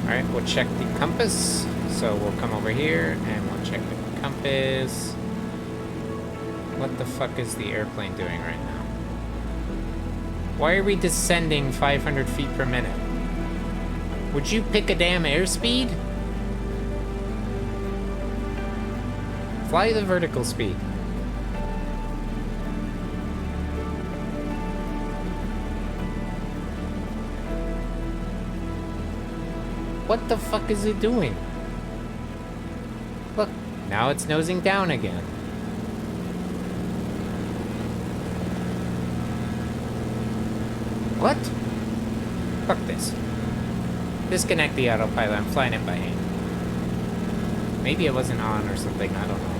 Alright, we'll check the compass. So we'll come over here and we'll check the compass. What the fuck is the airplane doing right now? Why are we descending 500 feet per minute? Would you pick a damn airspeed? Fly the vertical speed. What the fuck is it doing? Look, now it's nosing down again. What? Fuck this. Disconnect the autopilot, I'm flying it by hand. Maybe it wasn't on or something, I don't know.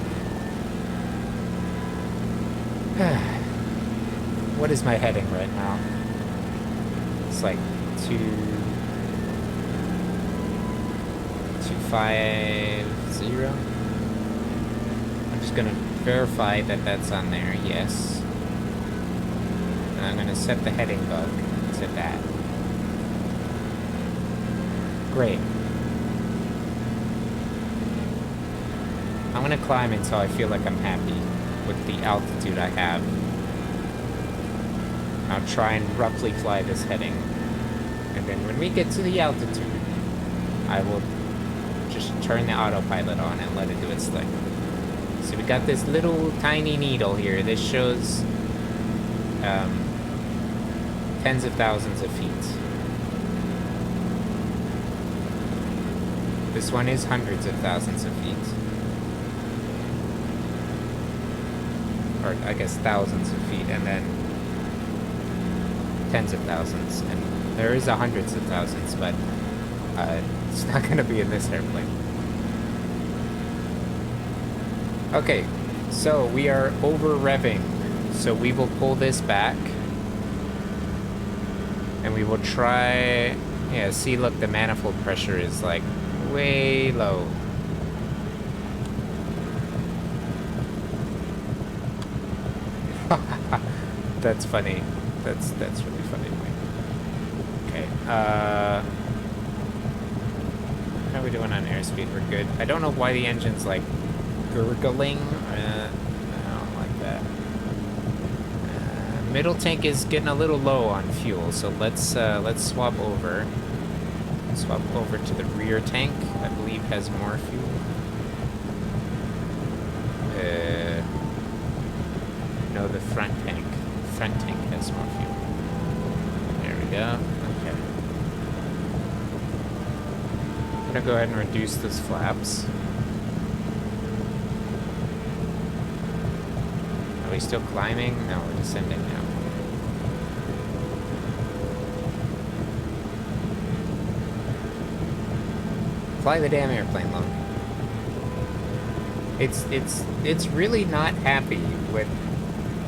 What is my heading right now? It's like 250. I'm just gonna verify that that's on there, yes. And I'm gonna set the heading bug to that. Great. I'm gonna climb until I feel like I'm happy with the altitude I have. I'll try and roughly fly this heading. And then when we get to the altitude, I will just turn the autopilot on and let it do its thing. So we got this little tiny needle here. This shows tens of thousands of feet. This one is hundreds of thousands of feet. Or I guess thousands of feet, and then tens of thousands. And there is hundreds of thousands, but it's not going to be in this airplane. Okay, so we are over revving. So we will pull this back. And we will try... Yeah, see, look, the manifold pressure is like way low. That's funny. That's really funny to me. Okay. How are we doing on airspeed? We're good. I don't know why the engine's like gurgling. I don't like that. Middle tank is getting a little low on fuel, so let's swap over. Swap over to the rear tank. I believe has more fuel. No, the front tank. Front tank has more fuel. There we go. Okay. I'm gonna go ahead and reduce those flaps. Are we still climbing? No, we're descending now. Fly the damn airplane, Lone. It's really not happy with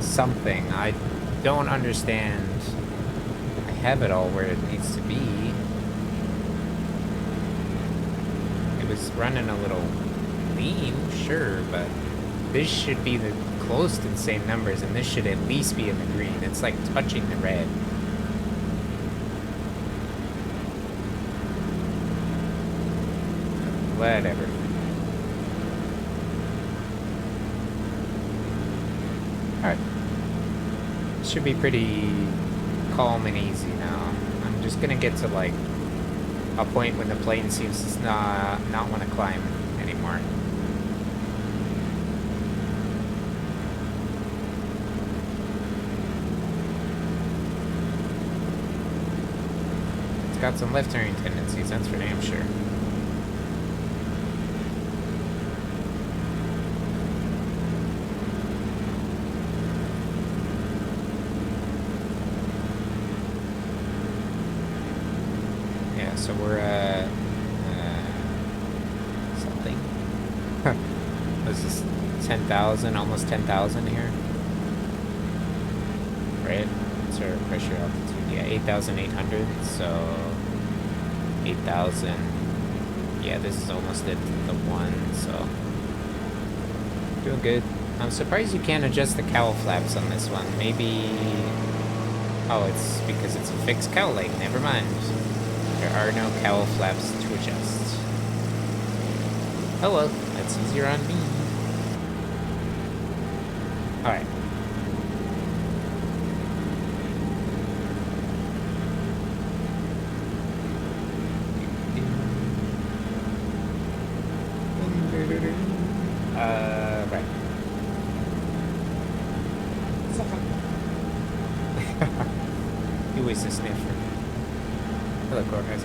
something. I don't understand. I have it all where it needs to be. It was running a little lean, sure, but this should be the close to the same numbers, and this should at least be in the green. It's like touching the red. Whatever. Alright. Should be pretty calm and easy now. I'm just gonna get to like a point when the plane seems to not want to climb anymore. It's got some left turning tendencies, that's for damn sure. So we're something. This is 10,000, almost 10,000 here. Right? What's our pressure altitude? Yeah, 8,800. So 8,000. Yeah, this is almost at the 1. So doing good. I'm surprised you can't adjust the cowl flaps on this one. Maybe. Oh, it's because it's a fixed cowl leg. Never mind. There are no cowl flaps to adjust. Oh well, that's easier on me. Alright. Right. You always a sniffer. Hello, Corvus.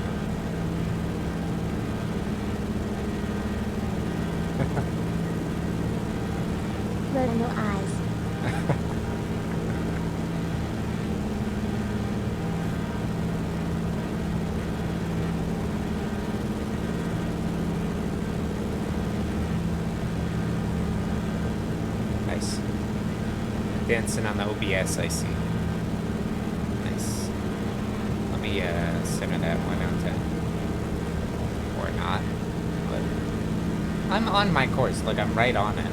Roto no eyes. Nice. Dancing on the OBS, I see. Nice. Let me center that one out to, or not. But I'm on my course. Look, I'm right on it.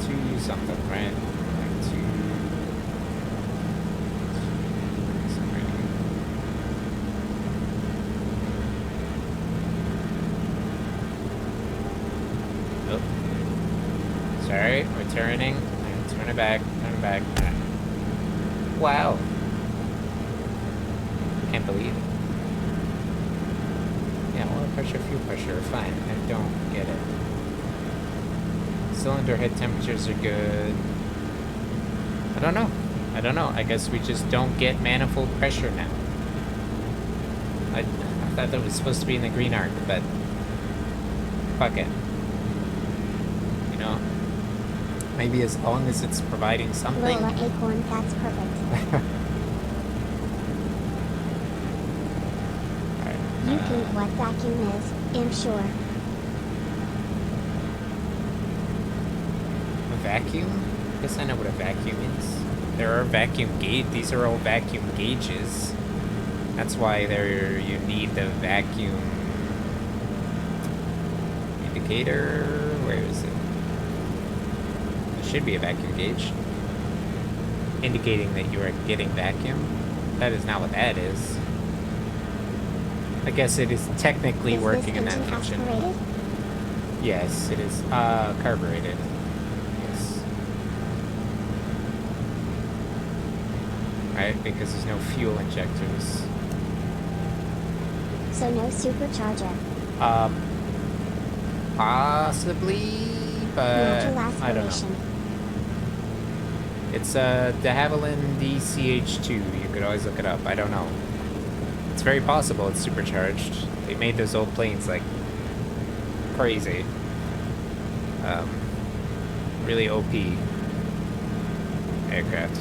To something, right? Like oh. Sorry, we're turning. Turn it back. Turn it back. Wow. Can't believe it. Yeah, oil pressure, fuel pressure, fine. I don't get it. Cylinder head temperatures are good. I don't know. I don't know. I guess we just don't get manifold pressure now. I thought that was supposed to be in the green arc, but fuck it. You know? Maybe as long as it's providing something. Lola Acorn, that's perfect. You think what vacuum is, I'm sure. A vacuum? I guess I know what a vacuum is. There are vacuum gauge. These are all vacuum gauges. That's why you need the vacuum indicator. Where is it? It should be a vacuum gauge, indicating that you are getting vacuum. That is not what that is. I guess it is technically working in that function. Aspirated? Yes, it is carbureted. Yes. Right, because there's no fuel injectors. So no supercharger. Possibly, but I don't know. It's de Havilland DCH2. You could always look it up. I don't know. It's very possible it's supercharged. They made those old planes like crazy. Really OP aircraft.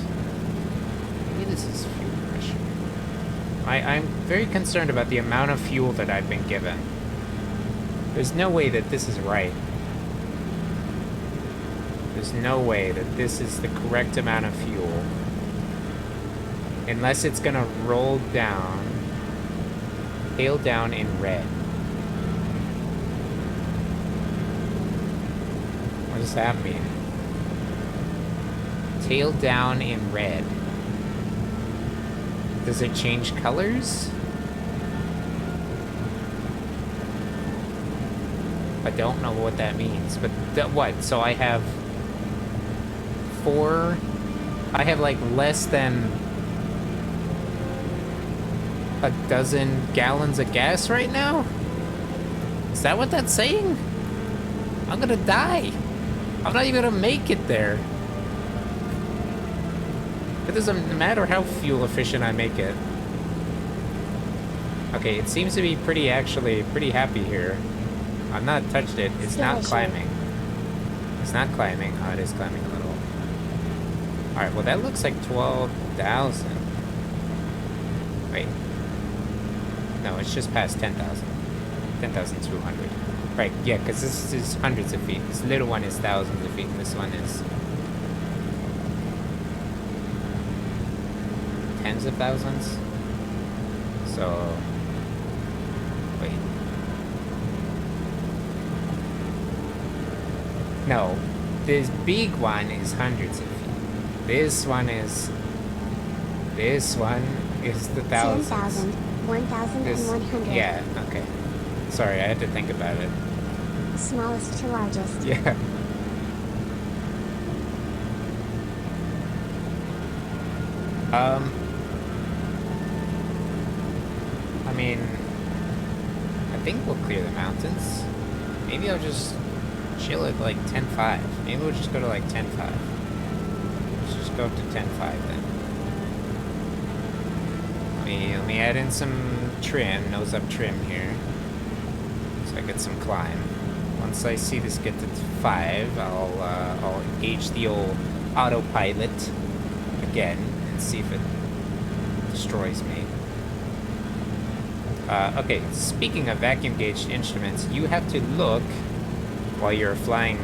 Maybe this is fuel pressure. I'm very concerned about the amount of fuel that I've been given. There's no way that this is right. There's no way that this is the correct amount of fuel. Unless it's gonna roll down, tail down in red. What does that mean? Tail down in red. Does it change colors? I don't know what that means, but what? So I have like less than a dozen gallons of gas right now? Is that what that's saying? I'm gonna die. I'm not even gonna make it there. It doesn't matter how fuel efficient I make it. Okay, it seems to be pretty happy here. I've not touched it. It's not climbing. It's not climbing. Oh, it is climbing a little. Alright, well that looks like 12,000. Wait. No, it's just past 10,000. 10,200. Right, yeah, because this is hundreds of feet. This little one is thousands of feet, and this one is tens of thousands. So, wait. No, this big one is hundreds of feet. This one is the thousands. 10,000, 1,100. Yeah, okay. Sorry, I had to think about it. Smallest to largest. Yeah. I mean, I think we'll clear the mountains. Maybe I'll just chill at like 10.5. Maybe we'll just go to like 10.5. Let's just go up to 10.5 then. Let me add in some trim, nose up trim here. So I get some climb. Once I see this get to 5, I'll engage the old autopilot again and see if it destroys me. Okay, speaking of vacuum gauged instruments, you have to look while you're flying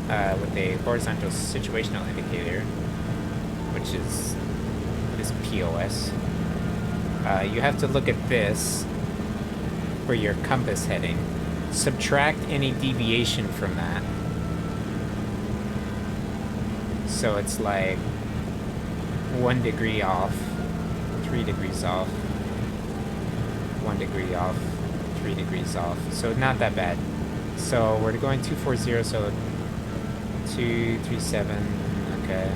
with a horizontal situational indicator, which is POS. You have to look at this for your compass heading. Subtract any deviation from that. So it's like 1 degree off, 3 degrees off, 1 degree off, 3 degrees off. So not that bad. So we're going 240, so 237, okay.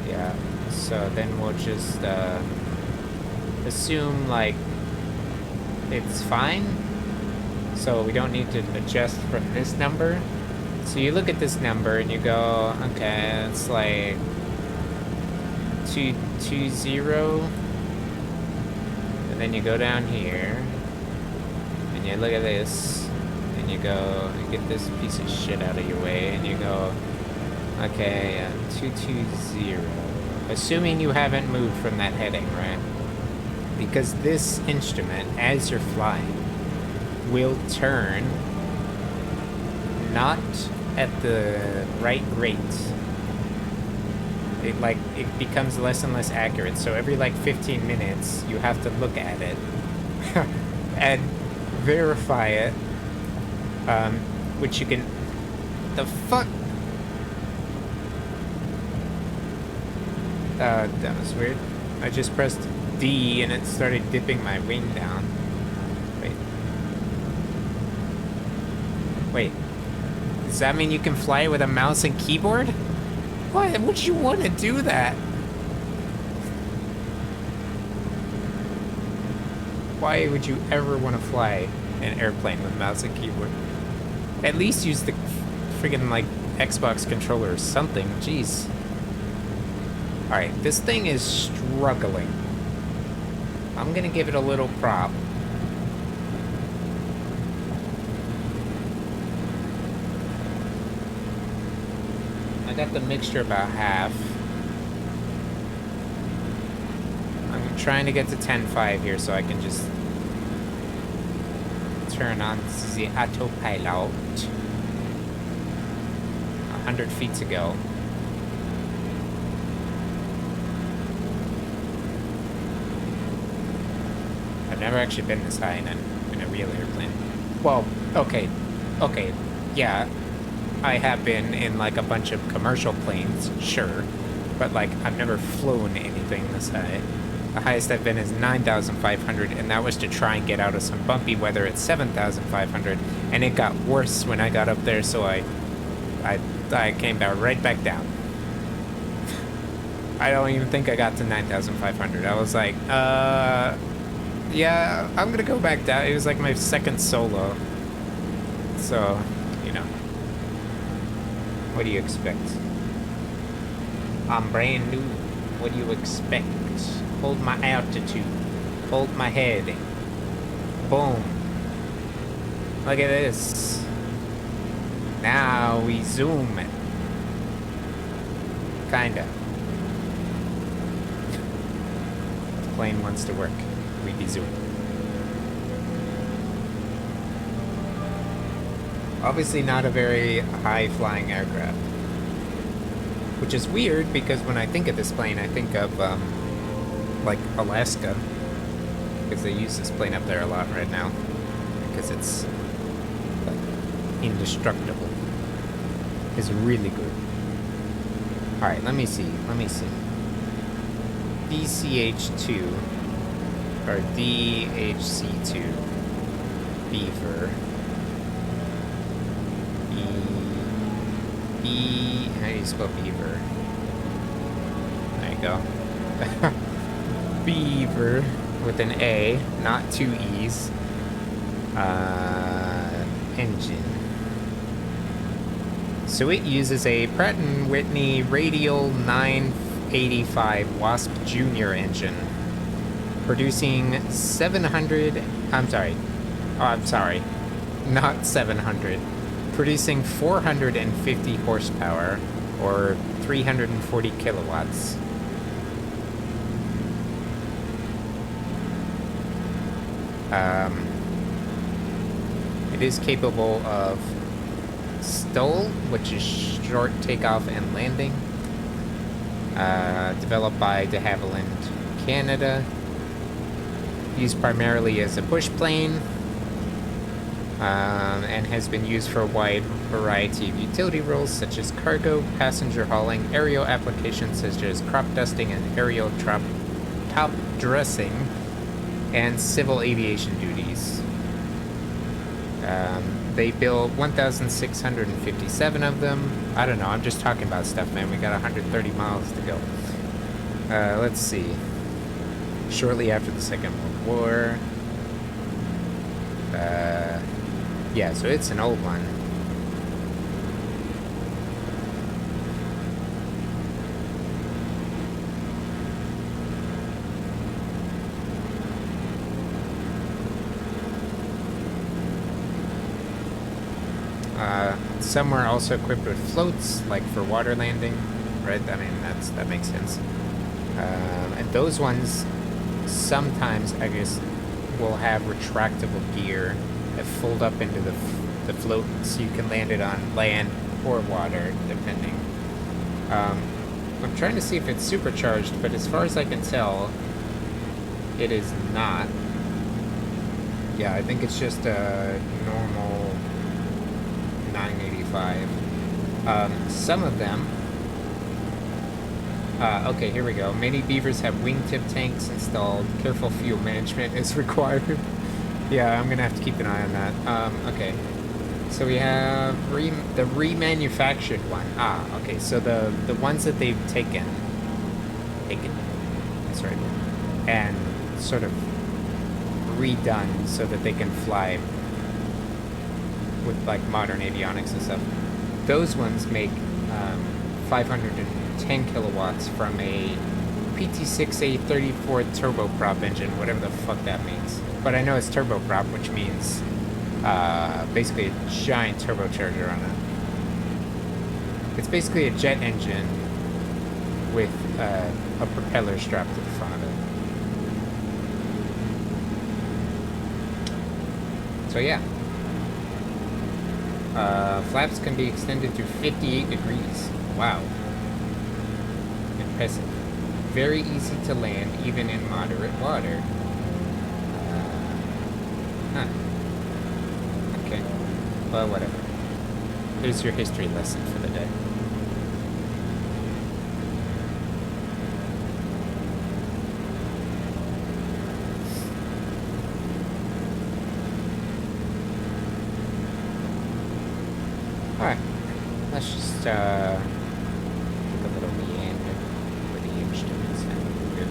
Yeah, so then we'll just assume like it's fine. So we don't need to adjust from this number. So you look at this number and you go, okay, it's like 220. And then you go down here and you look at this and you go, you get this piece of shit out of your way and you go, okay, 220. Assuming you haven't moved from that heading, right? Because this instrument, as you're flying, will turn not at the right rate. It becomes less and less accurate. So every like 15 minutes, you have to look at it and verify it, which you can the fuck? That was weird. I just pressed D and it started dipping my wing down. Wait. Does that mean you can fly with a mouse and keyboard? Why would you want to do that? Why would you ever want to fly an airplane with mouse and keyboard? At least use the friggin' like Xbox controller or something. Jeez. Alright, this thing is struggling. I'm gonna give it a little prop. I got the mixture about half. I'm trying to get to 10.5 here so I can just turn on the autopilot. 100 feet to go. I've never actually been this high in a real airplane. Well, okay, yeah. I have been in like a bunch of commercial planes, sure, but like I've never flown anything this high. The highest I've been is 9,500, and that was to try and get out of some bumpy weather at 7,500, and it got worse when I got up there, so I came down right back down. I don't even think I got to 9,500. I was like, yeah, I'm gonna go back down. It was like my second solo, so you know. What do you expect? I'm brand new. What do you expect? Hold my altitude. Hold my head. Boom. Look at this. Now we zoom it. Kinda. The plane wants to work. We be zooming. Obviously not a very high-flying aircraft. Which is weird, because when I think of this plane, I think of, like, Alaska. Because they use this plane up there a lot right now. Because it's, like, indestructible. It's really good. Alright, let me see. DCH-2. Or DHC-2. Beaver. How do you spell beaver? There you go. Beaver with an A, not two E's. Engine. So it uses a Pratt & Whitney Radial 985 Wasp Junior engine, producing 700. I'm sorry, not 700. Producing 450 horsepower, or 340 kilowatts. It is capable of STOL, which is short takeoff and landing. Developed by de Havilland, Canada. Used primarily as a push plane. And has been used for a wide variety of utility roles such as cargo, passenger hauling, aerial applications such as crop dusting and aerial top dressing, and civil aviation duties. They built 1,657 of them. I don't know, I'm just talking about stuff, man. We got 130 miles to go. Let's see. Shortly after the Second World War. Yeah, so it's an old one. Some were also equipped with floats, like for water landing, right? I mean, that makes sense. And those ones, sometimes, I guess, will have retractable gear that fold up into the float, so you can land it on land or water, depending. I'm trying to see if it's supercharged, but as far as I can tell, it is not. Yeah, I think it's just a normal 985. Some of them... okay, here we go. Many beavers have wingtip tanks installed. Careful fuel management is required. Yeah, I'm gonna have to keep an eye on that. Okay. So we have the remanufactured one. Ah, okay. So the ones that they've taken, that's right, and sort of redone so that they can fly with like modern avionics and stuff. Those ones make 510 kilowatts from a PT6A34 turboprop engine, whatever the fuck that means. But I know it's turboprop, which means basically a giant turbocharger on it. It's basically a jet engine with a propeller strapped to the front of it. So yeah. Flaps can be extended to 58 degrees. Wow. Impressive. Very easy to land, even in moderate water. Huh. Okay. Well, whatever. Here's your history lesson for the day. Alright. Let's just, take a little meander with the instruments. Good.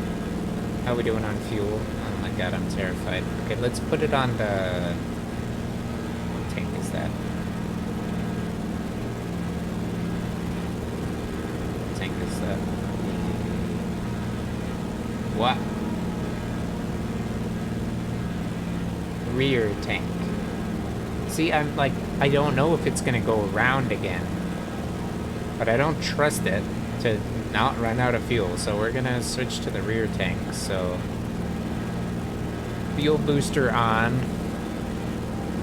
How are we doing on fuel? Oh my god, I'm terrified. Okay, let's put it on the... What tank is that? What tank is that? What? Rear tank. See, I'm like, I don't know if it's gonna go around again. But I don't trust it to not run out of fuel, so we're gonna switch to the rear tank. So fuel booster on,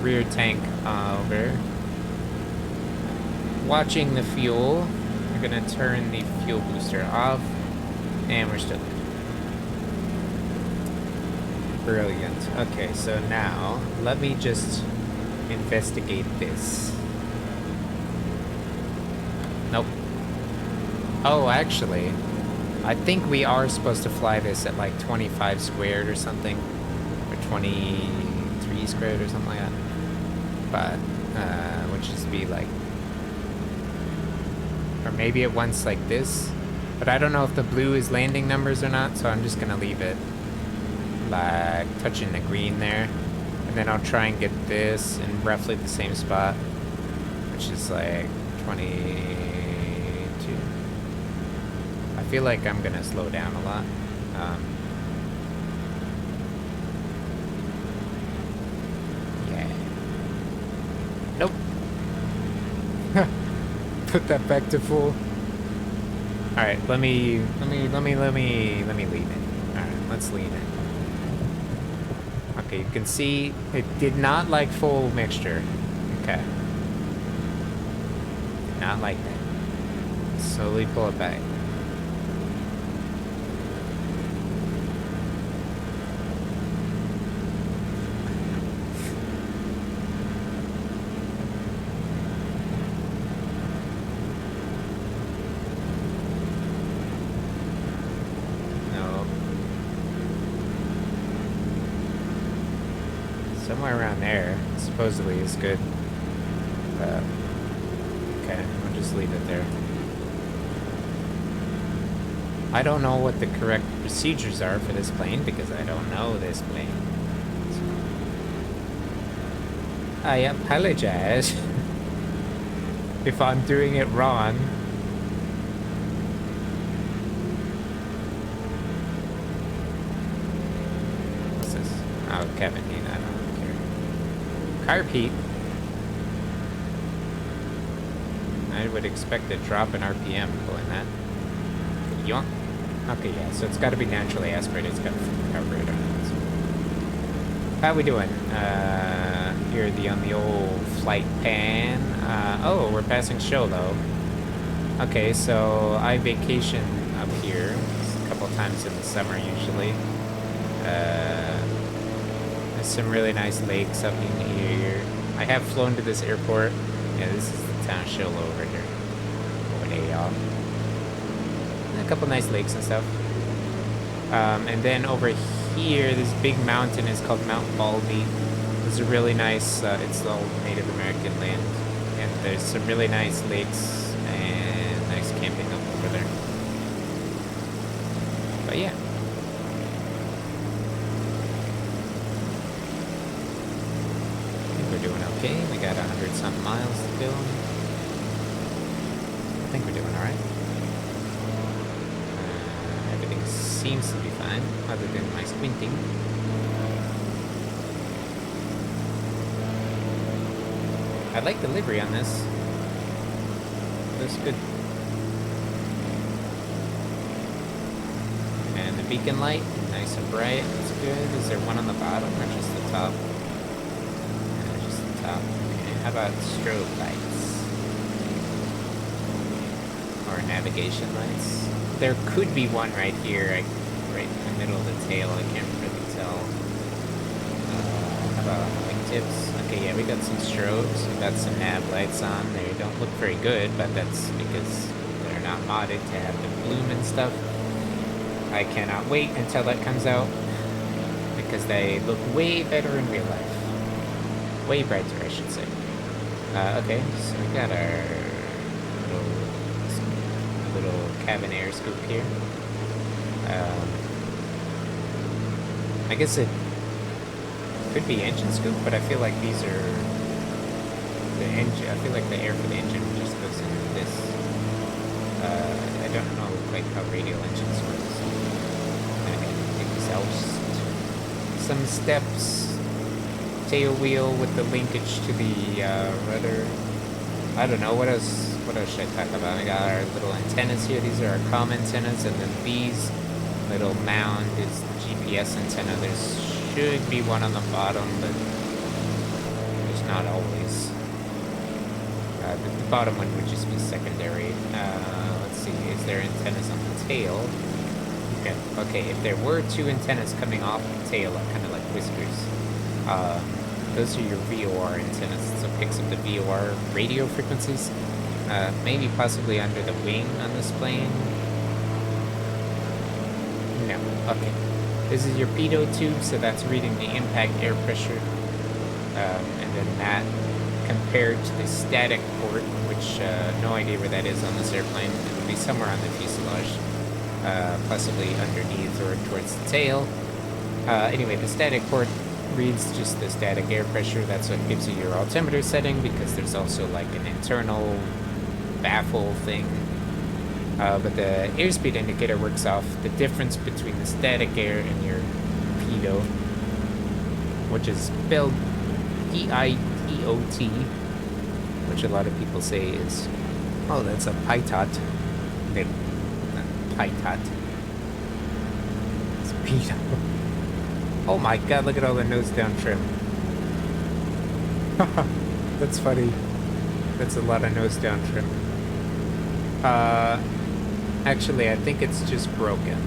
rear tank over. Watching the fuel, we're gonna turn the fuel booster off, and we're still good. Brilliant. Okay, so now let me just investigate this. Nope. Oh, actually, I think we are supposed to fly this at like 25 squared or something, or 23 squared or something like that. But which is be like, or maybe it once like this. But I don't know if the blue is landing numbers or not, so I'm just gonna leave it like touching the green there, and then I'll try and get this in roughly the same spot, which is like 22. I feel like I'm gonna slow down a lot. Yeah. Nope. Put that back to full. All right, let me leave it. All right, let's leave it. Okay, you can see it did not like full mixture. Okay. Did not like that. Slowly pull it back. Somewhere around there, supposedly, is good. Okay, I'll just leave it there. I don't know what the correct procedures are for this plane because I don't know this plane. So, I apologize if I'm doing it wrong. What's this? Oh, Kevin, I don't care. Carb heat. I would expect a drop in RPM going that. Yonk. Okay, yeah, so it's got to be naturally aspirated. It's got a carburetor on it. So. How we doing? Here on the old flight pan. Oh, we're passing show though. Okay, so I vacation up here a couple times in the summer usually. There's some really nice lakes up in here. I have flown to this airport. Yeah, this is the town show over here. day, y'all. A couple nice lakes and stuff. And then over here, this big mountain is called Mount Baldy. It's a really nice, it's all Native American land. And there's some really nice lakes and nice camping up over there. But yeah. I think we're doing okay. We got 100-something miles to go. I think we're doing alright. Everything seems to be fine, other than my squinting. I like the livery on this. Looks good. And the beacon light, nice and bright. That's good. Is there one on the bottom or just the top? Just the top. Okay. How about strobe lights? Or navigation lights? There could be one right here, right in the middle of the tail. I can't really tell. How about wingtips? Okay, yeah, we got some strobes. We got some nav lights on. They don't look very good, but that's because they're not modded to have the bloom and stuff. I cannot wait until that comes out because they look way better in real life. Way brighter, I should say. Okay, so we got our little cabin air scoop here. I guess it could be engine scoop, but I feel like these are the engine. I feel like the air for the engine just goes into this. I don't know quite how radial engines work. So I'm gonna exhaust some steps. Tail wheel with the linkage to the rudder. I don't know what else. What else should I talk about? We got our little antennas here. These are our comm antennas, and then these little mound is the GPS antenna. There should be one on the bottom, but there's not always. The bottom one would just be secondary. Let's see, is there antennas on the tail? Okay, okay. If there were two antennas coming off the tail, kind of like whiskers, those are your VOR antennas. So it picks up the VOR radio frequencies. Maybe possibly under the wing on this plane. No. Okay. This is your pitot tube, so that's reading the impact air pressure. And then that compared to the static port, which no idea where that is on this airplane. It would be somewhere on the fuselage, possibly underneath or towards the tail. Anyway, the static port reads just the static air pressure. That's what gives you your altimeter setting, because there's also like an internal baffle thing. But the airspeed indicator works off the difference between the static air and your pitot, which is spelled P-I-T-O-T, which a lot of people say is, oh, that's a pitot. No, not pitot. It's pitot. Oh my god, look at all the nose down trim. That's funny. That's a lot of nose down trim. Actually, I think it's just broken.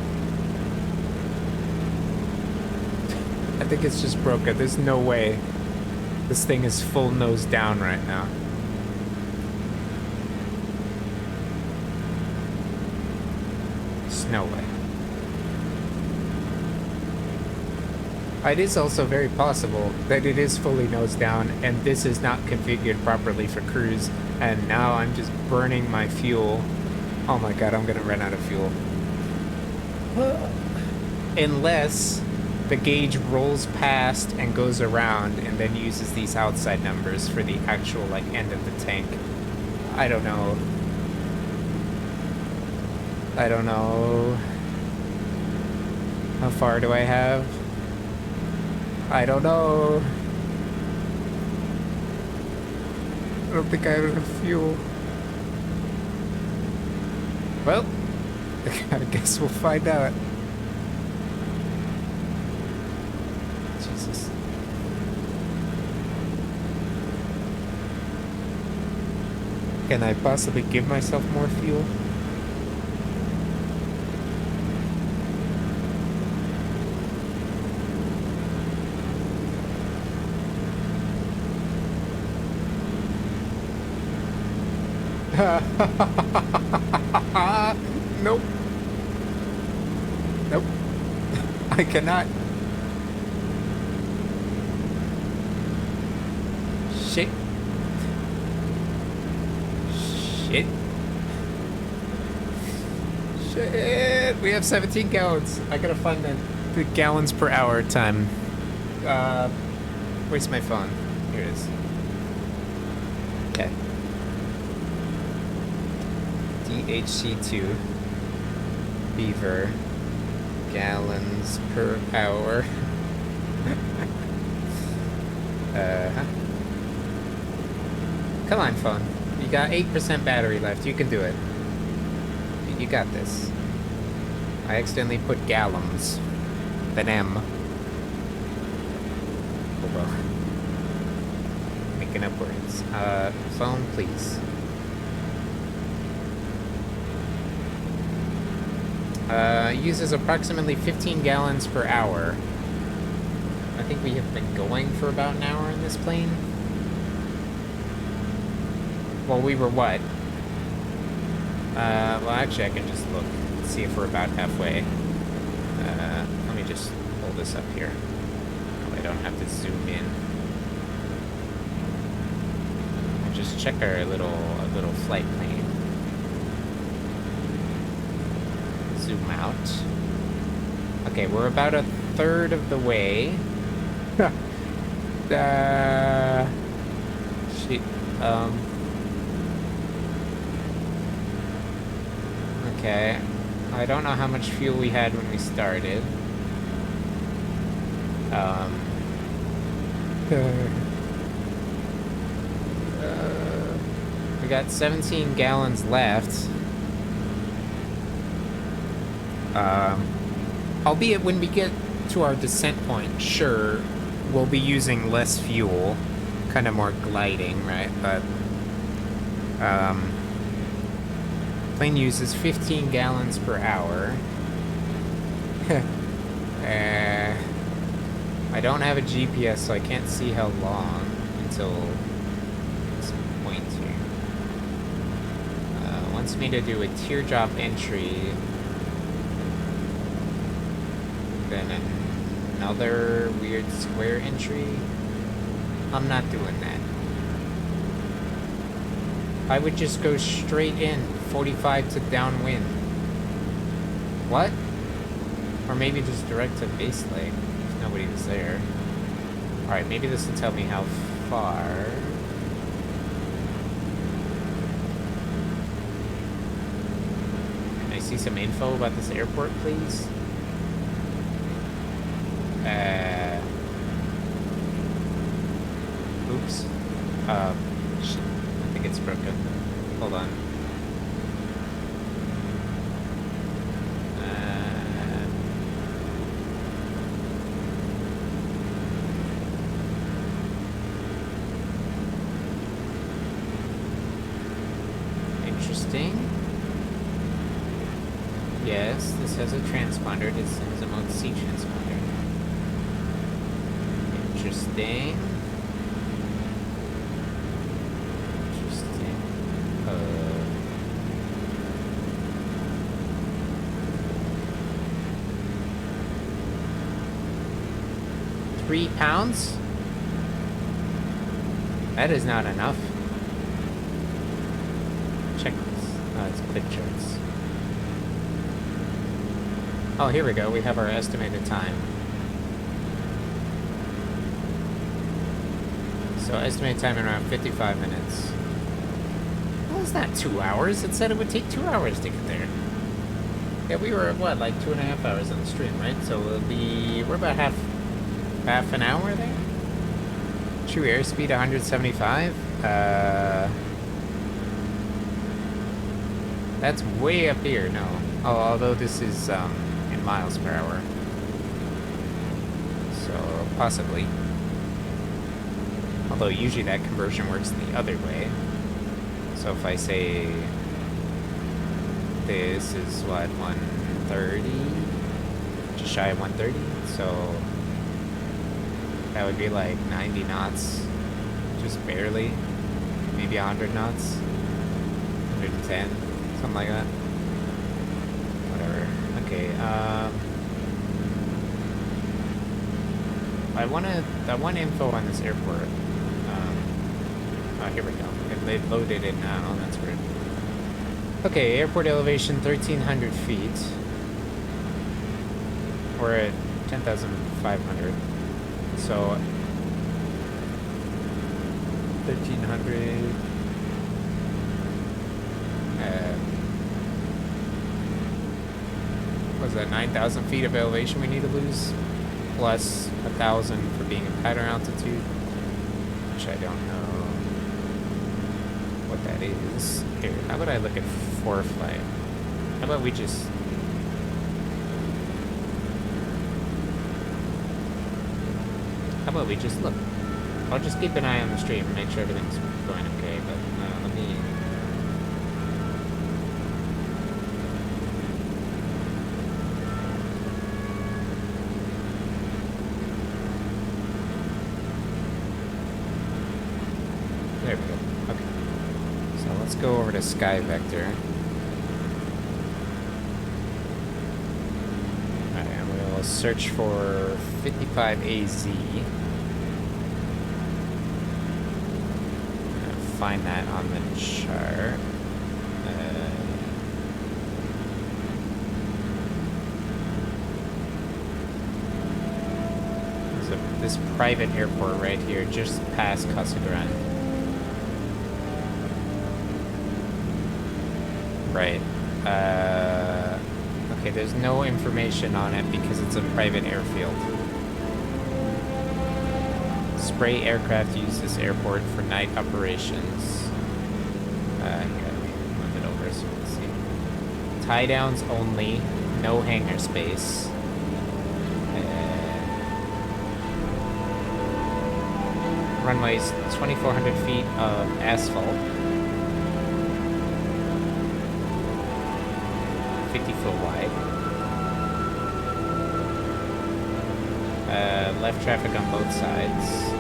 I think it's just broken. There's no way this thing is full nose down right now. There's no way. It is also very possible that it is fully nose down and this is not configured properly for cruise, and now I'm just burning my fuel. Oh my god, I'm gonna run out of fuel. Unless the gauge rolls past and goes around and then uses these outside numbers for the actual like end of the tank. I don't know. I don't know. How far do I have? I don't know. I don't think I have enough fuel. Well, I guess we'll find out. Jesus. Can I possibly give myself more fuel? Nope. Nope. I cannot. Shit. Shit. Shit. We have 17 gallons. I gotta find the gallons per hour time. Where's my phone? Here it is. Okay. DHC2 Beaver gallons per hour. Come on, phone. You got 8% battery left. You can do it. You got this. I accidentally put gallons. Then M. Oh well. Making up words. Phone, please. Uses approximately 15 gallons per hour. I think we have been going for about an hour in this plane. Well, we were what? Well, actually, I can just look and see if we're about halfway. Let me just pull this up here. I don't have to zoom in. I'll just check our little flight plane. Zoom out. Okay, we're about a third of the way. Shit. Okay. I don't know how much fuel we had when we started. We got 17 gallons left. Albeit when we get to our descent point, sure, we'll be using less fuel, kind of more gliding, right? But, plane uses 15 gallons per hour. I don't have a GPS, so I can't see how long until this point here. Wants me to do a teardrop entry. Then another weird square entry. I'm not doing that. I would just go straight in, 45 to downwind. What? Or maybe just direct to base lake, if nobody was there. Alright, maybe this will tell me how far. Can I see some info about this airport, please? Oops. Shit. I think it's broken. Hold on. Interesting. Yes, this has a transponder. This has a mode C transponder. Interesting. Interesting. 3 pounds? That is not enough. Check this. Oh, it's click charts. Oh, here we go. We have our estimated time. So estimated time around 55 minutes. Well, it's not 2 hours. It said it would take 2 hours to get there. Yeah, we were, what, like 2.5 hours on the stream, right? So we're about half an hour there? True airspeed 175? That's way up here, no. Oh, although this is, in miles per hour. So, possibly. Although usually that conversion works the other way. So if I say this is what, 130? Just shy of 130? So that would be like 90 knots. Just barely. Maybe 100 knots. 110, something like that. Whatever. Okay. I want info on this airport. Oh, here we go. They've loaded it now. That's weird. Okay, airport elevation 1,300 feet. We're at 10,500. So 1,300. Was that 9,000 feet of elevation we need to lose? Plus 1,000 for being in pattern altitude, which I don't know what that is. Here, how about I look at ForeFlight? How about we just... How about we just look? I'll just keep an eye on the stream and make sure everything's going okay, but let me... There we go. Okay. So let's go over to Sky Vector. Alright, and we'll search for 55AZ. Find that on the chart. There's this private airport right here, just past Casa Grande. Right. Okay, there's no information on it because it's a private airfield. Spray aircraft use this airport for night operations. Here, move it over so you can see. Tie downs only, no hangar space. Runways 2,400 feet of asphalt. 50 foot wide. Left traffic on both sides.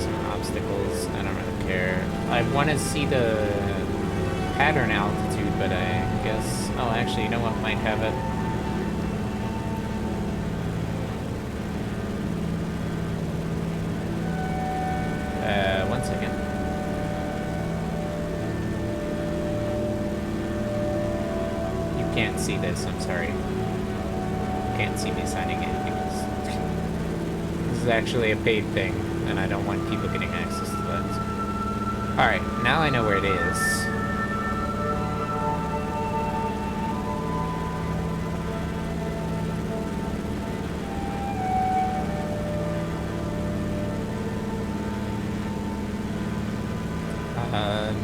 Some obstacles. I don't really care. I want to see the pattern altitude, but I guess... Oh, actually, you know what? Might have it. One second. You can't see this, I'm sorry. You can't see me signing in because this is actually a paid thing, and I don't want people getting access to that. Alright, now I know where it is.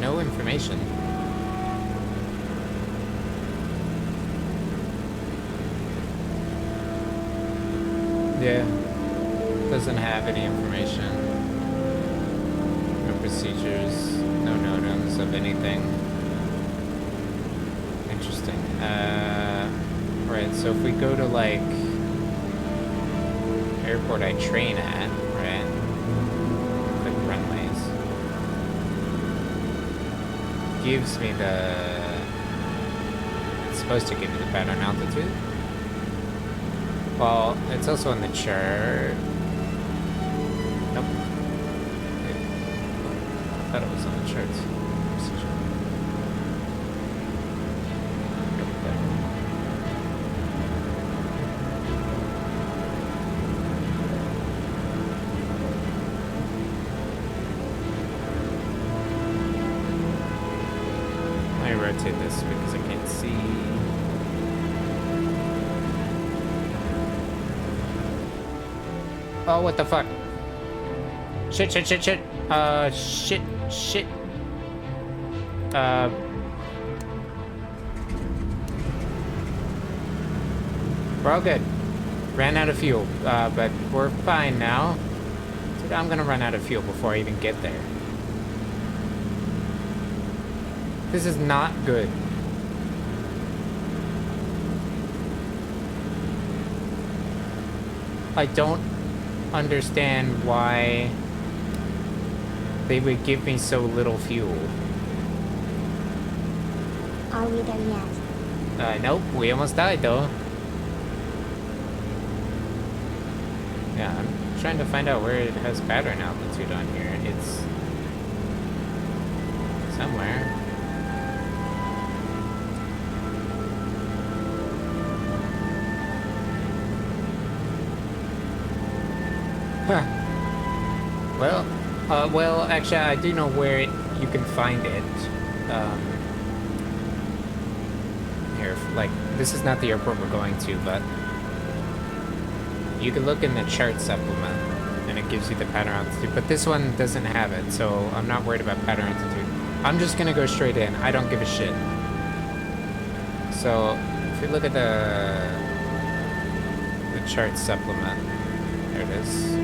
No information. Yeah, doesn't have any information. No procedures, no notams of anything. Interesting. Right, so if we go to like airport I train at, right? Click runways. Gives me the... It's supposed to give me the pattern altitude. Well, it's also on the chart. Nope. I thought it was on the charts. Let me rotate this because I can't see. Oh, what the fuck? Shit. Shit. We're all good. Ran out of fuel, but we're fine now. Dude, I'm gonna run out of fuel before I even get there. This is not good. I don't understand why they would give me so little fuel. Are we there yet? Nope, we almost died though. Yeah, I'm trying to find out where it has pattern altitude on here. It's somewhere. Huh. Well, actually, I do know where you can find it. Here, like, this is not the airport we're going to, but you can look in the chart supplement, and it gives you the pattern altitude. But this one doesn't have it, so I'm not worried about pattern altitude. I'm just gonna go straight in. I don't give a shit. So, if you look at the chart supplement, there it is.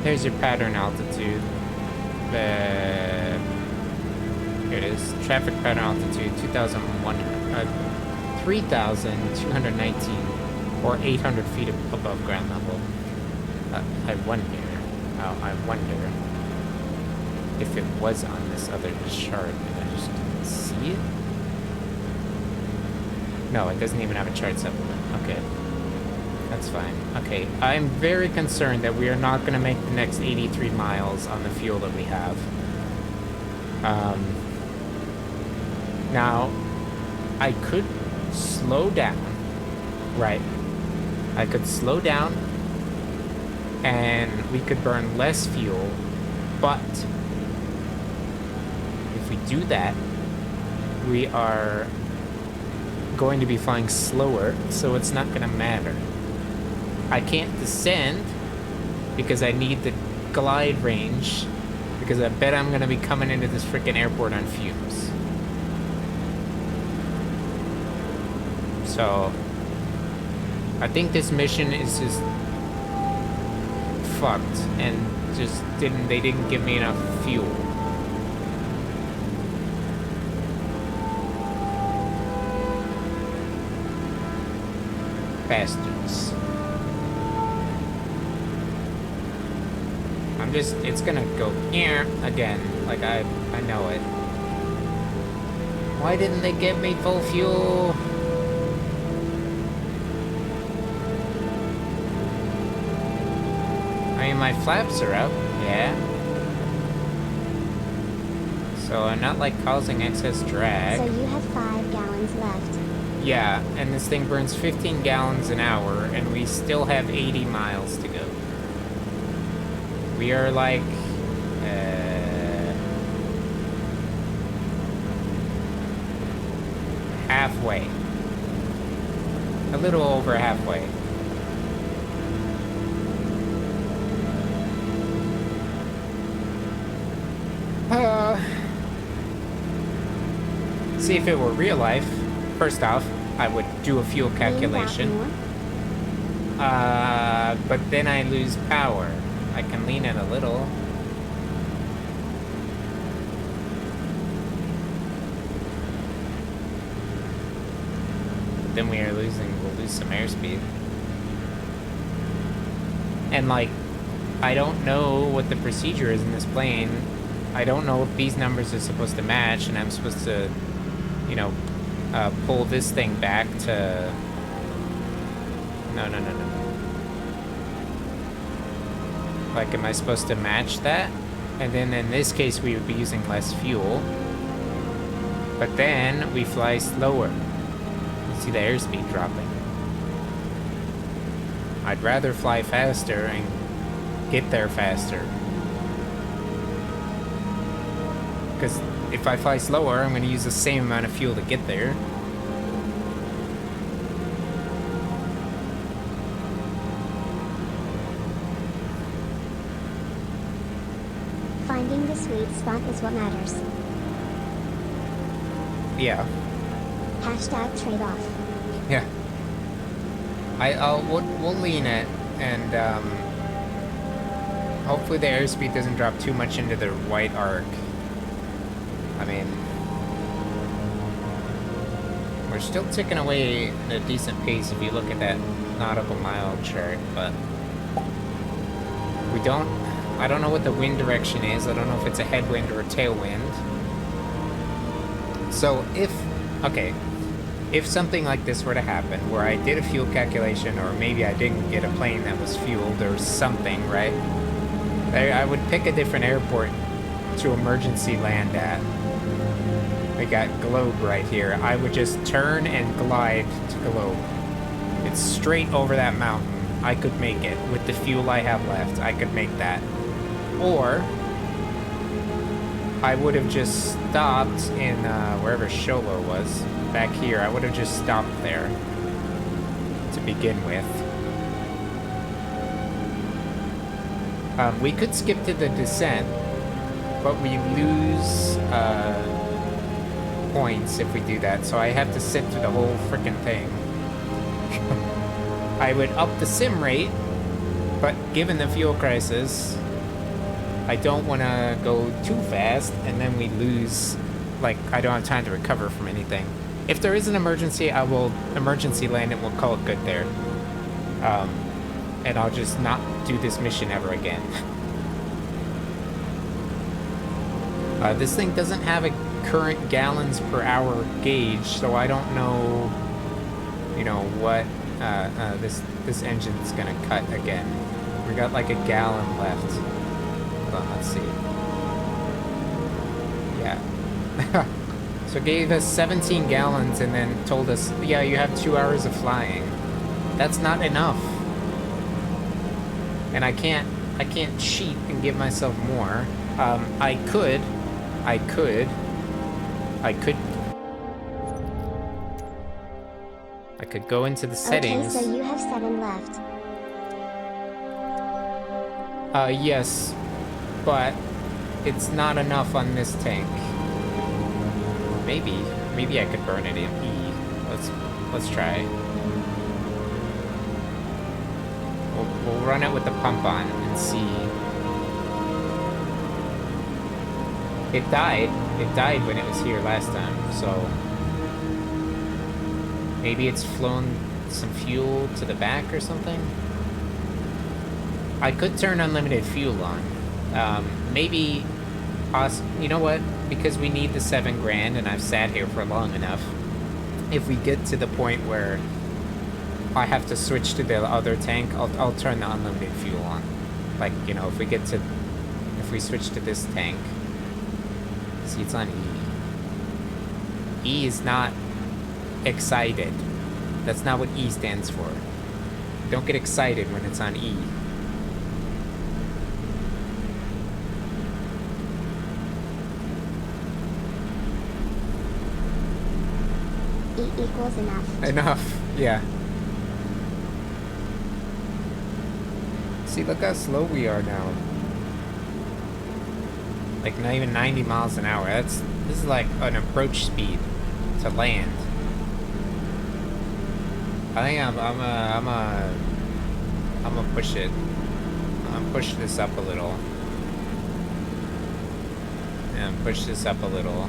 There's your pattern altitude. Here it is. Traffic pattern altitude 3,219 or 800 feet above ground level. I wonder if it was on this other chart and I just didn't see it. No, it doesn't even have a chart supplement. Okay. That's fine. Okay, I'm very concerned that we are not going to make the next 83 miles on the fuel that we have. Now, I could slow down. Right. I could slow down and we could burn less fuel, but if we do that, we are going to be flying slower, so it's not going to matter. I can't descend because I need the glide range, because I bet I'm going to be coming into this freaking airport on fumes. So, I think this mission is just fucked and just they didn't give me enough fuel. Bastards. It's gonna go here again. Like, I know it. Why didn't they give me full fuel? I mean, my flaps are up, yeah. So I'm not, like, causing excess drag. So you have 5 gallons left. Yeah, and this thing burns 15 gallons an hour, and we still have 80 miles to go. We are like, halfway. A little over halfway. See, if it were real life, first off, I would do a fuel calculation. But then I lose power. I can lean it a little. But then we'll lose some airspeed. And like, I don't know what the procedure is in this plane. I don't know if these numbers are supposed to match, and I'm supposed to, you know, pull this thing back to... No. Like, am I supposed to match that? And then in this case, we would be using less fuel. But then we fly slower. You see the airspeed dropping. I'd rather fly faster and get there faster. Because if I fly slower, I'm going to use the same amount of fuel to get there. Finding the sweet spot is what matters. Yeah. Hashtag trade-off. Yeah. We'll lean it, and hopefully the airspeed doesn't drop too much into the white arc. I mean, we're still ticking away at a decent pace if you look at that nautical mile chart, but I don't know what the wind direction is. I don't know if it's a headwind or a tailwind. So if something like this were to happen, where I did a fuel calculation, or maybe I didn't get a plane that was fueled or something, right? I would pick a different airport to emergency land at. We got Globe right here. I would just turn and glide to Globe. It's straight over that mountain. I could make it. With the fuel I have left, I could make that. Or I would have just stopped in wherever Sholo was. Back here, I would have just stopped there to begin with. We could skip to the descent, but we lose points if we do that, so I have to sit through the whole freaking thing. I would up the sim rate, but given the fuel crisis, I don't want to go too fast, and then we lose, like, I don't have time to recover from anything. If there is an emergency, I will emergency land and we'll call it good there. And I'll just not do this mission ever again. This thing doesn't have a current gallons per hour gauge, so I don't know, you know, what this engine's gonna cut again. We got like a gallon left. Hold on, let's see. Yeah. So gave us 17 gallons and then told us, yeah, you have 2 hours of flying. That's not enough. And I can't cheat and give myself more. I could go into the settings. Okay, so you have 7 left. Yes, but it's not enough on this tank. Maybe I could burn it in E. Let's try. We'll run it with the pump on and see. It died. It died when it was here last time, so maybe it's flown some fuel to the back or something. I could turn unlimited fuel on. Maybe, you know what? Because we need the 7 grand and I've sat here for long enough, if we get to the point where I have to switch to the other tank, I'll turn the unlimited fuel on. Like, you know, if we switch to this tank. See, it's on E. E is not excited. That's not what E stands for. Don't get excited when it's on E. E equals enough. Enough, yeah. See, look how slow we are now. Like, not even 90 miles an hour. This is like an approach speed to land. I think I'm gonna push it. I'm gonna push this up a little. And push this up a little.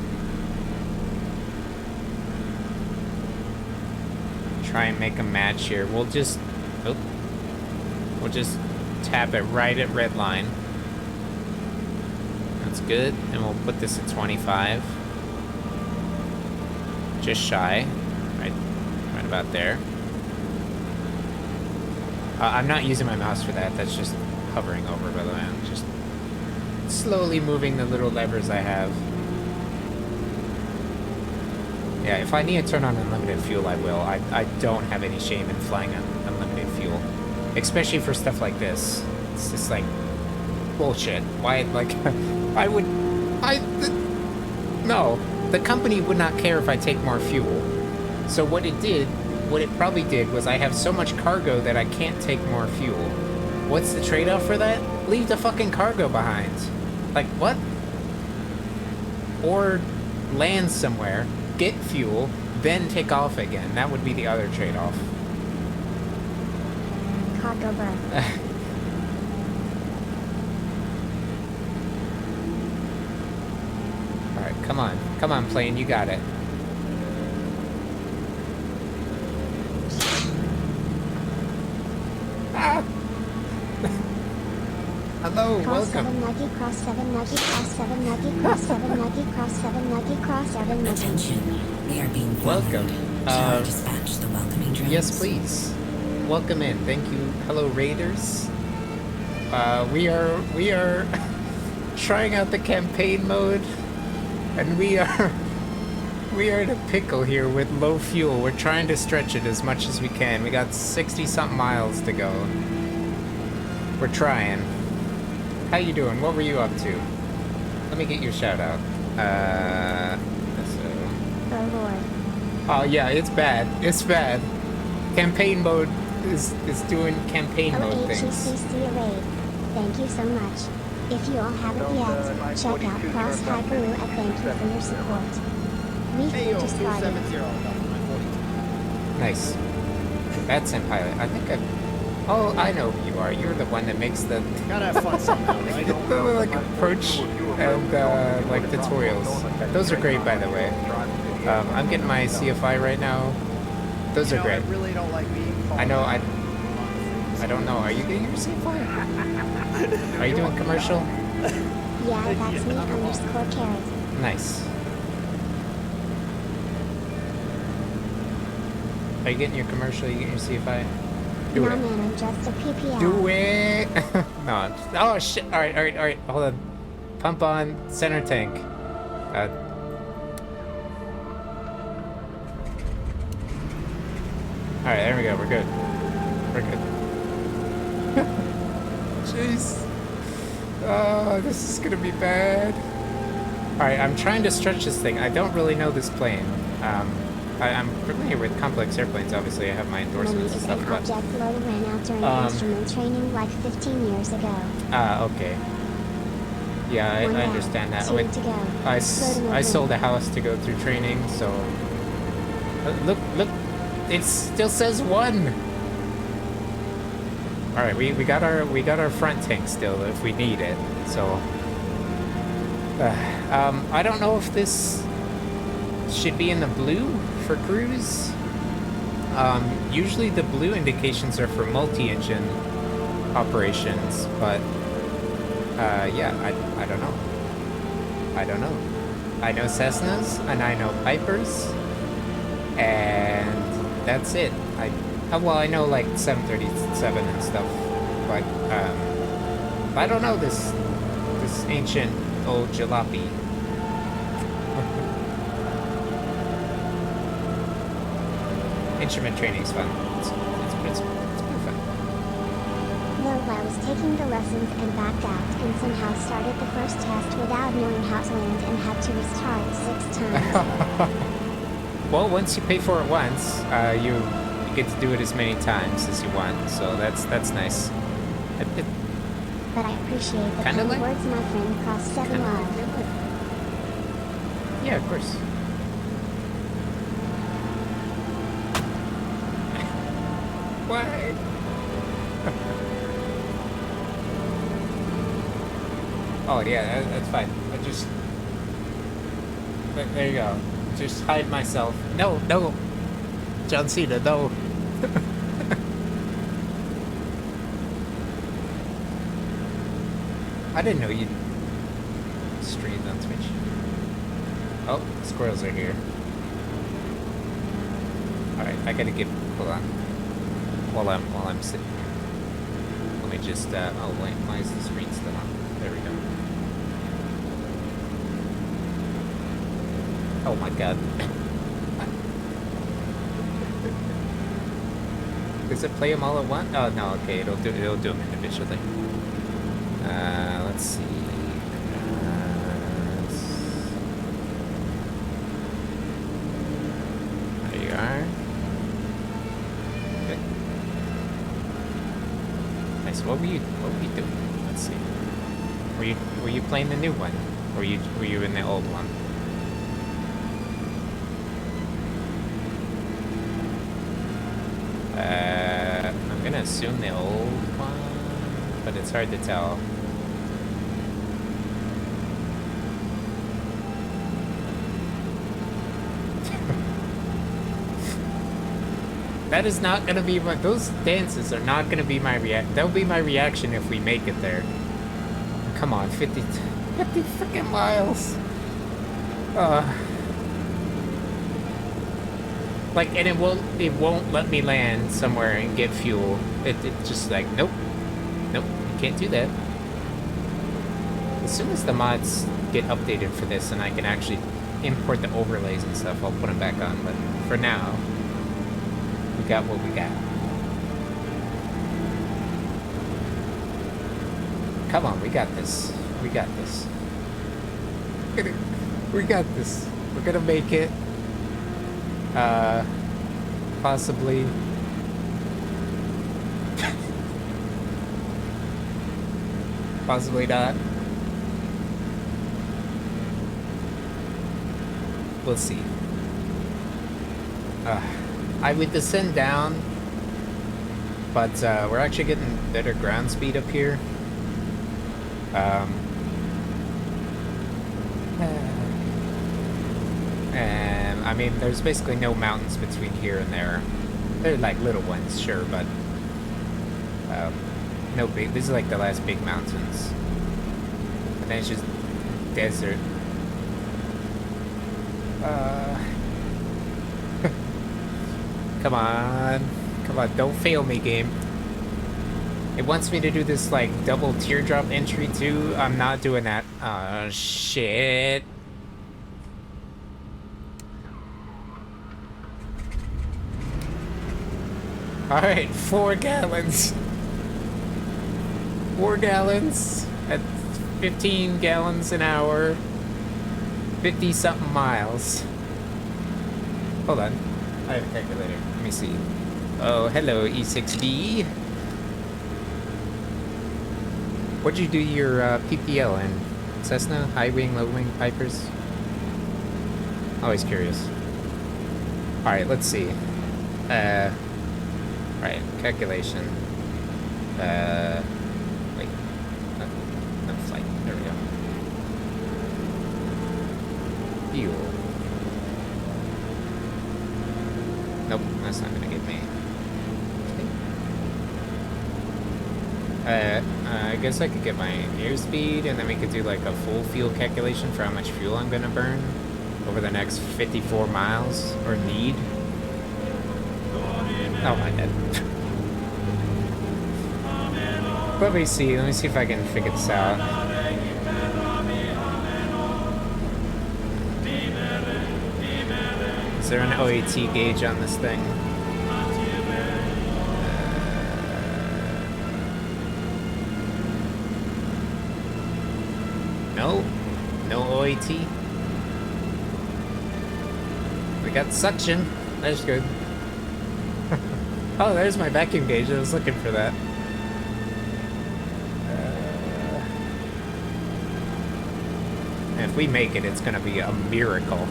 Try and make a match here. We'll just tap it right at red line. That's good. And we'll put this at 25. Just shy. Right about there. I'm not using my mouse for that. That's just hovering over, by the way. I'm just slowly moving the little levers I have. Yeah, if I need to turn on unlimited fuel, I will. I don't have any shame in flying on unlimited fuel. Especially for stuff like this. It's just like bullshit. Why, like, no. The company would not care if I take more fuel. So what it probably did was I have so much cargo that I can't take more fuel. What's the trade-off for that? Leave the fucking cargo behind. Like, what? Or land somewhere, get fuel, then take off again. That would be the other trade-off. Cargo burn. Alright, come on. Come on, plane, you got it. Hello, Cross welcome. 7 Nuggy, cross 7 Nuggy, cross 7 Nuggy, cross 7 Nuggy, cross 7 Nuggy, cross 7 Nuggy. Attention, we are being followed. Welcome. Shall I dispatch the welcoming drones? Yes, please. Welcome in. Thank you. Hello, Raiders. We are trying out the campaign mode, and we are in a pickle here with low fuel. We're trying to stretch it as much as we can. We got 60-something miles to go. We're trying. How you doing? What were you up to? Let me get your shout out. Oh lord. Oh yeah, it's bad. It's bad. Campaign mode is doing campaign mode things. OHECC raid. Thank you so much. If you all haven't yet, check out Cross High Blue and thank you for your support. We flew to Scarlet. Nice. That's in pilot. I think Oh, I know who you are. You're the one that makes the Gotta have fun somehow, right? like approach and like tutorials. Those are great, by the way. I'm getting my CFI right now. Those are great. I really don't like being called. I know. I don't know. Are you getting your CFI? Are you doing commercial? Yeah, that's me _carrot. Nice. Are you getting your commercial? You getting your CFI? Do No it. man, I'm just a PPL. Do it. No. Oh shit. All right. Hold on. Pump on center tank. All right. There we go. We're good. We're good. Jeez. Oh, this is gonna be bad. All right. I'm trying to stretch this thing. I don't really know this plane. I'm familiar with complex airplanes. Obviously, I have my endorsements and stuff. An But object loader ran out during instrument training like 15 years ago. okay. Yeah, I understand that. 2 to go. I sold a house to go through training, so look, it still says 1. All right, we got our front tank still if we need it. So I don't know if this should be in the blue for cruise. Usually the blue indications are for multi-engine operations, but yeah, I don't know. I know Cessnas and I know Pipers, and that's it. Well, I know like 737 and stuff, but I don't know this ancient old jalopy. Instrument training's fun. It's pretty fun. No, I was taking the lessons and backed out and somehow started the first test without knowing how to land and had to restart 6 times. Well, once you pay for it once, you get to do it as many times as you want, so that's nice. But I appreciate the kind words, my friend. Cross 7 love. Yeah, of course. Why? Oh yeah, that's fine. There you go. Just hide myself. No, John Cena, no. I didn't know you'd stream on Twitch. Oh, squirrels are here. All right, I gotta hold on. While I'm sitting here. Let me just, oh wait, why is the screen still on? There we go. Oh my god. Does it play them all at once? Oh no, okay, it'll do them individually. Let's see. There you are. Good. Nice. What were you doing? Let's see. Were you playing the new one? Or were you in the old one? I'm gonna assume the old one, but it's hard to tell. That is not gonna be those dances are not gonna be my they'll be my reaction if we make it there. come on, 50 freaking miles. Like, and it won't let me land somewhere and get fuel. It's just like, nope, you can't do that. As soon as the mods get updated for this and I can actually import the overlays and stuff, I'll put them back on. But for now, we got what we got. Come on, we got this. We got this. We got this. We're gonna make it. Possibly. Possibly not. We'll see. I would descend down, but we're actually getting better ground speed up here. And I mean, there's basically no mountains between here and there. They're like little ones, sure, but no big. These are like the last big mountains, and then it's just desert. Come on, don't fail me, game. It wants me to do this like double teardrop entry too. I'm not doing that. Oh shit. Alright, 4 gallons. 4 gallons at 15 gallons an hour. 50 something miles. Hold on. I have a calculator. Let me see. Oh, hello, E6B. What'd you do your PPL in? Cessna? High wing, low wing, Pipers? Always curious. Alright, let's see. Right, calculation. Wait. No flight. There we go. Fuel. Nope, that's not gonna get me. I guess I could get my airspeed, and then we could do like a full fuel calculation for how much fuel I'm gonna burn over the next 54 miles, or need. Oh my god. Let me see if I can figure this out. Is there an OAT gauge on this thing? No OAT. We got suction. That's good. Oh, there's my vacuum gauge. I was looking for that. And if we make it, it's gonna be a miracle.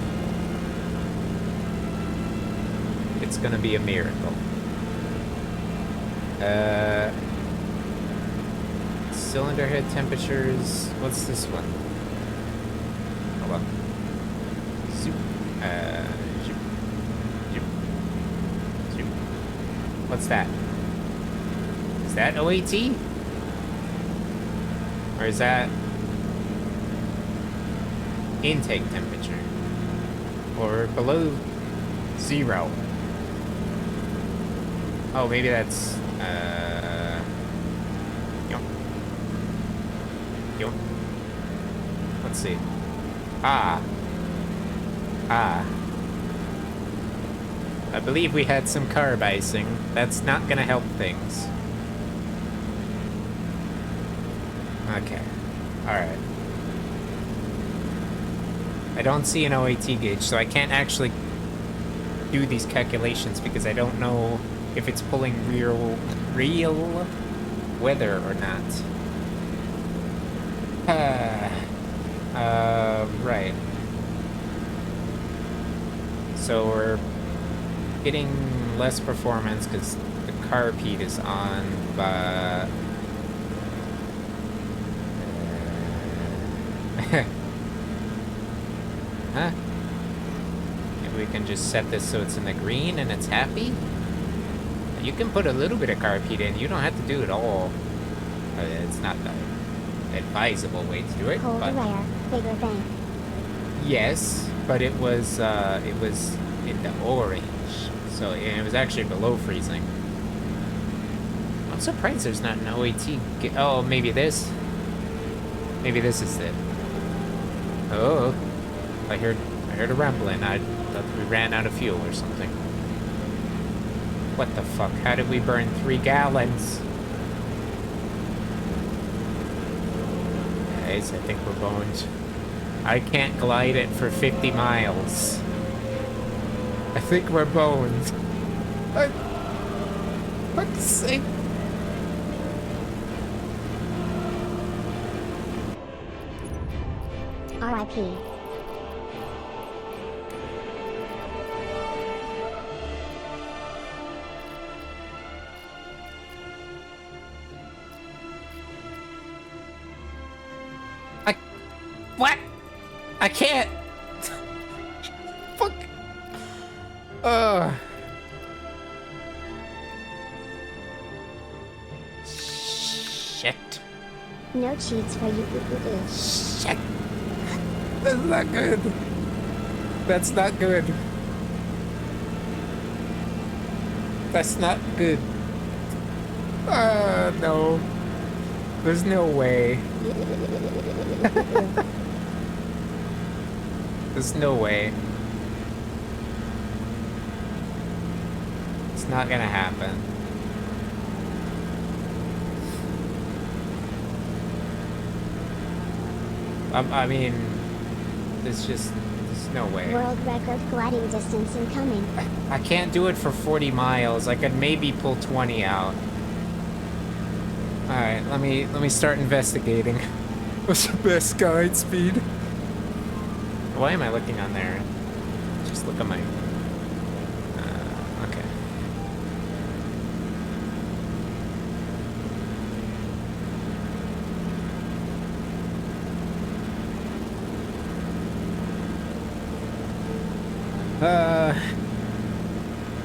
It's gonna be a miracle. Cylinder head temperatures. What's this one? Hold on. Zoop. Zoop. Zoop. Zoop. What's that? Is that OAT? Or is that intake temperature? Or below 0? Oh, maybe that's let's see. I believe we had some carb icing. That's not gonna help things. Okay. Alright. I don't see an OAT gauge, so I can't actually do these calculations because I don't know if it's pulling real weather or not. Right. So we're getting less performance because the carb heat is on, but huh? Maybe we can just set this so it's in the green and it's happy. You can put a little bit of carb heat in. You don't have to do it all. It's not bad. advisable way to do it. Colder But air, bigger bang. yes, but it was in the orange, so it was actually below freezing. I'm surprised there's not an OAT. Oh, maybe this. Maybe this is it. Oh, I heard a rumbling. I thought we ran out of fuel or something. What the fuck? How did we burn 3 gallons? Guys, I think we're boned. I can't glide it for 50 miles. I think we're boned. Fuck's sake. R.I.P. What? I can't. Fuck. Shit. No cheats for you. Shit. That's not good. That's not good. That's not good. No. There's no way. There's no way. It's not gonna happen. I mean, there's no way. World record gliding distance incoming. I can't do it for 40 miles. I could maybe pull 20 out. Alright, let me start investigating. What's the best guide speed? Why am I looking on there? Just look at my... okay.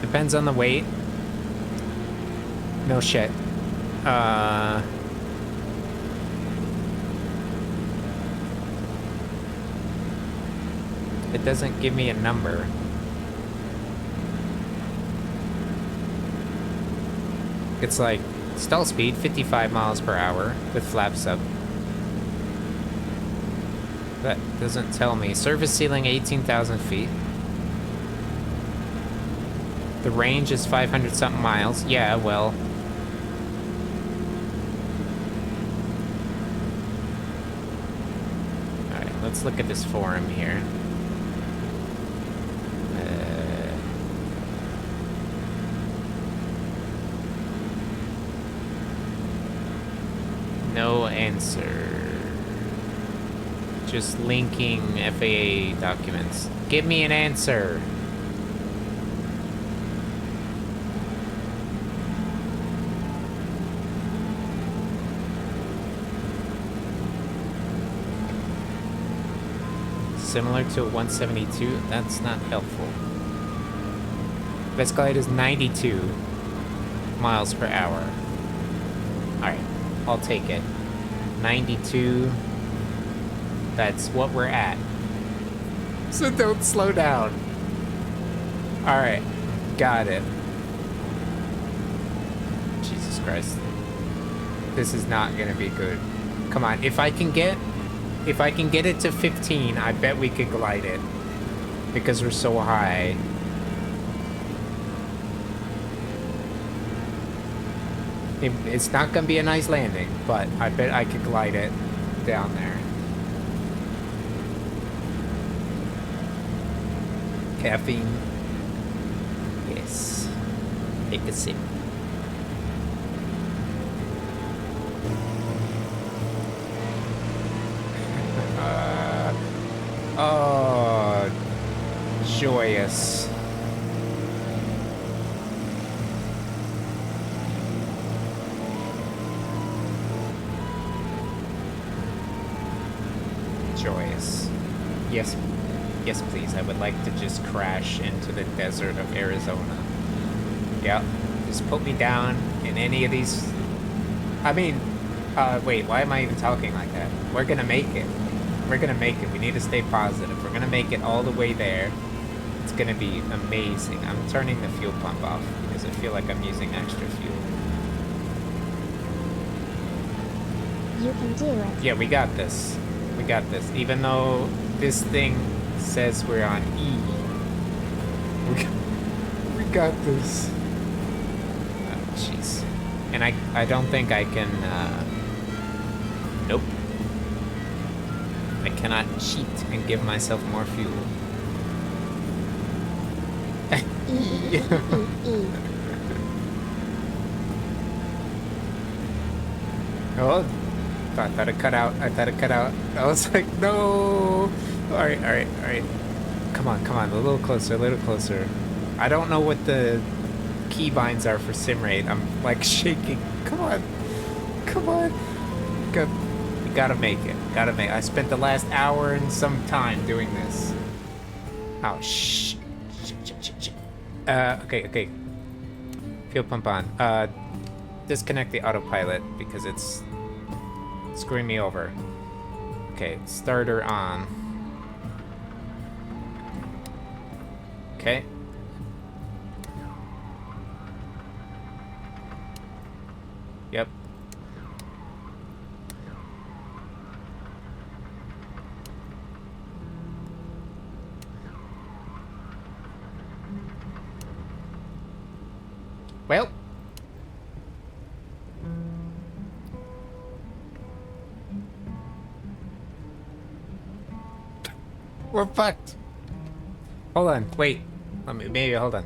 Depends on the weight. No shit. It doesn't give me a number. It's like stall speed 55 miles per hour with flaps up. That doesn't tell me. Surface ceiling 18,000 feet. The range is 500 something miles. Yeah, well. Alright, let's look at this forum here. No answer. Just linking FAA documents. Give me an answer. Similar to a 172, that's not helpful. Best glide is 92 miles per hour. Alright, I'll take it. 92, that's what we're at. So don't slow down. Alright, got it. Jesus Christ. This is not gonna be good. Come on, if I can get it to 15, I bet we could glide it. Because we're so high. It's not gonna be a nice landing, but I bet I could glide it down there. Caffeine. Yes. Take a sip. Oh, joyous. Joyous. Yes, yes, please. I would like to just crash into the desert of Arizona. Yep. Just put me down in any of these. I mean, Wait, why am I even talking like that? We're gonna make it. We're gonna make it. We need to stay positive. We're gonna make it all the way there. It's gonna be amazing. I'm turning the fuel pump off because I feel like I'm using extra fuel. You can do it. Yeah, we got this. We got this. Even though this thing says we're on E. We got this. Oh, jeez. And I don't think I can, nope. I cannot cheat and give myself more fuel. Oh, I thought it cut out. I thought it cut out. I was like, no. All right. Come on. A little closer, I don't know what the keybinds are for sim rate. I'm like shaking. Come on. We gotta make it. I spent the last hour and some time doing this. Oh, shh. Okay. Fuel pump on. Disconnect the autopilot because it's screwing me over. Okay, starter on. Okay. Yep. Well. We're fucked. Hold on, wait. Hold on.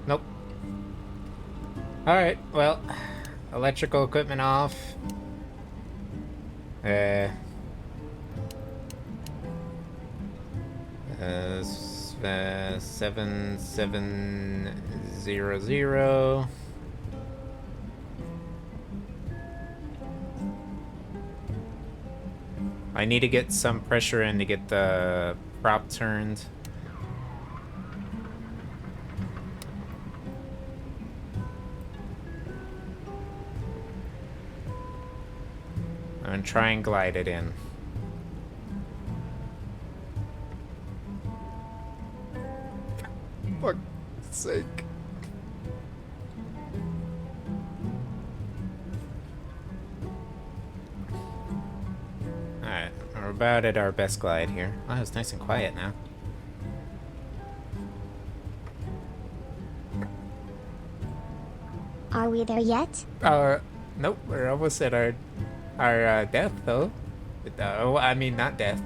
Nope. Alright, well, electrical equipment off. 7700. I need to get some pressure in to get the prop turned. I'm gonna try and glide it in. For fuck's sake. Alright, we're about at our best glide here. Oh, it's nice and quiet now. Are we there yet? Nope, we're almost at our death though. I mean, not death.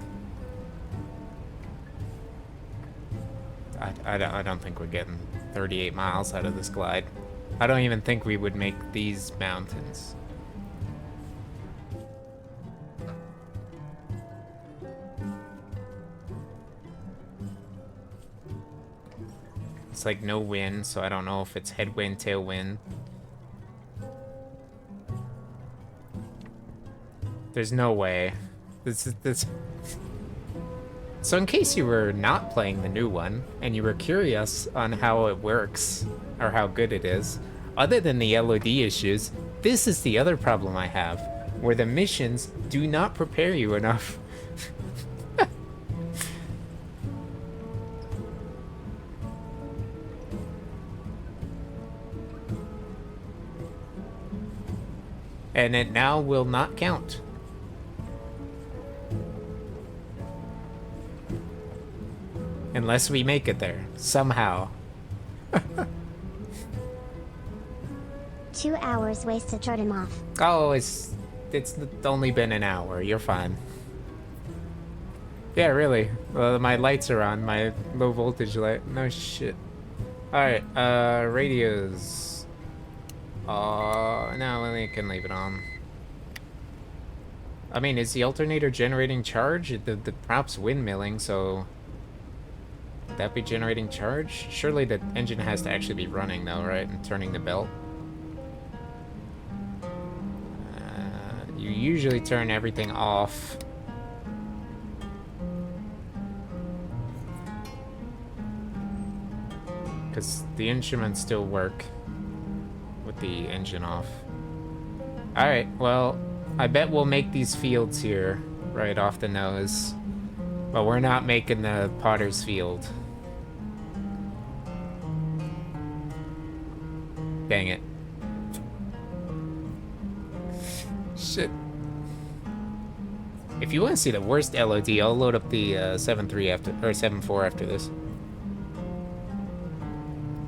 I don't think we're getting 38 miles out of this glide. I don't even think we would make these mountains. It's like no wind, so I don't know if it's headwind, tailwind. There's no way. This. So in case you were not playing the new one, and you were curious on how it works, or how good it is, other than the LOD issues, this is the other problem I have, where the missions do not prepare you enough. And it now will not count. Unless we make it there, somehow. 2 hours wasted, turn him off. Oh, it's only been an hour, you're fine. Yeah, really. Well, my lights are on, my low voltage light. No shit. Alright, radios. No, we can leave it on. I mean, is the alternator generating charge? The prop's windmilling, so... Would that be generating charge? Surely the engine has to actually be running though, right? And turning the belt. You usually turn everything off. Because the instruments still work with the engine off. Alright, well, I bet we'll make these fields here right off the nose. But we're not making the Potter's Field. Dang it. Shit. If you want to see the worst LOD, I'll load up the 7.3 after, or 7.4 after this.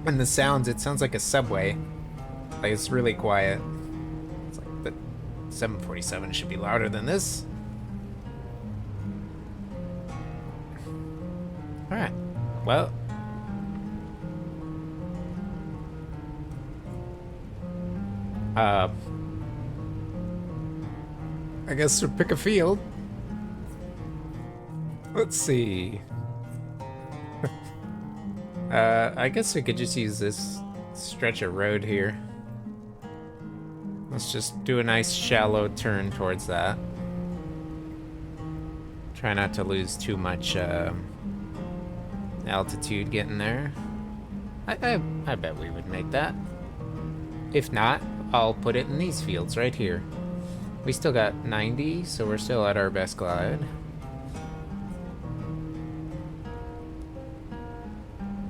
And the sounds, it sounds like a subway. Like, it's really quiet. It's like the 747 should be louder than this. Alright. Well. I guess we'll pick a field. Let's see. I guess we could just use this stretch of road here. Let's just do a nice shallow turn towards that. Try not to lose too much altitude getting there. I bet we would make that. If not, I'll put it in these fields right here. We still got 90, so we're still at our best glide.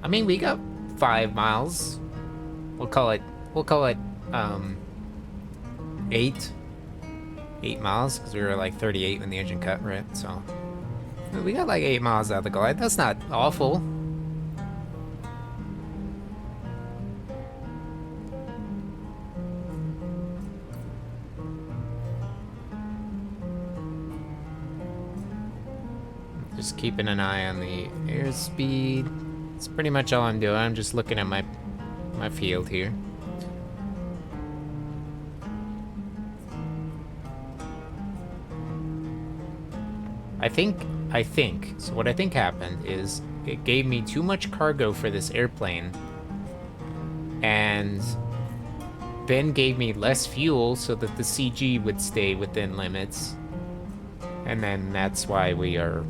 I mean, we got 5 miles. We'll call it 8 miles, because we were like 38 when the engine cut, right? So we got like 8 miles out of the glide. That's not awful. Just keeping an eye on the airspeed. That's pretty much all I'm doing. I'm just looking at my field here. I think, so what I think happened is it gave me too much cargo for this airplane and then gave me less fuel so that the CG would stay within limits. And then that's why we are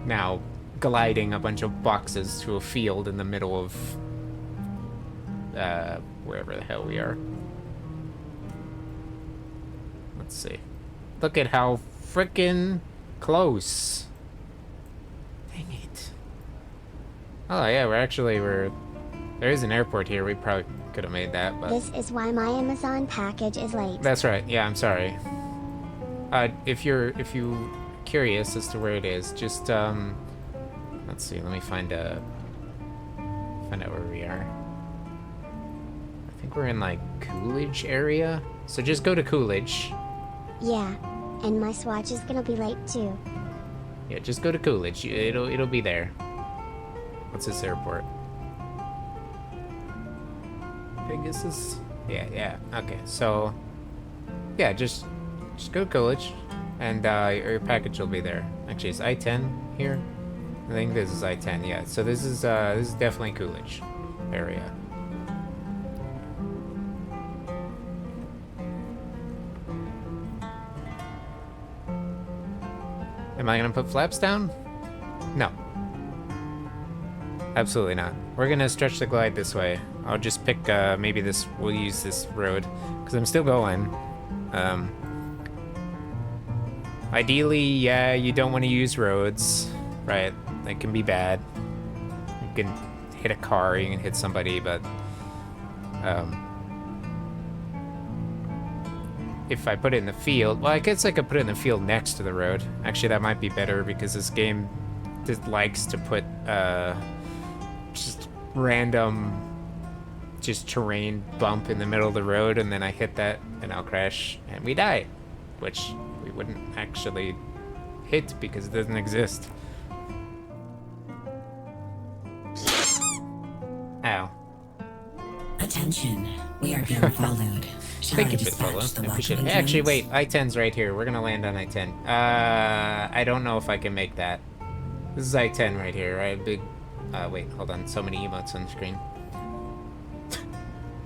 now gliding a bunch of boxes to a field in the middle of wherever the hell we are. Let's see. Look at how frickin' close. Dang it. Oh yeah, there is an airport here. We probably could have made that, but This is why my Amazon package is late. that's right. Yeah, I'm sorry. If you curious as to where it is, just let's see. Let me find out where we are. I think we're in like Coolidge area. So just go to Coolidge. Yeah, and my Swatch is gonna be late too. Yeah, just go to Coolidge. It'll be there. What's this airport? Pegasus? Yeah. Okay, so yeah, just go to Coolidge, and your package will be there. Actually, it's I-10 here. I think this is I-10. Yeah. So this is definitely Coolidge area. Am I gonna put flaps down? No. Absolutely not. We're gonna stretch the glide this way. I'll just pick maybe this. We'll use this road because I'm still going. Ideally, yeah, you don't want to use roads, right? They can be bad. You can hit a car, you can hit somebody, but if I put it in the field, well, I guess I could put it in the field next to the road. Actually, that might be better because this game just likes to put just random, just terrain bump in the middle of the road, and then I hit that and I'll crash and we die, which we wouldn't actually hit because it doesn't exist. Ow. Attention, we are being followed. Shall Thank I you, dispatch Bitfollow. the I appreciate it. welcoming Actually, drones? wait. I-10's right here. We're gonna land on I-10. I don't know if I can make that. This is I-10 right here, right? Big, wait, hold on. So many emotes on the screen.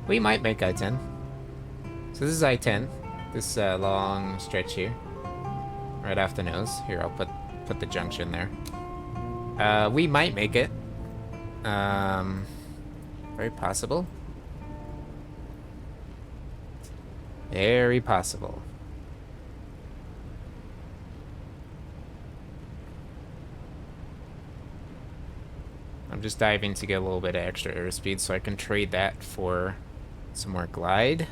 We might make I-10. So this is I-10. This long stretch here. Right off the nose. Here, I'll put the junction there. We might make it. Very possible. Very possible. I'm just diving to get a little bit of extra airspeed so I can trade that for some more glide.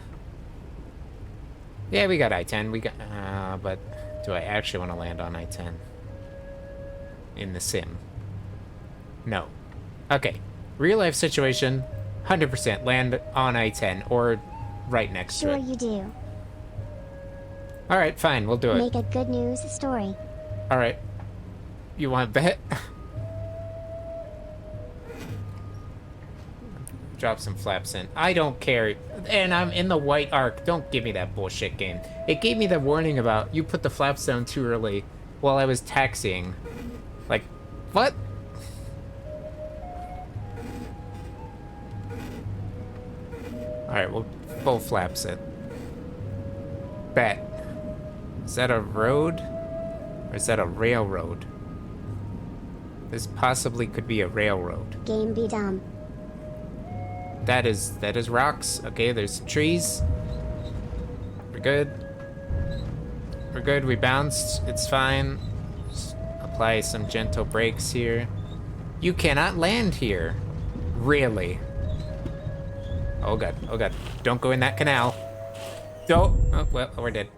Yeah, we got I-10. We got, but do I actually want to land on I-10 in the sim? No. Okay. Real life situation, 100% land on I-10 or right next to it. Sure you do. All right, fine. We'll do it. Make a good news story. All right. You want to bet? Drop some flaps in. I don't care. And I'm in the white arc. Don't give me that bullshit game. It gave me the warning about you put the flaps down too early while I was taxiing. Like, what? Alright, we'll full flaps it. Bet. Is that a road? Or is that a railroad? This possibly could be a railroad. Game be dumb. That is rocks. Okay, there's trees. We're good. We're good. We bounced. It's fine. Just apply some gentle brakes here. You cannot land here. Really? Oh god. Oh god. Don't go in that canal. Don't. Oh, well, we're dead.